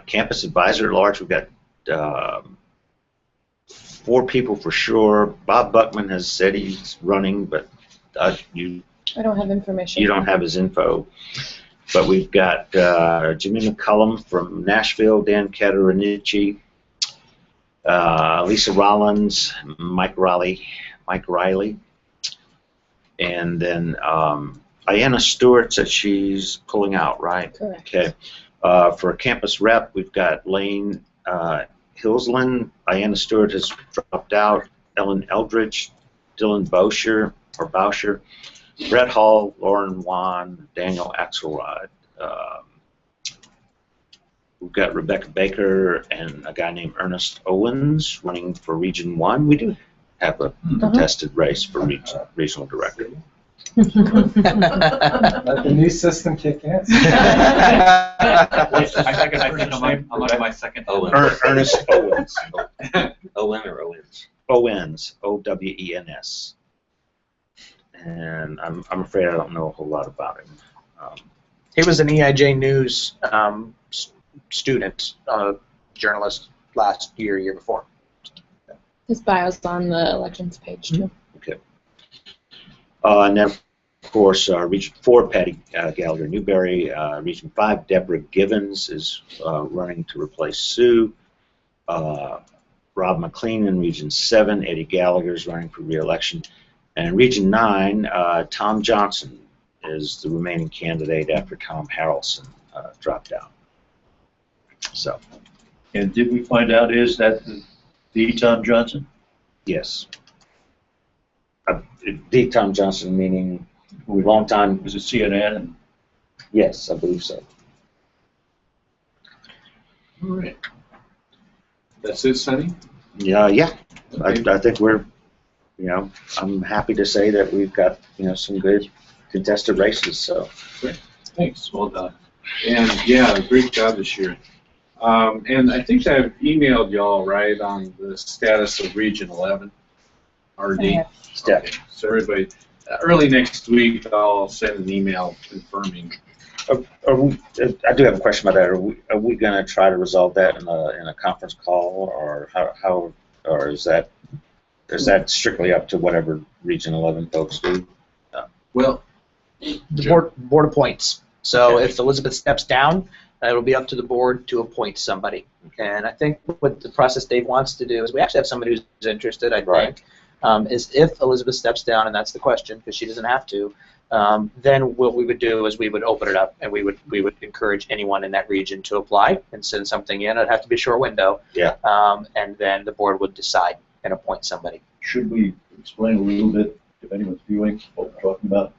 D: Campus Advisor at Large, we've got 4 people for sure. Bob Buckman has said he's running, but
B: I don't have information.
D: You don't have his info. But we've got Jimmy McCullum from Nashville, Dan Caterinici, Lisa Rollins, Mike Riley, and then Ayanna Stewart said she's pulling out, right?
B: Correct.
D: Okay. For a campus rep, we've got Lane Hillsland. Ayanna Stewart has dropped out. Ellen Eldridge, Dylan Boucher, Brett Hall, Lauren Wan, Daniel Axelrod. We've got Rebecca Baker and a guy named Ernest Owens running for Region 1. We do have a contested race for regional director.
H: Let the new system kick in.
N: I think I'm on my second.
D: Ernest Owens.
J: Owen or Owens?
D: Owens. Owens. And I'm afraid I don't know a whole lot about him.
C: He was an EIJ News student, journalist last year before.
B: His bio's on the elections page too.
D: Okay. And then, of course, Region 4, Patty Gallagher Newberry. Region 5, Deborah Givens is running to replace Sue. Rob McLean in Region 7, Eddie Gallagher is running for re-election. And in Region 9, Tom Johnson is the remaining candidate after Tom Harrelson dropped out. So.
E: And did we find out, is that the Tom Johnson?
D: Yes. The Tom Johnson meaning long time.
E: Was it CNN?
D: Yes, I believe so.
A: All right. That's it, Sonny?
D: Yeah.
A: Okay.
D: I think we're, I'm happy to say that we've got, some good contested races. So.
A: Great. Thanks. Well done. And yeah, great job this year. And I think I've emailed y'all, right, on the status of Region 11, RD.
F: Yeah.
D: Okay.
A: So everybody, early next week, I'll send an email confirming.
D: I do have a question about that. Are we going to try to resolve that in a conference call, or how or is that strictly up to whatever Region 11 folks do?
A: Well,
C: the board appoints. So if Elizabeth steps down, it'll be up to the board to appoint somebody. And I think what the process Dave wants to do is we actually have somebody who's interested, I think, is if Elizabeth steps down, and that's the question, because she doesn't have to, Then what we would do is we would open it up and we would encourage anyone in that region to apply and send something in. It'd have to be a short window.
D: Yeah.
C: And then the board would decide and appoint somebody.
E: Should we explain a little bit, if anyone's viewing, what we're talking about?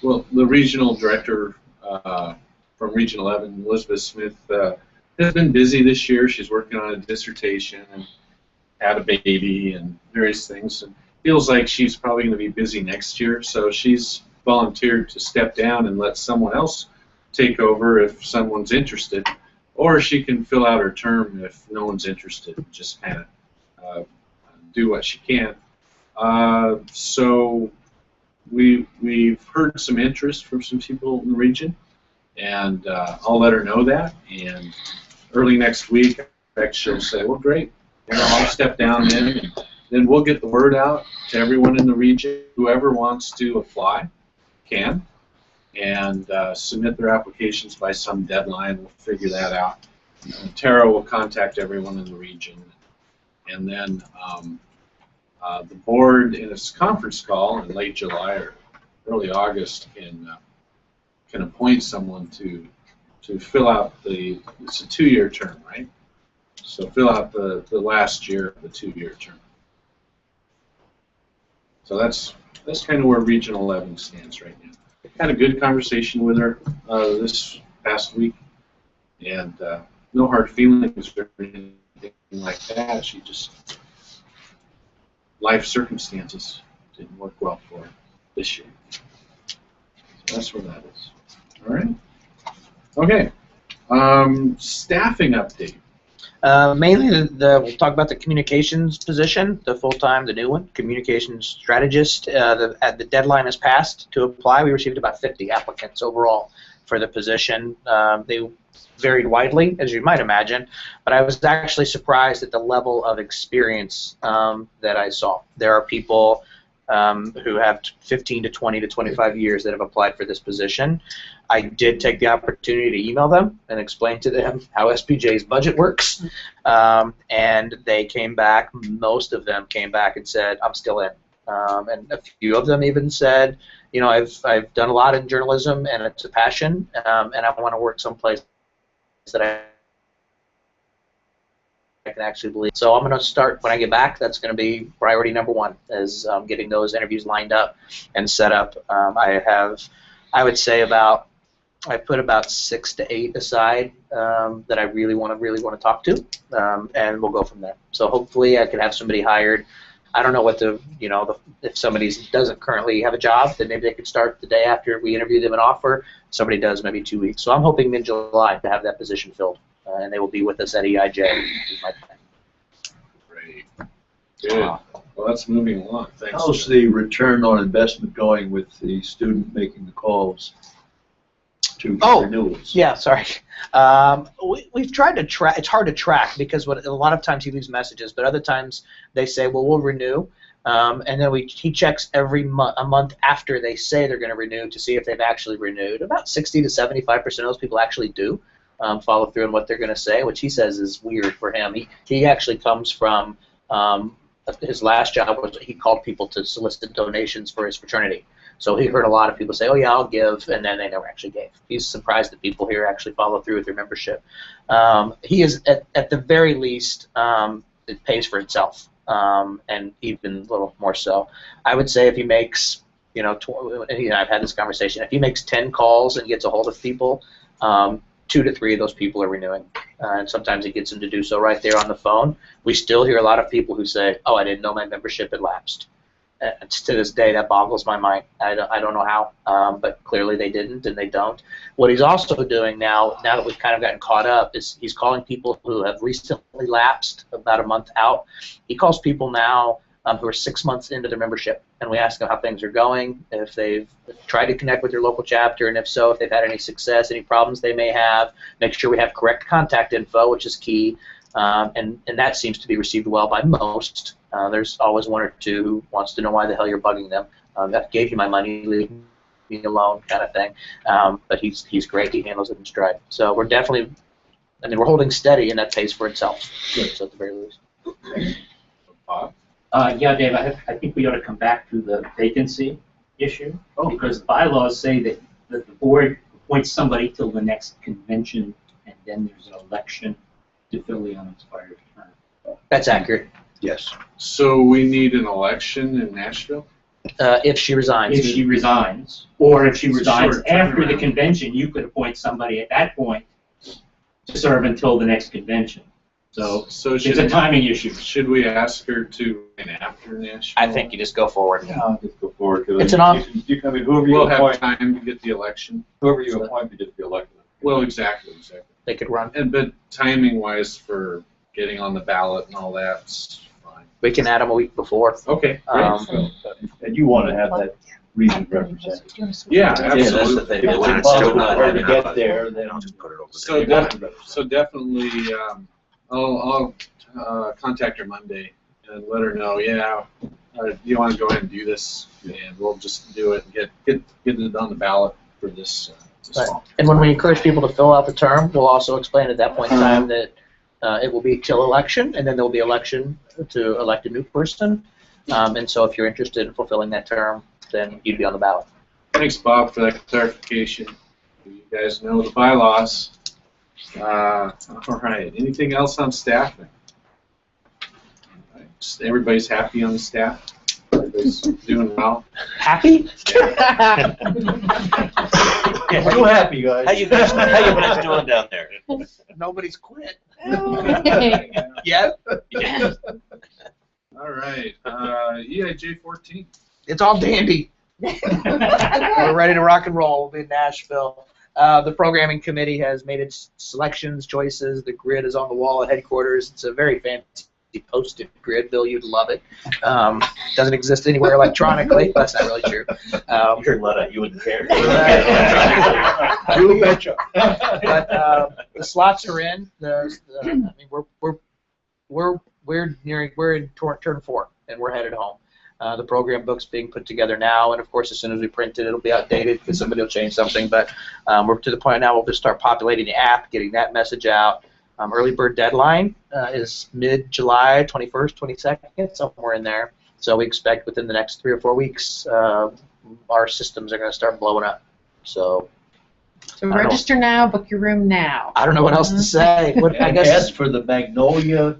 A: Well, the regional director from Region 11, Elizabeth Smith, has been busy this year. She's working on a dissertation and had a baby and various things. And feels like she's probably going to be busy next year, so she's volunteered to step down and let someone else take over if someone's interested, or she can fill out her term if no one's interested, just kind of do what she can. So we've heard some interest from some people in the region, and I'll let her know that, and early next week she'll say, well, great, I'll step down then, and then we'll get the word out to everyone in the region. Whoever wants to apply can, and submit their applications by some deadline. We'll figure that out. And Tara will contact everyone in the region, and then the board, in its conference call in late July or early August, can appoint someone to fill out it's a 2-year term, right? So fill out the last year of the 2-year term. So that's kind of where Region 11 stands right now. Had a good conversation with her this past week, and no hard feelings or anything like that. She just, life circumstances didn't work well for her this year. So that's where that is. All right. Okay. Staffing update.
C: Mainly, we'll talk about the communications position, the full-time, the new one, communications strategist. The deadline has passed to apply. We received about 50 applicants overall for the position. They varied widely, as you might imagine, but I was actually surprised at the level of experience that I saw. There are people who have 15 to 20 to 25 years that have applied for this position. I did take the opportunity to email them and explain to them how SPJ's budget works, and they came back, most of them came back and said, I'm still in. And a few of them even said, you know, I've done a lot in journalism and it's a passion, and I want to work someplace that I can actually believe. So I'm going to start when I get back. That's going to be priority number one, is getting those interviews lined up and set up. I would say I put about 6 to 8 aside that I really want to talk to, and we'll go from there. So hopefully I can have somebody hired. I don't know what if somebody doesn't currently have a job, then maybe they could start the day after we interview them and offer. Somebody does, maybe 2 weeks. So I'm hoping mid-July to have that position filled, and they will be with us at EIJ. Is my plan.
A: Great. Good. Well, that's moving along. Thanks.
E: How's the return on investment going with the student making the calls to renewals?
C: Yeah, sorry. We've tried to track. It's hard to track because a lot of times he leaves messages, but other times they say, well, we'll renew. And then he checks a month after they say they're going to renew to see if they've actually renewed. About 60 to 75% of those people actually do follow through on what they're going to say, which he says is weird for him. He actually comes from his last job was he called people to solicit donations for his fraternity. So he heard a lot of people say, oh yeah, I'll give, and then they never actually gave. He's surprised that people here actually follow through with their membership. He is, at the very least, it pays for itself, and even a little more so. I would say if he makes, I've had this conversation, if he makes 10 calls and gets a hold of people, 2 to 3 of those people are renewing. And sometimes he gets them to do so right there on the phone. We still hear a lot of people who say, oh, I didn't know my membership had lapsed. And to this day, that boggles my mind. I don't know how, but clearly they didn't and they don't. What he's also doing now that we've kind of gotten caught up, is he's calling people who have recently lapsed, about a month out. He calls people now who are 6 months into their membership, and we ask them how things are going, if they've tried to connect with their local chapter, and if so, if they've had any success, any problems they may have. Make sure we have correct contact info, which is key, and that seems to be received well by most. There's always 1 or 2 who wants to know why the hell you're bugging them. I gave you my money, leave me alone, kind of thing. But he's great. He handles it in stride. So we're definitely, we're holding steady, and that pays for itself. So at the very least.
I: Yeah, Dave, I think we ought to come back to the vacancy issue.
E: Oh,
I: Because bylaws say that the board appoints somebody till the next convention, and then there's an election to fill the unexpired term.
C: That's accurate.
E: Yes.
A: So we need an election in Nashville?
C: If she resigns.
I: If she resigns, or if she
A: It's a
I: resigns
A: short
I: after the
A: turnaround.
I: convention, you could appoint somebody at that point to serve until the next convention. So
A: So
I: it's a timing issue.
A: should we ask her to run after Nashville?
C: I think you just go forward.
G: Yeah, I'll just go forward. 'Cause
C: It's
G: I
C: an
G: mean, I mean, whoever you
A: We'll have
G: appoint,
A: time to get the election.
G: whoever you appoint to just be elected.
A: Well, exactly.
C: They could run.
A: And but timing wise for getting on the ballot and all that's fine.
C: We can add them a week before.
A: Okay, great.
E: And you want to have that region represented.
A: Yeah,
J: that's the
A: absolutely.
J: thing.
E: If
J: But when
E: it's
J: it's still
E: possible
J: not
E: for her to
J: enough,
E: get there, then
J: I'll just put it over
A: So,
J: there.
A: so definitely, I'll contact her Monday and let her know. Yeah, you want to go ahead and do this, and we'll just do it and get it on the ballot for this. This
C: Right.
A: fall.
C: And when we encourage people to fill out the term, we'll also explain at that point in time that it will be till election, and then there will be election to elect a new person. And so if you're interested in fulfilling that term, then you'd be on the ballot.
A: Thanks, Bob, for that clarification. You guys know the bylaws. All right. Anything else on staffing? All right. Just everybody's happy on the staff. Everybody's doing well.
C: Happy?
E: Real happy, guys.
J: How you guys doing down there?
C: Nobody's quit.
J: Yeah.
A: All right. EIJ 14.
C: It's all dandy. We're ready to rock and roll. We'll be in Nashville. The programming committee has made its selections, choices. The grid is on the wall at headquarters. It's a very fancy posted grid. Bill, you'd love it. Doesn't exist anywhere electronically. That's not really true.
E: You're Luddite, you wouldn't care.
C: You
E: betcha.
C: But the slots are in. I mean, we're in turn 4, and we're headed home. The program book's being put together now, and of course, as soon as we print it, it'll be outdated because somebody will change something. But we're to the point now we'll just start populating the app, getting that message out. Early bird deadline is mid-July, 21st, 22nd, somewhere in there. So we expect within the next 3 or 4 weeks, our systems are going to start blowing up. So
M: register now, book your room now.
C: I don't know what else to say. I
E: And
C: guess
E: ask for the Magnolia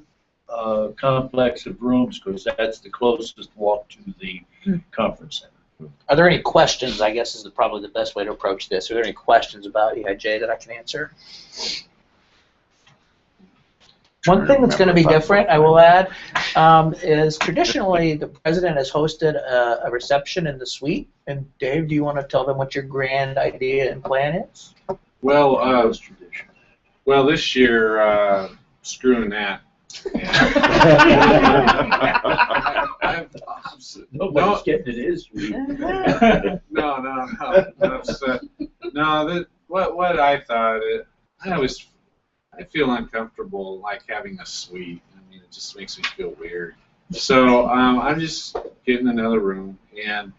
E: complex of rooms, because that's the closest walk to the conference center.
C: Are there any questions? I guess is probably the best way to approach this. Are there any questions about EIJ that I can answer? One thing that's going to be different, I will add, is traditionally the president has hosted a reception in the suite. And Dave, do you want to tell them what your grand idea and plan is?
A: Well, this year, screwing that.
E: Nobody's getting it his week.
A: No. What I thought, I feel uncomfortable like having a suite. I mean, it just makes me feel weird. So I'm just getting another room, and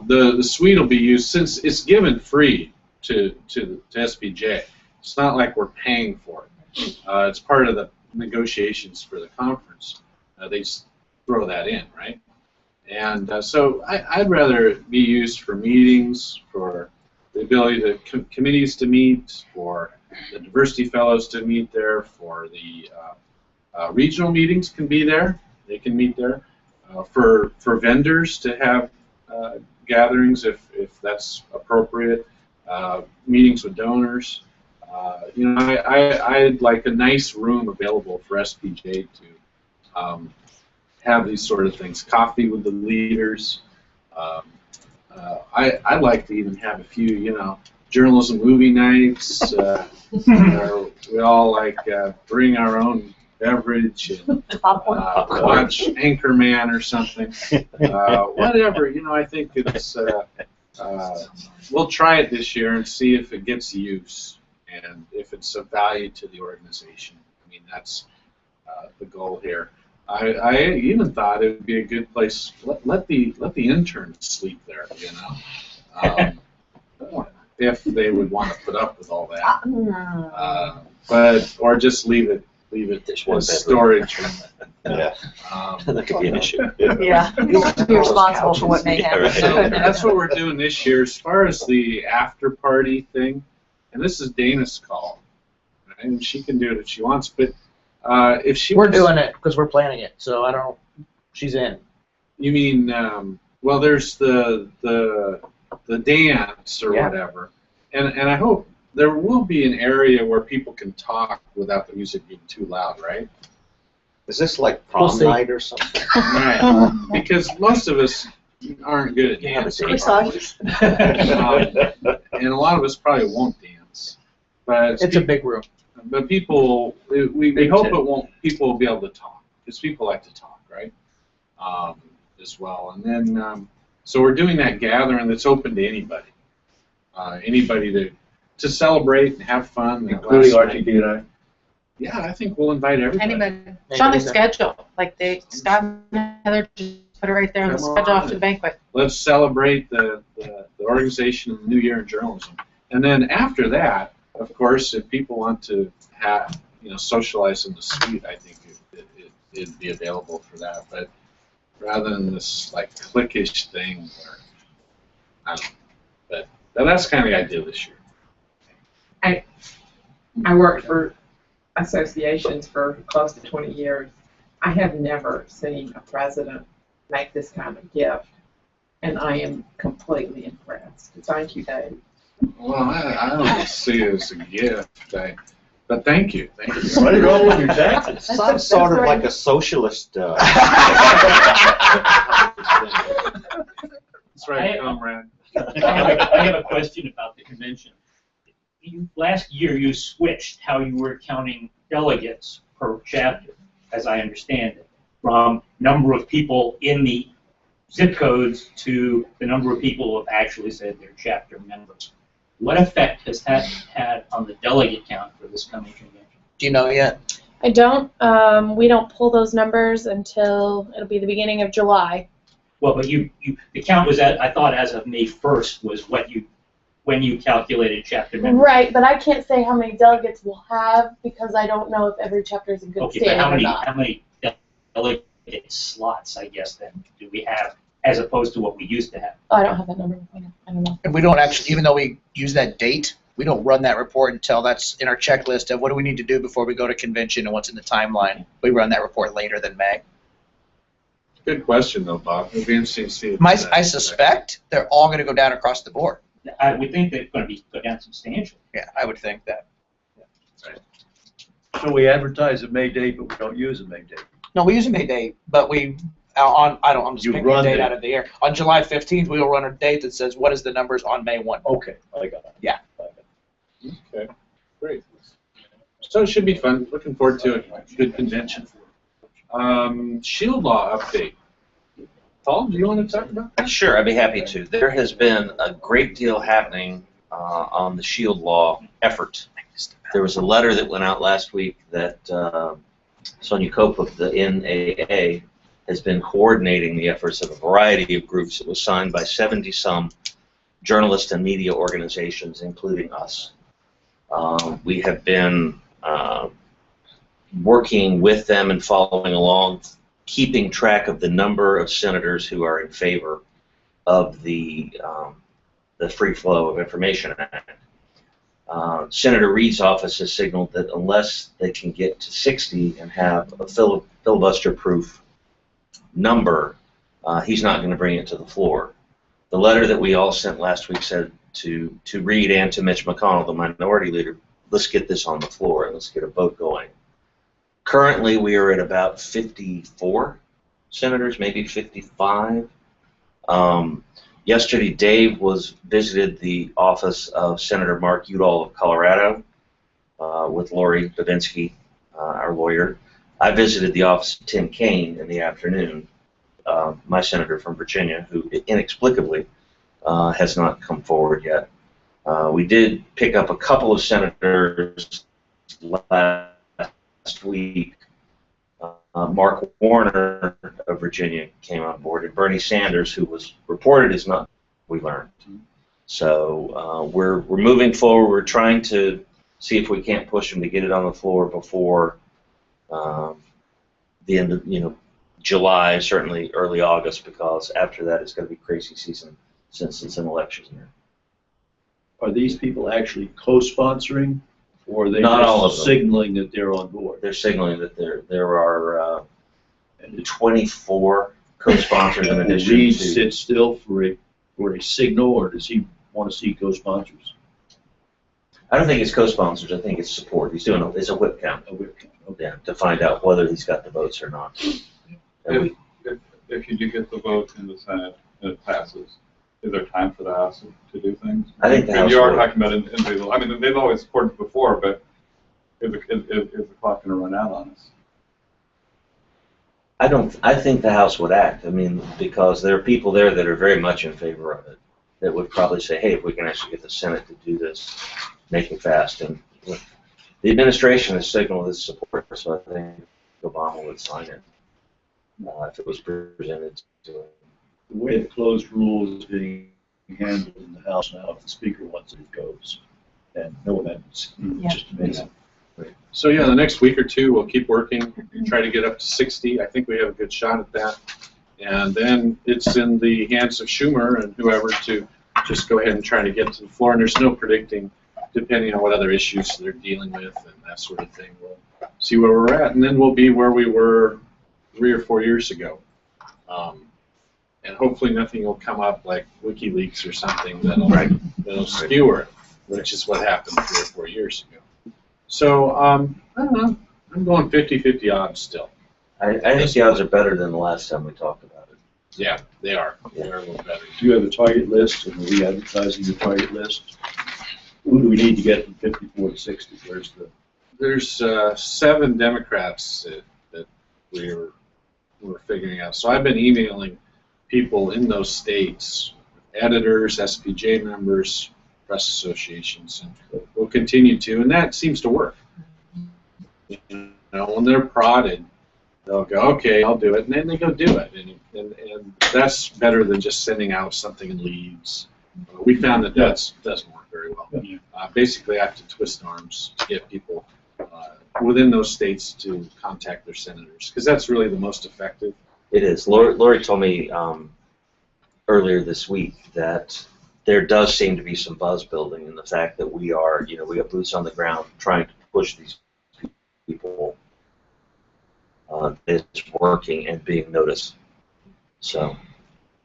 A: the suite will be used since it's given free to SPJ. It's not like we're paying for it. It's part of the negotiations for the conference. They just throw that in, right? And so I'd rather it be used for meetings, for the ability to committees to meet, for the diversity fellows to meet there, for the regional meetings can be there. They can meet there. For vendors to have gatherings if that's appropriate. Meetings with donors. I'd like a nice room available for SPJ to have these sort of things. Coffee with the leaders. I'd like to even have a few, journalism movie nights. Where we all bring our own beverage and watch Anchorman or something. Whatever, I think it's. We'll try it this year and see if it gets use and if it's of value to the organization. I mean, that's the goal here. I even thought it would be a good place. Let the interns sleep there, if they would want to put up with all that. Or just leave it as storage.
D: Yeah.
J: That could be an issue.
F: Yeah, you have to be responsible for what may
J: Yeah,
F: happen.
J: right.
A: So that's what we're doing this year. As far as the after party thing, and this is Dana's call, right? And she can do it if she wants. But if she
C: We're
A: wants,
C: doing it because we're planning it, so I don't. She's in.
A: you mean well, there's the dance or
C: Yeah.
A: whatever, and I hope there will be an area where people can talk without the music being too loud, right?
D: Is this like
C: We'll
D: prom
C: see.
D: night or something?
A: Right. Because most of us aren't good at
D: You have a
A: dancing.
D: date.
F: Massages.
A: And a lot of us probably won't dance. But
C: It's a big room.
A: But people, we hope it won't. People will be able to talk because people like to talk, right? As well, and then so we're doing that gathering that's open to anybody, anybody to celebrate and have fun.
E: Including RTD and I.
A: Yeah, I think we'll invite everybody.
M: Anybody. It's on the schedule. Like Scott and Heather just put it right there on the
A: Come
M: schedule
A: on.
M: after the banquet.
A: Let's celebrate the organization of the New Year in journalism, and then after that, of course, if people want to have socialize in the suite, I think it'd be available for that. But rather than this like cliquish thing, where I don't know. But that's kind of the idea this year.
L: I worked for associations for close to 20 years. I have never seen a president make this kind of gift, and I am completely impressed. Thank you, Dave.
A: Well, I don't see it as a gift, but thank you. Thank you.
E: Write it all on your taxes.
D: Sounds sort of like a socialist.
A: That's right, comrade.
I: I have a question about the convention. Last year you switched how you were counting delegates per chapter, as I understand it, from number of people in the zip codes to the number of people who have actually said they're chapter members. What effect has that had on the delegate count for this coming convention?
C: Do you know yet?
B: I don't. We don't pull those numbers until it'll be the beginning of July.
I: Well, but the count was I thought as of May 1st was when you calculated chapter members.
B: Right, but I can't say how many delegates we'll have because I don't know if every chapter is in good
I: Okay, but
B: standing or not.
I: how many delegate slots, I guess, then do we have as opposed to what we used to have?
B: Oh, I don't have that number. I don't know.
C: And we don't actually, even though we use that date, we don't run that report until that's in our checklist of what do we need to do before we go to convention and what's in the timeline. We run that report later than May.
A: Good question, though, Bob. It'll be interesting to see.
C: I suspect they're all going to go down across the board.
I: I would think they're going to go down substantially.
C: Yeah, I would think that.
E: So we advertise a May date, but we don't use a May date.
C: No, we use a May date, but I'm just
E: You
C: picking a
E: run
C: date
E: it.
C: out of the air. On July 15th, we will run a date that says what is the numbers on May 1.
E: Okay, I got it.
C: Yeah.
A: Okay, great. So it should be fun. Looking forward to it. Good convention. Shield law update. Paul, do you want to talk about that?
J: Sure, I'd be happy to. There has been a great deal happening on the Shield Law effort. There was a letter that went out last week that Sonia Cope of the NAA has been coordinating the efforts of a variety of groups. It was signed by 70-some journalist and media organizations, including us. We have been working with them and following along, keeping track of the number of senators who are in favor of the Free Flow of Information Act. Senator Reid's office has signaled that unless they can get to 60 and have a filibuster-proof number, he's not going to bring it to the floor. The letter that we all sent last week said to Reid and to Mitch McConnell, the minority leader, let's get this on the floor and let's get a vote going. Currently, we are at about 54 senators, maybe 55. Yesterday, Dave visited the office of Senator Mark Udall of Colorado with Lori Babinski, our lawyer. I visited the office of Tim Kaine in the afternoon, my senator from Virginia, who inexplicably has not come forward yet. We did pick up a couple of senators last week. Mark Warner of Virginia came on board, and Bernie Sanders, who was reported as not, we learned. So we're moving forward. We're trying to see if we can't push him to get it on the floor before the end of, July, certainly early August, because after that it's going to be crazy season since it's an election year.
E: Are these people actually co-sponsoring, or are they
J: Not
E: just
J: all of them.
E: signaling that they're on board?
J: They're signaling that there are 24 co-sponsors in
E: Will
J: addition
E: Reed
J: to.
E: sit still for a signal, or does he want to see co-sponsors?
J: I don't think it's co-sponsors. I think it's support. He's doing it's a whip count.
E: A whip count. Okay.
J: Yeah, to find out whether he's got the votes or not.
G: If you do get the vote in the Senate and it passes, is there time for the House to do things?
J: I think the House
G: You are
J: would.
G: talking about individual. I mean, they've always supported before, but is the clock going to run out on us?
J: I think the House would act. I mean, because there are people there that are very much in favor of it, that would probably say, hey, if we can actually get the Senate to do this, make it fast. And the administration has signaled its support, so I think Obama would sign it if it was presented to him.
E: The way the closed rule is being handled in the House now, if the Speaker wants it, it goes. And no amendments. It's just amazing.
A: So yeah, the next week or two, we'll keep working, try to get up to 60. I think we have a good shot at that. And then it's in the hands of Schumer and whoever to just go ahead and try to get to the floor. And there's no predicting, depending on what other issues they're dealing with and that sort of thing. We'll see where we're at, and then we'll be where we were 3 or 4 years ago. And hopefully nothing will come up like WikiLeaks or something that'll skewer it, which is what happened 3 or 4 years ago. So, I don't know. I'm going 50-50 odds still.
J: I think the odds are better than the last time we talked about it.
A: Yeah, they are. They're a little better.
E: Do you have a target list, and are we advertising the target list? Who do we need to get from 54 to 60? Where's the...
A: There's 7 Democrats that we're figuring out. So I've been emailing people in those states, editors, SPJ members, press associations, and we'll continue to, and that seems to work. You know, when they're prodded, they'll go, okay, I'll do it, and then they go do it, and that's better than just sending out something in leads. We found that doesn't work very well. Basically, I have to twist arms to get people within those states to contact their senators, because that's really the most effective.
J: It is. Lori told me earlier this week that there does seem to be some buzz building in the fact that we have boots on the ground trying to push these people. It's working and being noticed. So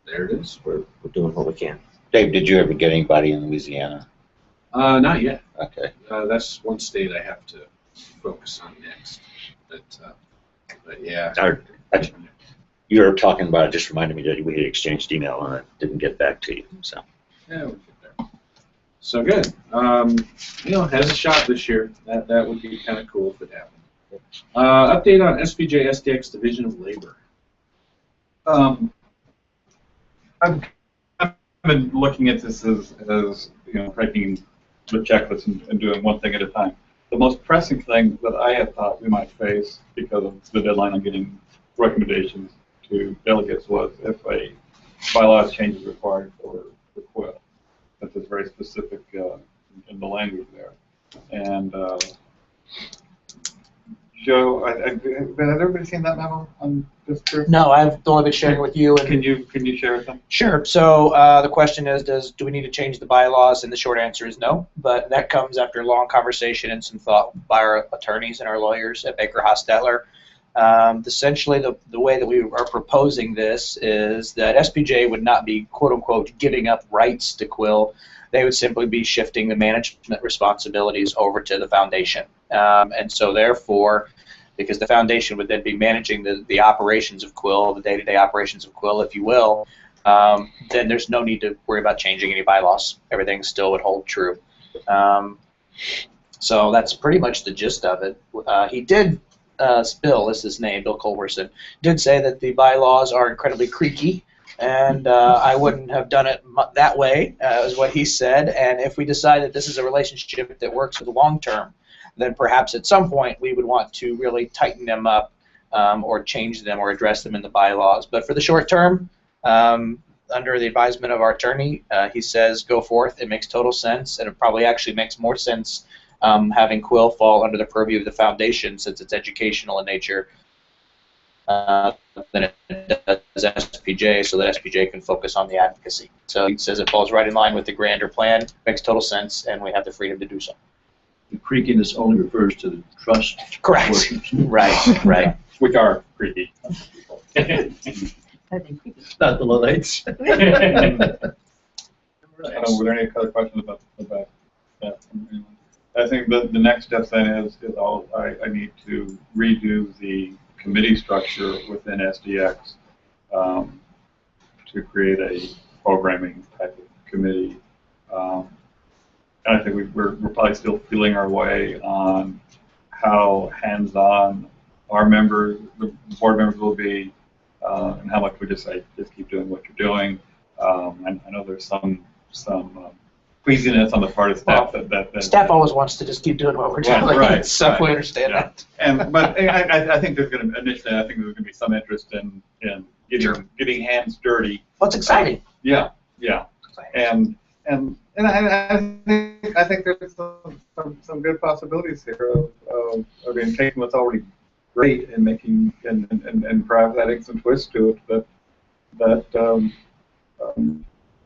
A: there it is.
J: We're doing what we can.
D: Dave, did you ever get anybody in Louisiana?
A: Not yet.
D: Okay.
A: That's one state I have to focus on next. But yeah.
D: You were talking about it, just reminded me that we had exchanged email and I didn't get back to you. So.
A: Yeah, we'll get there. So good. Has a shot this year. That would be kind of cool if it happened. Update on SPJ SDX Division of Labor.
G: I've been looking at this as taking the checklist and doing one thing at a time. The most pressing thing that I had thought we might face because of the deadline on getting recommendations to delegates was if a bylaws change is required for CWIL. That's just very specific in the language there. And Joe, has everybody seen that memo on this group?
C: No, I've only been sharing with you. And
G: can you share with them?
C: Sure. So the question is, do we need to change the bylaws? And the short answer is no. But that comes after a long conversation and some thought by our attorneys and our lawyers at Baker Hostetler. Essentially, the way that we are proposing this is that SPJ would not be, quote unquote, giving up rights to CWIL. They would simply be shifting the management responsibilities over to the foundation. And so therefore, because the foundation would then be managing the operations of CWIL, the day-to-day operations of CWIL, if you will, then there's no need to worry about changing any bylaws. Everything still would hold true. So that's pretty much the gist of it. He did, Bill is his name, Bill Culverson, did say that the bylaws are incredibly creaky, and I wouldn't have done it that way, is what he said. And if we decide that this is a relationship that works for the long term, then perhaps at some point we would want to really tighten them up or change them or address them in the bylaws. But for the short term, under the advisement of our attorney, he says go forth. It makes total sense, and it probably actually makes more sense having CWIL fall under the purview of the foundation since it's educational in nature. than it does SPJ, so that SPJ can focus on the advocacy. So he says it falls right in line with the grander plan, makes total sense, and we have the freedom to do so.
E: The creakiness only refers to the trust.
C: Correct.
E: portions.
C: Right, right.
G: Which are creepy.
E: Not the Lillites.
G: Were there any other questions about that? I think the next step then is I need to redo the committee structure within SDX to create a programming type of committee. And I think we're probably still feeling our way on how hands-on our members, the board members will be, and how much we just keep doing what you're doing. I know there's some queasiness on the part of staff that
C: Staff always wants to just keep doing what we're doing.
G: Right,
C: So
G: right.
C: we understand that.
G: But I think there's going to initially there's going to be some interest in getting hands dirty.
C: What's exciting?
G: Yeah. And I think there's some good possibilities here of taking what's already great and making and perhaps adding some twist to it that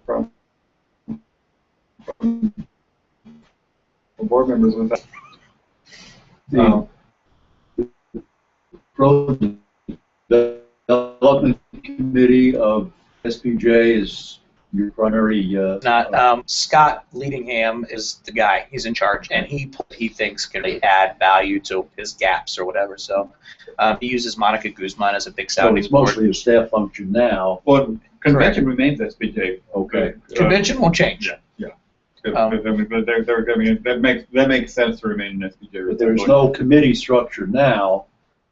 G: from board members with that.
E: The development committee of SPJ is your primary.
C: Scott Leadingham is the guy. He's in charge, and he thinks can add value to his gaps or whatever. So he uses Monica Guzman as a big sounding
E: board. So it's mostly a staff function now.
G: Well, convention remains SPJ.
E: Okay.
C: Convention won't change.
G: Yeah. That makes sense to remain in SPJ.
E: But there's no committee structure now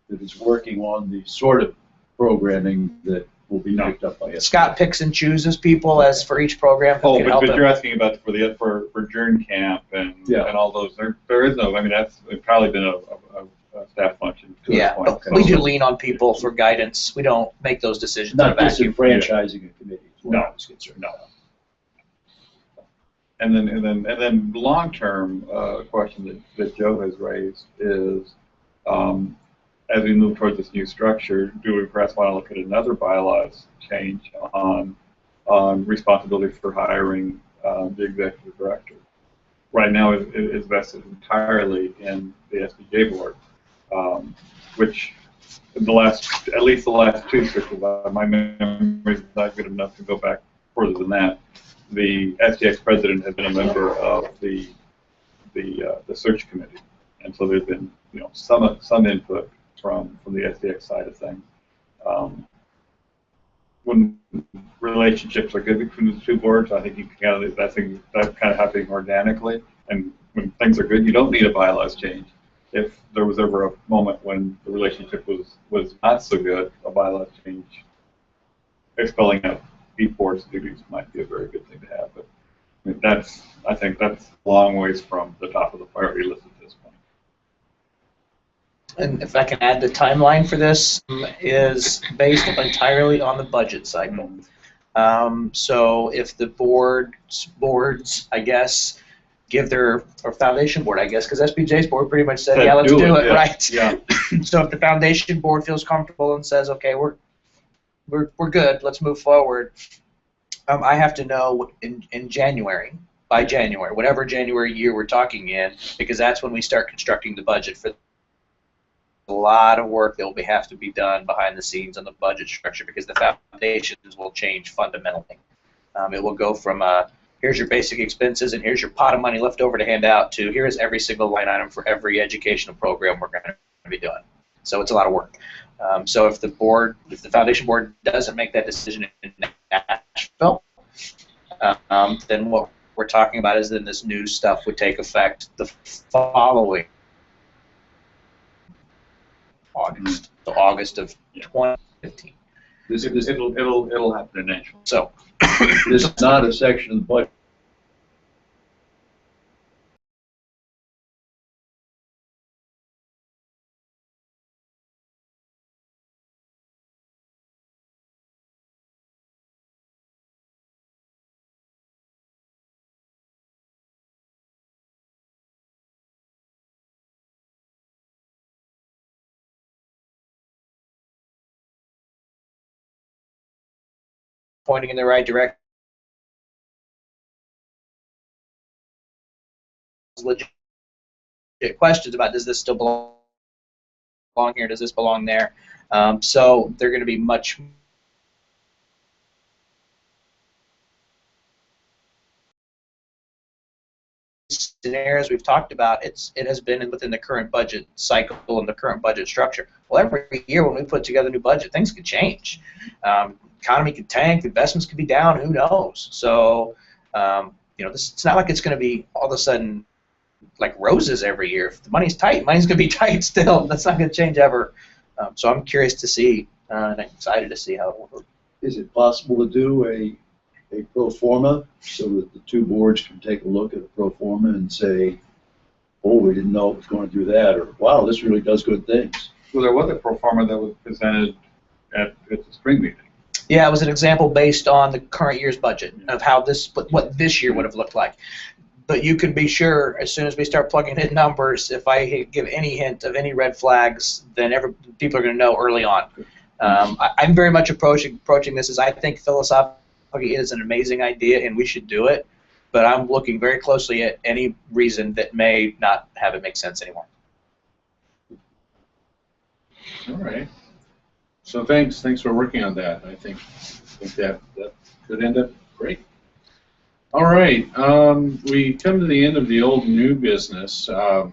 E: that is working on the sort of programming that will be picked up by SPJ.
C: Scott picks and chooses people as for each program.
G: Oh, but you're asking about for Journey Camp and all those. There is no. I mean, it's probably been a staff function. To this point,
C: but we do lean on people for guidance. We don't make those decisions.
E: Not disenfranchising a committee.
G: No, I was concerned. No. And then long-term question that Joe has raised is, as we move towards this new structure, do we perhaps want to look at another bylaws change on responsibility for hiring the executive director? Right now, it is vested entirely in the SPJ board, which at least the last two cycles, my memory is not good enough to go back further than that. The SDX president has been a member of the search committee, and so there's been some input from the SDX side of things. When relationships are good between the two boards, I think you can that's kind of happening organically. And when things are good, you don't need a bylaws change. If there was ever a moment when the relationship was not so good, a bylaws change, expelling out each board's duties might be a very good thing to have. But I mean, I think that's a long ways from the top of the priority list at this point.
C: And if I can add, the timeline for this is based entirely on the budget cycle. So if the boards, I guess, give their, or foundation board, I guess, because SPJ's board pretty much said, yeah, let's do it, right?
G: Yeah.
C: So if the foundation board feels comfortable and says, okay, we're good, let's move forward, I have to know in January, by January, whatever January year we're talking in, because that's when we start constructing the budget for a lot of work that will have to be done behind the scenes on the budget structure, because the foundations will change fundamentally. It will go from here's your basic expenses and here's your pot of money left over to hand out to here's every single line item for every educational program we're going to be doing. So it's a lot of work. So if the foundation board doesn't make that decision in Nashville, then what we're talking about is then this new stuff would take effect the following August, so August of 2015.
G: It'll happen in Nashville.
C: So
E: this is not a section of the budget
C: pointing in the right direction. Legit questions about, does this still belong here? Does this belong there? So they're going to be much scenarios we've talked about. It has been within the current budget cycle and the current budget structure. Well, every year when we put together a new budget, things could change. Economy could tank, investments could be down. Who knows? So it's not like it's going to be all of a sudden like roses every year. If the money's tight, money's going to be tight still. That's not going to change ever. So I'm curious to see, and I'm excited to see how it will work.
E: Is it possible to do a pro forma so that the two boards can take a look at a pro forma and say, oh, we didn't know it was going to do that, or wow, this really does good things?
G: Well, there was a pro forma that was presented at the spring meeting.
C: Yeah, it was an example based on the current year's budget of how what this year would have looked like. But you can be sure, as soon as we start plugging in numbers, if I give any hint of any red flags, then people are going to know early on. I'm very much approaching this as I think philosophically it is an amazing idea and we should do it, but I'm looking very closely at any reason that may not have it make sense anymore.
A: All right. So thanks for working on that. I think that could end up great. All right. We come to the end of the old new business, and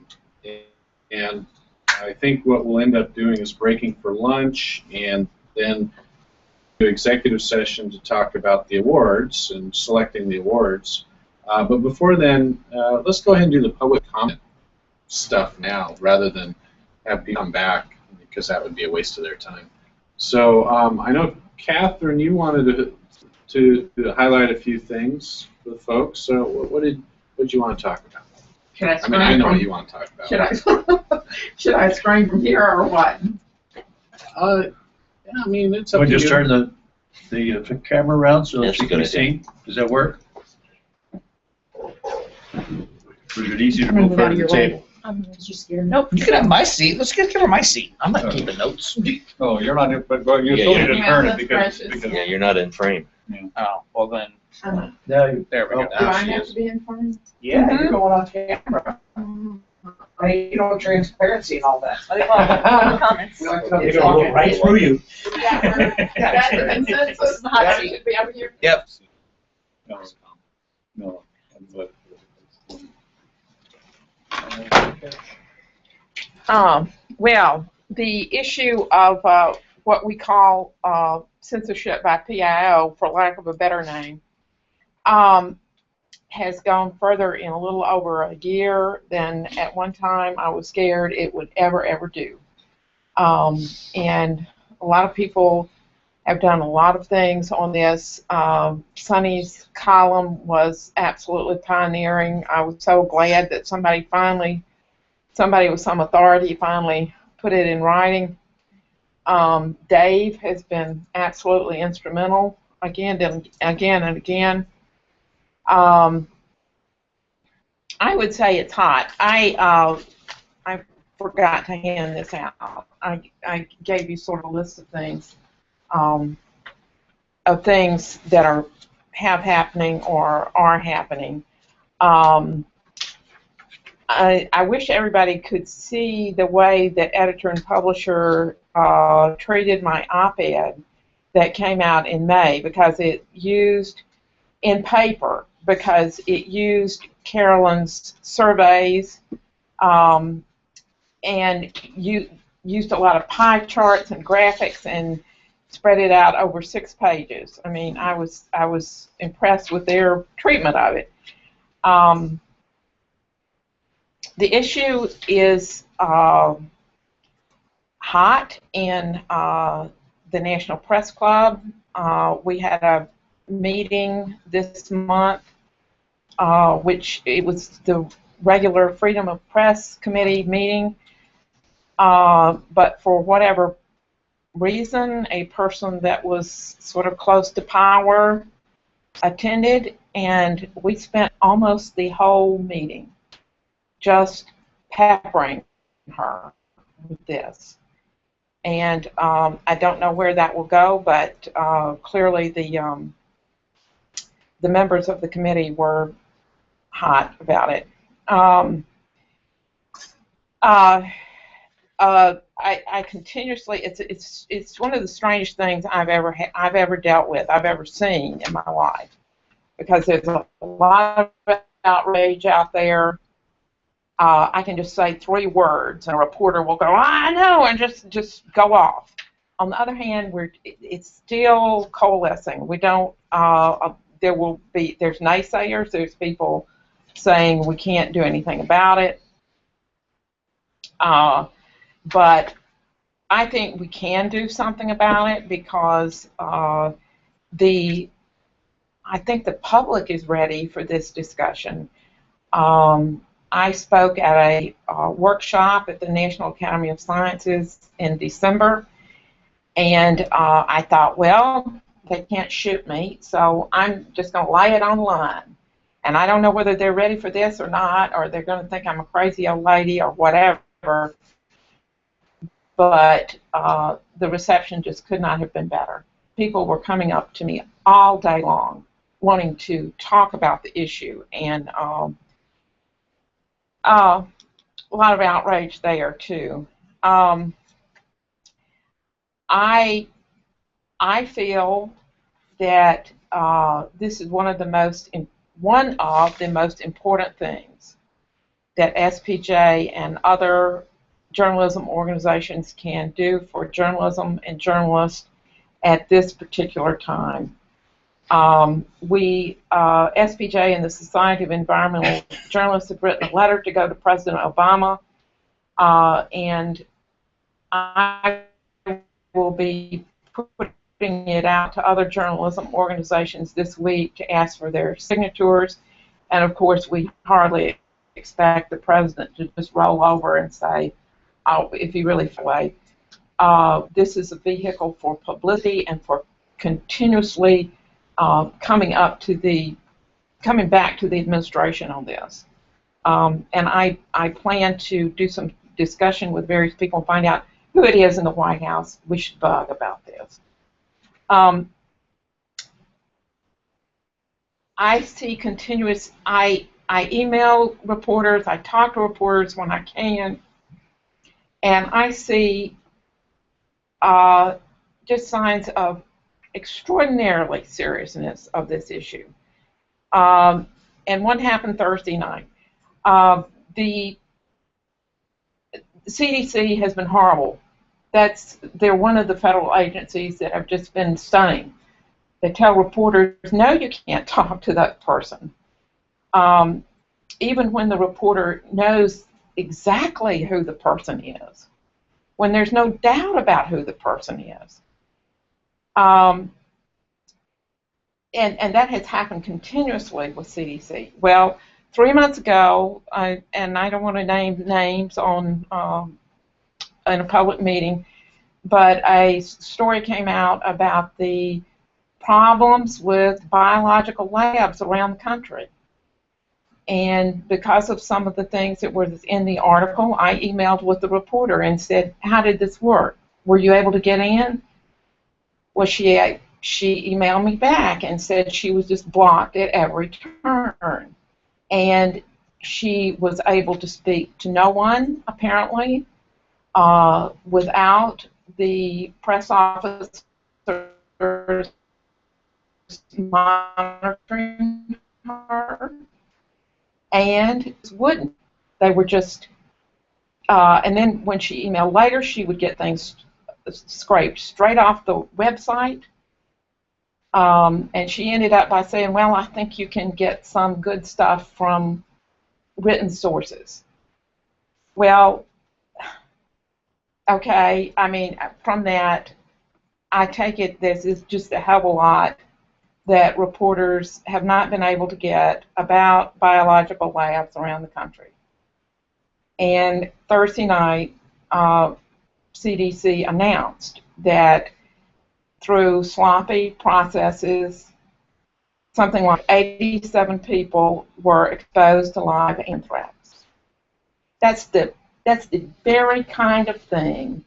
A: I think what we'll end up doing is breaking for lunch and then do executive session to talk about the awards and selecting the awards. But before then, let's go ahead and do the public comment stuff now rather than have people come back, because that would be a waste of their time. So I know, Catherine, you wanted to highlight a few things with folks. So what did you want to talk about?
L: Should I
A: I know what you want to talk about.
L: Should I scream from here or what?
A: Yeah, I mean, it's up
E: We'll
A: to
E: just
A: you.
E: turn the camera around so
J: That's
E: that you
J: a good
E: can see. Does that work? Or is it easier to move further to the table?
L: Did you scare me?
C: Nope, you can have my seat. Let's give her my seat. I'm not keeping notes.
G: Oh, you're not, but you
J: Yeah,
G: still
J: yeah.
G: need to turn it
L: That's
G: because
L: precious.
J: Yeah, you're not in frame.
C: Oh, well then,
E: Now you,
C: there we go.
L: Do I
C: Now she
L: have
C: is.
L: to be informed?
C: Yeah, you're going on camera. Transparency and all that.
F: Comments.
C: We like to know
I: It's
C: you're
I: gonna go
C: talking.
I: right through you.
L: That's the consensus.
F: The hot
L: That
F: seat.
L: should be over here.
C: Yep.
G: No, but
L: Well, the issue of what we call censorship by PIO, for lack of a better name, has gone further in a little over a year than at one time I was scared it would ever do. And a lot of people have done a lot of things on this. Sonny's column was absolutely pioneering. I was so glad that somebody with some authority finally put it in writing. Dave has been absolutely instrumental again and again. I would say it's hot. I forgot to hand this out. I gave you sort of a list of things that have happening or are happening. I wish everybody could see the way that editor and publisher treated my op-ed that came out in May, because it used in paper, because it used Carolyn's surveys and you used a lot of pie charts and graphics and spread it out over 6 pages. I mean, I was impressed with their treatment of it. The issue is hot in the National Press Club. We had a meeting this month, which it was the regular Freedom of Press Committee meeting, but for whatever reason, a person that was sort of close to power attended, and we spent almost the whole meeting just peppering her with this. And I don't know where that will go, but clearly the the members of the committee were hot about it. I continuously, it's one of the strangest things I've ever dealt with, I've ever seen in my life, because there's a lot of outrage out there. I can just say 3 words, and a reporter will go, I know, and just go off. On the other hand, it's still coalescing. We don't. There's naysayers. There's people saying we can't do anything about it. But I think we can do something about it, because I think the public is ready for this discussion. I spoke at a workshop at the National Academy of Sciences in December, and I thought, well, they can't shoot me, so I'm just going to lay it on the line. And I don't know whether they're ready for this or not, or they're going to think I'm a crazy old lady or whatever, but the reception just could not have been better. People were coming up to me all day long wanting to talk about the issue, and a lot of outrage there too. I feel that this is one of the most important things that SPJ and other journalism organizations can do for journalism and journalists at this particular time. SPJ and the Society of Environmental Journalists have written a letter to go to President Obama, and I will be putting it out to other journalism organizations this week to ask for their signatures. And of course, we hardly expect the president to just roll over and say, oh, if he really feels like, this is a vehicle for publicity and for continuously coming back to the administration on this. And I plan to do some discussion with various people and find out who it is in the White House we should bug about this. I see continuous, I email reporters, I talk to reporters when I can, and I see just signs of extraordinarily seriousness of this issue. And what happened Thursday night? The CDC has been horrible. They're one of the federal agencies that have just been stunning. They tell reporters, no, you can't talk to that person. Even when the reporter knows exactly who the person is, when there's no doubt about who the person is. And that has happened continuously with CDC. Well, 3 months ago, and I don't want to name names in a public meeting, but a story came out about the problems with biological labs around the country. And because of some of the things that were in the article, I emailed with the reporter and said, how did this work? Were you able to get in? Well, she emailed me back and said she was just blocked at every turn. And she was able to speak to no one, apparently, without the press officers monitoring her, and wouldn't. They were just, and then when she emailed later, she would get things scraped straight off the website, and she ended up by saying, well, I think you can get some good stuff from written sources. Well, okay, I mean, from that, I take it this is just a hell of a lot that reporters have not been able to get about biological labs around the country. And Thursday night, CDC announced that through sloppy processes, something like 87 people were exposed to live anthrax. That's the very kind of thing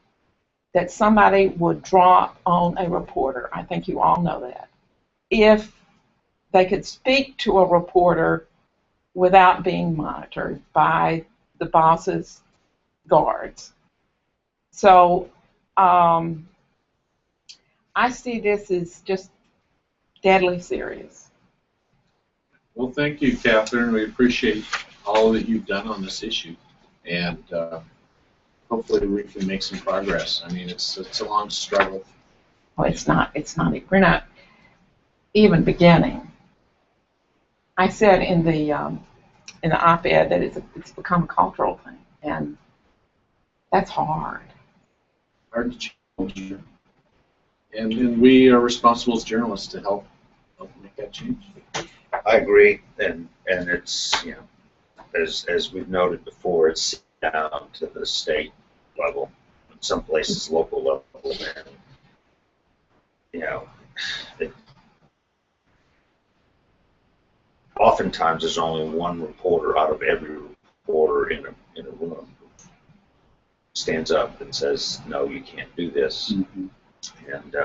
L: that somebody would drop on a reporter. I think you all know that. If they could speak to a reporter without being monitored by the boss's guards. So I see this as just deadly serious.
A: Well, thank you, Catherine. We appreciate all that you've done on this issue, and hopefully we can make some progress. I mean, it's a long struggle.
L: Well, it's not. We're not even beginning. I said in the op-ed that it's become a cultural thing, and that's hard.
A: Hard to change. And then we are responsible as journalists to help make that change.
D: I agree, and it's, you know, as we've noted before, it's down to the state level, in some places local level, and you know, oftentimes there's only one reporter out of every reporter in a room who stands up and says, no, you can't do this.
E: Mm-hmm.
D: And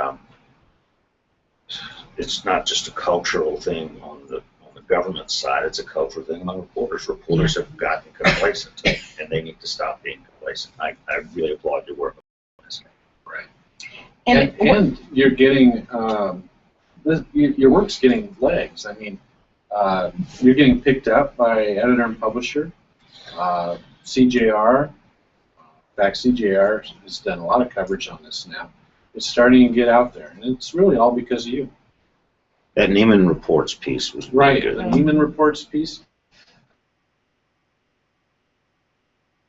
D: it's not just a cultural thing on the government side, it's a cultural thing among reporters. Reporters have gotten complacent, and they need to stop being complacent. I really applaud your work on this.
A: Right. And you're getting, your work's getting legs. I mean, you're getting picked up by editor and publisher. CJR, in fact, CJR has done a lot of coverage on this now. It's starting to get out there, and it's really all because of you.
D: That Neiman Reports piece was really
A: right.
D: good.
A: The Neiman Reports piece.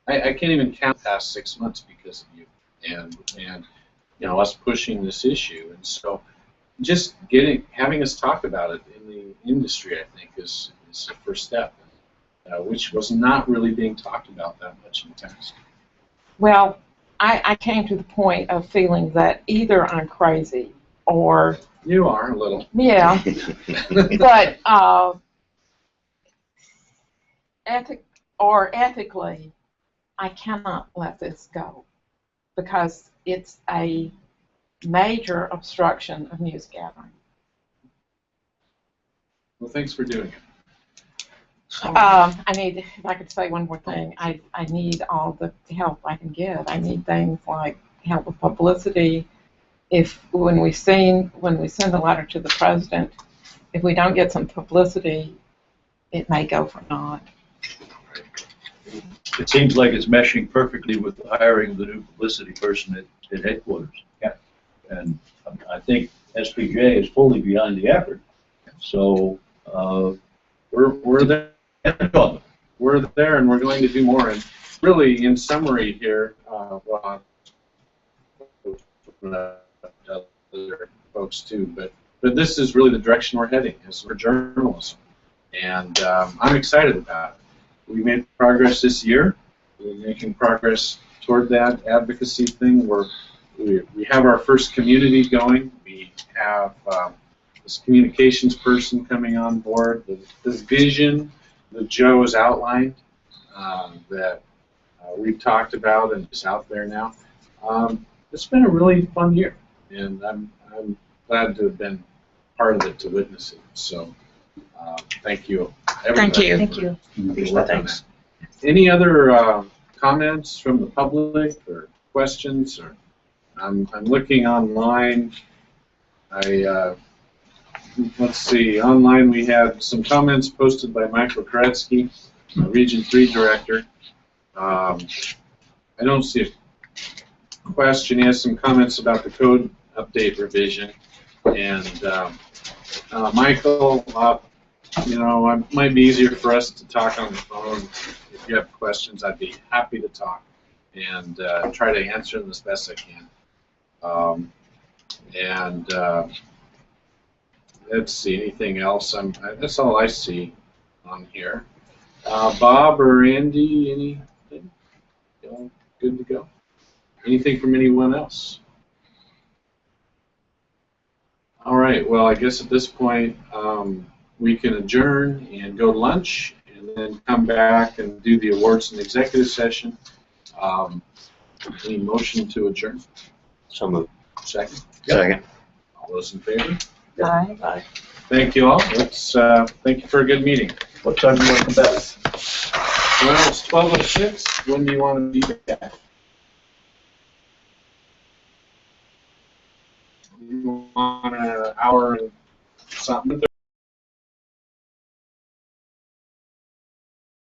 A: I can't even count past 6 months because of you, and you know, us pushing this issue, and so just having us talk about it in the industry, I think, is the first step, which was not really being talked about that much in the past.
L: Well, I came to the point of feeling that either I'm crazy or...
A: You are, a little.
L: Yeah. But ethically, I cannot let this go because it's a major obstruction of news gathering.
A: Well, thanks for doing it.
L: I need, if I could say one more thing, I need all the help I can get. I need things like help with publicity. When we send a letter to the president, if we don't get some publicity, it may go for naught.
E: It seems like it's meshing perfectly with hiring the new publicity person at headquarters.
I: Yeah.
E: And I think SPJ is fully behind the effort. So
A: we're there. We're there, and we're going to do more. And really, in summary here, well, other folks too, but this is really the direction we're heading as for journalism, and I'm excited about it. We made progress this year. We're making progress toward that advocacy thing. We have our first community going. We have this communications person coming on board. The vision that Joe has outlined that we've talked about and is out there now. It's been a really fun year, and I'm glad to have been part of it, to witness it. So thank you, everybody.
L: Thank you.
D: Thanks.
A: Any other comments from the public or questions? Or I'm looking online. Let's see. Online we had some comments posted by Michael Koretsky, Region 3 Director. I don't see a question. He has some comments about the code update revision. And Michael, you know, it might be easier for us to talk on the phone. If you have questions, I'd be happy to talk and try to answer them as best I can. Let's see, anything else? That's all I see on here. Bob or Andy, anything? All good to go? Anything from anyone else? All right, well, I guess at this point we can adjourn and go to lunch and then come back and do the awards in the executive session. Any motion to adjourn?
D: So moved.
A: Second?
D: Second.
A: All those in favor?
F: Aye.
D: Aye.
A: Thank you all. Thank you for a good meeting.
E: What time do you want to come back?
A: Well, it's 12:06. When do you want to be back? You want an hour and something?